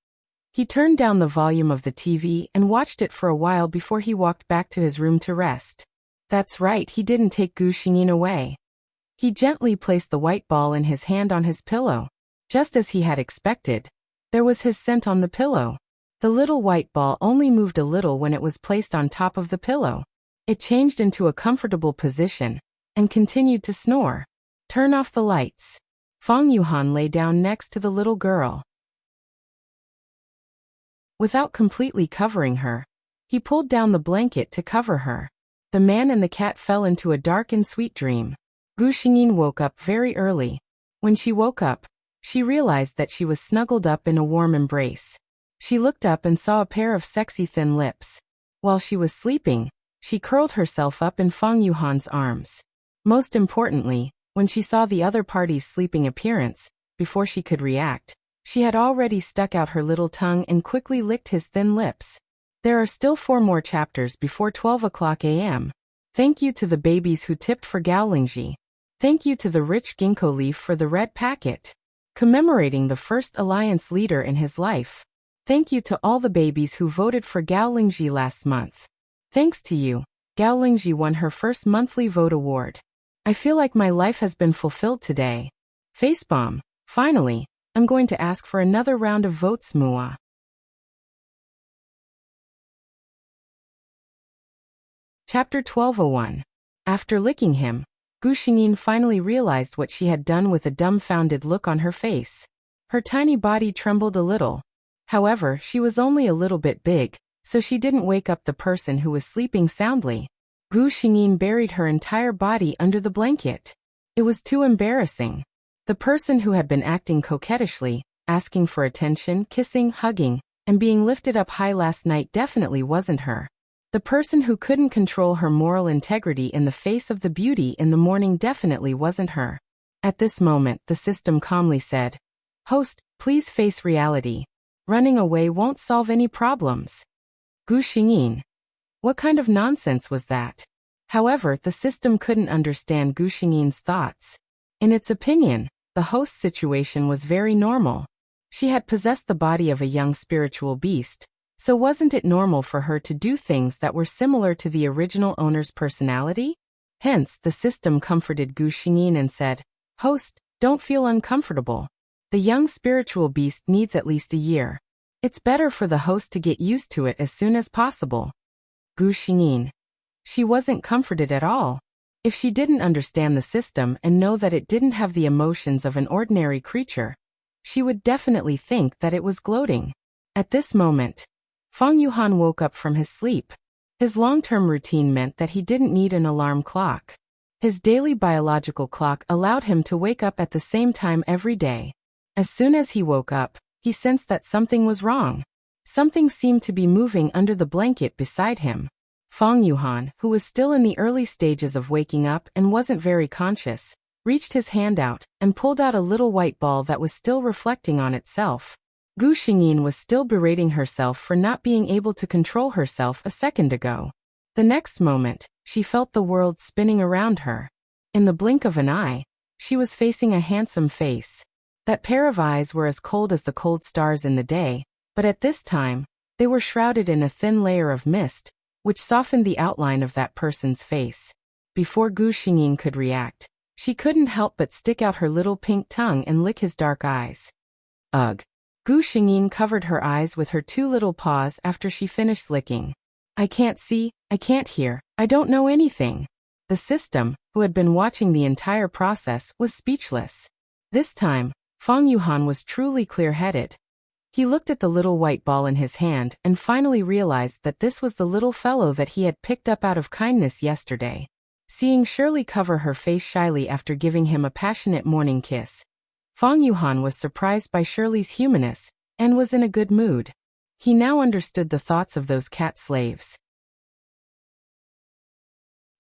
He turned down the volume of the TV and watched it for a while before he walked back to his room to rest. That's right, he didn't take Gu Xingyin away. He gently placed the white ball in his hand on his pillow. Just as he had expected, there was his scent on the pillow. The little white ball only moved a little when it was placed on top of the pillow. It changed into a comfortable position and continued to snore. "Turn off the lights." Fang Yuhan lay down next to the little girl. Without completely covering her, he pulled down the blanket to cover her. The man and the cat fell into a dark and sweet dream. Gu Xingyin woke up very early. When she woke up, she realized that she was snuggled up in a warm embrace. She looked up and saw a pair of sexy thin lips. While she was sleeping, she curled herself up in Fang Yuhan's arms. Most importantly, when she saw the other party's sleeping appearance, before she could react, she had already stuck out her little tongue and quickly licked his thin lips. There are still 4 more chapters before 12 o'clock a.m. Thank you to the babies who tipped for Gao Lingji. Thank you to the rich ginkgo leaf for the red packet, commemorating the first alliance leader in his life. Thank you to all the babies who voted for Gao Lingji last month. Thanks to you, Gao Lingji won her first monthly vote award. I feel like my life has been fulfilled today. Facepalm. Finally, I'm going to ask for another round of votes, Mua. Chapter 12:01. After licking him, Gu Xingyin finally realized what she had done with a dumbfounded look on her face. Her tiny body trembled a little. However, she was only a little bit big, so she didn't wake up the person who was sleeping soundly. Gu Xingyin buried her entire body under the blanket. It was too embarrassing. The person who had been acting coquettishly, asking for attention, kissing, hugging, and being lifted up high last night definitely wasn't her. The person who couldn't control her moral integrity in the face of the beauty in the morning definitely wasn't her. At this moment, the system calmly said, "Host, please face reality. Running away won't solve any problems." Gu Xingyin. What kind of nonsense was that? However, the system couldn't understand Gu Xingyin's thoughts. In its opinion, the host's situation was very normal. She had possessed the body of a young spiritual beast, so wasn't it normal for her to do things that were similar to the original owner's personality? Hence, the system comforted Gu Xingyin and said, "Host, don't feel uncomfortable. The young spiritual beast needs at least a year. It's better for the host to get used to it as soon as possible." Gu Xingyin. She wasn't comforted at all. If she didn't understand the system and know that it didn't have the emotions of an ordinary creature, she would definitely think that it was gloating. At this moment, Fang Yuhan woke up from his sleep. His long-term routine meant that he didn't need an alarm clock. His daily biological clock allowed him to wake up at the same time every day. As soon as he woke up, he sensed that something was wrong. Something seemed to be moving under the blanket beside him. Fang Yuhan, who was still in the early stages of waking up and wasn't very conscious, reached his hand out and pulled out a little white ball that was still reflecting on itself. Gu Xingyin was still berating herself for not being able to control herself a second ago. The next moment, she felt the world spinning around her. In the blink of an eye, she was facing a handsome face. That pair of eyes were as cold as the cold stars in the day, but at this time, they were shrouded in a thin layer of mist, which softened the outline of that person's face. Before Gu Xingyin could react, she couldn't help but stick out her little pink tongue and lick his dark eyes. Ugh. Gu Xingyin covered her eyes with her 2 little paws after she finished licking. "I can't see, I can't hear, I don't know anything." The system, who had been watching the entire process, was speechless. This time, Fang Yuhan was truly clear-headed. He looked at the little white ball in his hand and finally realized that this was the little fellow that he had picked up out of kindness yesterday. Seeing Shirley cover her face shyly after giving him a passionate morning kiss, Fang Yuhan was surprised by Shirley's humanness and was in a good mood. He now understood the thoughts of those cat slaves.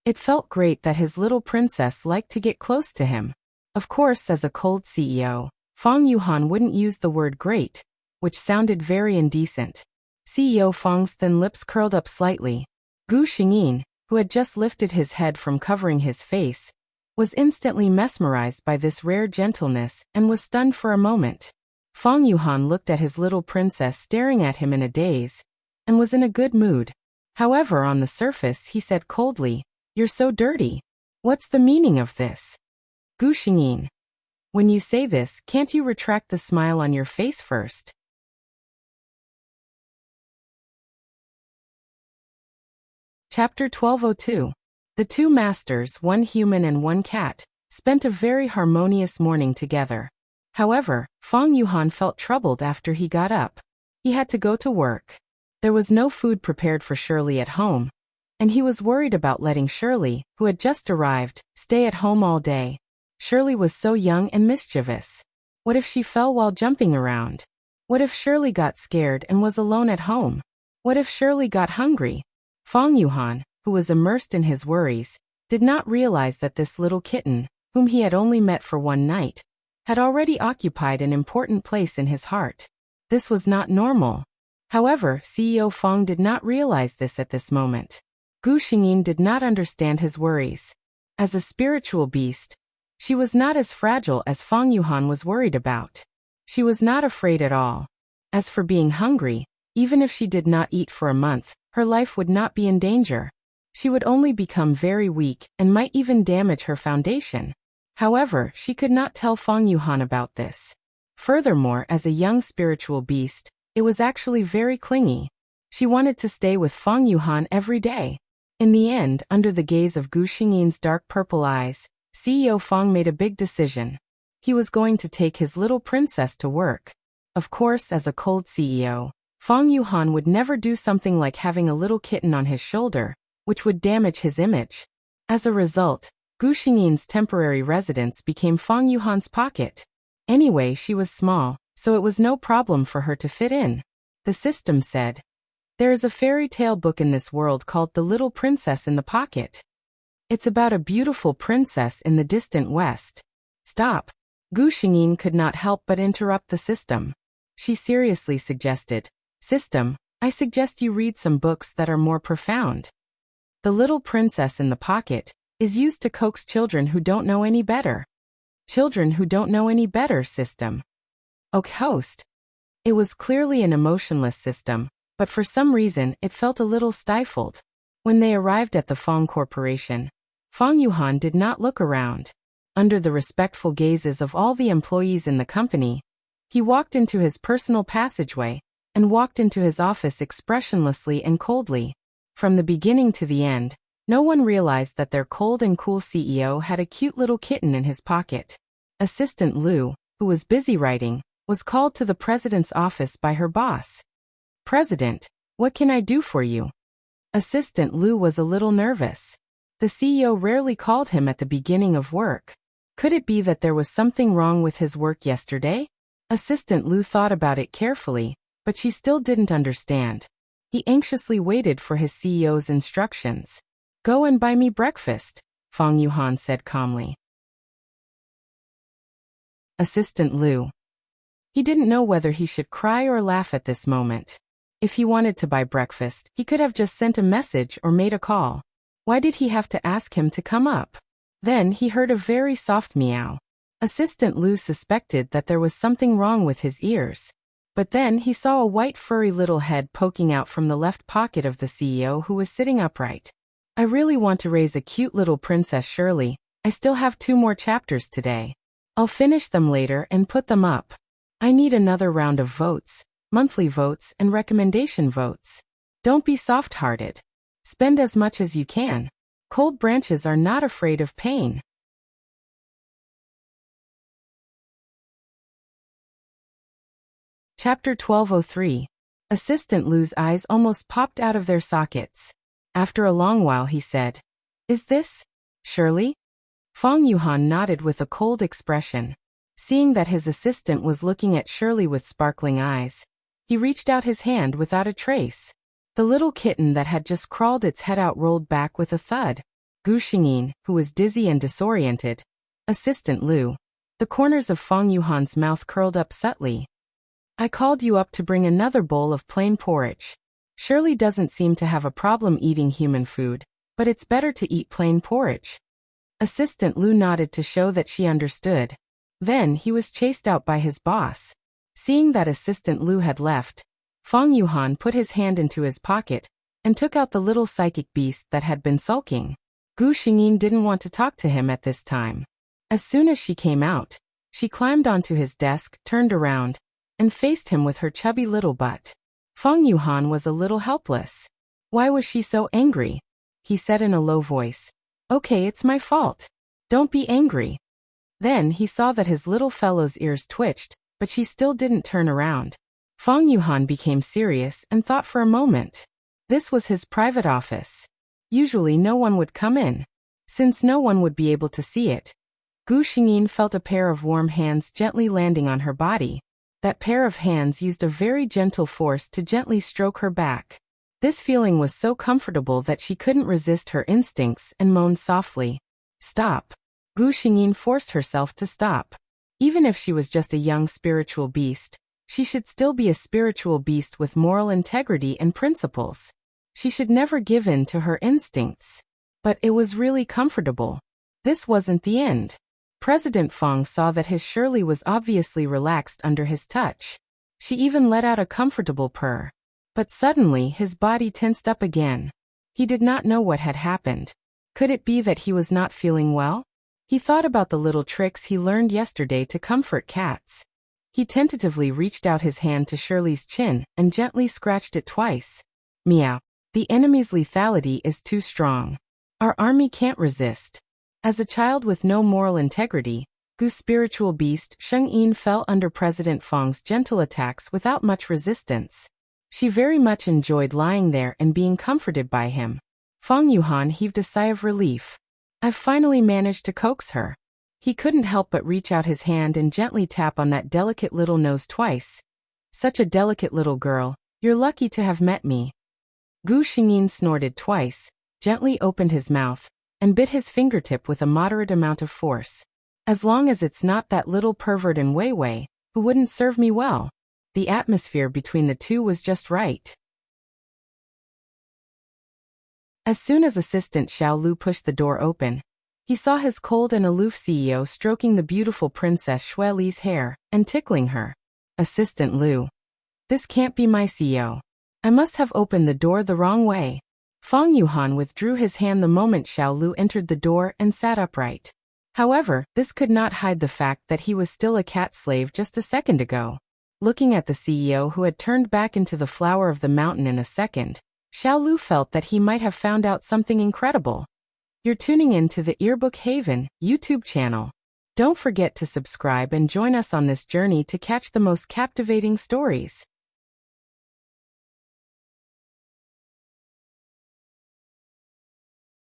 It felt great that his little princess liked to get close to him. Of course, as a cold CEO, Fang Yuhan wouldn't use the word great, which sounded very indecent. CEO Fang's thin lips curled up slightly. Gu Xingyin, who had just lifted his head from covering his face, was instantly mesmerized by this rare gentleness and was stunned for a moment. Fang Yuhan looked at his little princess staring at him in a daze, and was in a good mood. However, on the surface he said coldly, "You're so dirty. What's the meaning of this?" Gu Xingyin, when you say this, can't you retract the smile on your face first? Chapter 1202. The two masters, one human and one cat, spent a very harmonious morning together. However, Fang Yuhan felt troubled after he got up. He had to go to work. There was no food prepared for Shirley at home, and he was worried about letting Shirley, who had just arrived, stay at home all day. Shirley was so young and mischievous. What if she fell while jumping around? What if Shirley got scared and was alone at home? What if Shirley got hungry? Fang Yuhan, who was immersed in his worries, did not realize that this little kitten, whom he had only met for one night, had already occupied an important place in his heart. This was not normal. However, CEO Fang did not realize this at this moment. Gu Xingyin did not understand his worries. As a spiritual beast, she was not as fragile as Fang Yuhan was worried about. She was not afraid at all. As for being hungry, even if she did not eat for a month, her life would not be in danger. She would only become very weak and might even damage her foundation. However, she could not tell Fang Yuhan about this. Furthermore, as a young spiritual beast, it was actually very clingy. She wanted to stay with Fang Yuhan every day. In the end, under the gaze of Gu Xingyin's dark purple eyes, CEO Fang made a big decision. He was going to take his little princess to work. Of course, as a cold CEO, Fang Yuhan would never do something like having a little kitten on his shoulder, which would damage his image. As a result, Gu Xingyin's temporary residence became Fang Yuhan's pocket. Anyway, she was small, so it was no problem for her to fit in. The system said, "There is a fairy tale book in this world called The Little Princess in the Pocket. It's about a beautiful princess in the distant west." Stop. Gu Xingyin could not help but interrupt the system. She seriously suggested, "System, I suggest you read some books that are more profound." The Little Princess in the Pocket is used to coax children who don't know any better. Children who don't know any better, system. Ok host. It was clearly an emotionless system, but for some reason it felt a little stifled. When they arrived at the Fang Corporation, Fang Yuhan did not look around. Under the respectful gazes of all the employees in the company, he walked into his personal passageway and walked into his office expressionlessly and coldly. From the beginning to the end, no one realized that their cold and cool CEO had a cute little kitten in his pocket. Assistant Liu, who was busy writing, was called to the president's office by her boss. "President, what can I do for you?" Assistant Liu was a little nervous. The CEO rarely called him at the beginning of work. Could it be that there was something wrong with his work yesterday? Assistant Liu thought about it carefully, but she still didn't understand. He anxiously waited for his CEO's instructions. "Go and buy me breakfast," Fang Yuhan said calmly. Assistant Liu. He didn't know whether he should cry or laugh at this moment. If he wanted to buy breakfast, he could have just sent a message or made a call. Why did he have to ask him to come up? Then he heard a very soft meow. Assistant Liu suspected that there was something wrong with his ears. But then he saw a white furry little head poking out from the left pocket of the CEO, who was sitting upright. "I really want to raise a cute little Princess Shirley. I still have 2 more chapters today. I'll finish them later and put them up. I need another round of votes, monthly votes and recommendation votes. Don't be soft-hearted. Spend as much as you can. Cold branches are not afraid of pain." Chapter 1203. Assistant Liu's eyes almost popped out of their sockets. After a long while he said, "Is this Shirley?" Fang Yuhan nodded with a cold expression. Seeing that his assistant was looking at Shirley with sparkling eyes, he reached out his hand without a trace. The little kitten that had just crawled its head out rolled back with a thud. Gu Xingyin, who was dizzy and disoriented. Assistant Liu. The corners of Fang Yuhan's mouth curled up subtly. I called you up to bring another bowl of plain porridge. Shirley doesn't seem to have a problem eating human food, but it's better to eat plain porridge. Assistant Lu nodded to show that she understood. Then he was chased out by his boss. Seeing that Assistant Lu had left, Fang Yuhan put his hand into his pocket and took out the little psychic beast that had been sulking. Gu Xingyin didn't want to talk to him at this time. As soon as she came out, she climbed onto his desk, turned around, and faced him with her chubby little butt. Fang Yuhan was a little helpless. Why was she so angry? He said in a low voice. Okay, it's my fault. Don't be angry. Then he saw that his little fellow's ears twitched, but she still didn't turn around. Fang Yuhan became serious and thought for a moment. This was his private office. Usually no one would come in. Since no one would be able to see it, Gu Xingyin felt a pair of warm hands gently landing on her body. That pair of hands used a very gentle force to gently stroke her back. This feeling was so comfortable that she couldn't resist her instincts and moaned softly. Stop. Gu Xingyin forced herself to stop. Even if she was just a young spiritual beast, she should still be a spiritual beast with moral integrity and principles. She should never give in to her instincts. But it was really comfortable. This wasn't the end. President Fang saw that his Shirley was obviously relaxed under his touch. She even let out a comfortable purr. But suddenly his body tensed up again. He did not know what had happened. Could it be that he was not feeling well? He thought about the little tricks he learned yesterday to comfort cats. He tentatively reached out his hand to Shirley's chin and gently scratched it twice. Meow. The enemy's lethality is too strong. Our army can't resist. As a child with no moral integrity, Gu's spiritual beast Sheng Yin fell under President Fang's gentle attacks without much resistance. She very much enjoyed lying there and being comforted by him. Fang Yuhan heaved a sigh of relief. I've finally managed to coax her. He couldn't help but reach out his hand and gently tap on that delicate little nose twice. Such a delicate little girl, you're lucky to have met me. Gu Xingyin snorted twice, gently opened his mouth, and bit his fingertip with a moderate amount of force. As long as it's not that little pervert in Wei Wei, who wouldn't serve me well. The atmosphere between the two was just right. As soon as Assistant Xiao Lu pushed the door open, he saw his cold and aloof CEO stroking the beautiful Princess Shui Li's hair and tickling her. Assistant Lu. This can't be my CEO. I must have opened the door the wrong way. Fang Yuhan withdrew his hand the moment Xiao Lu entered the door and sat upright. However, this could not hide the fact that he was still a cat slave just a second ago. Looking at the CEO who had turned back into the flower of the mountain in a second, Xiao Lu felt that he might have found out something incredible. You're tuning in to the Earbook Haven YouTube channel. Don't forget to subscribe and join us on this journey to catch the most captivating stories.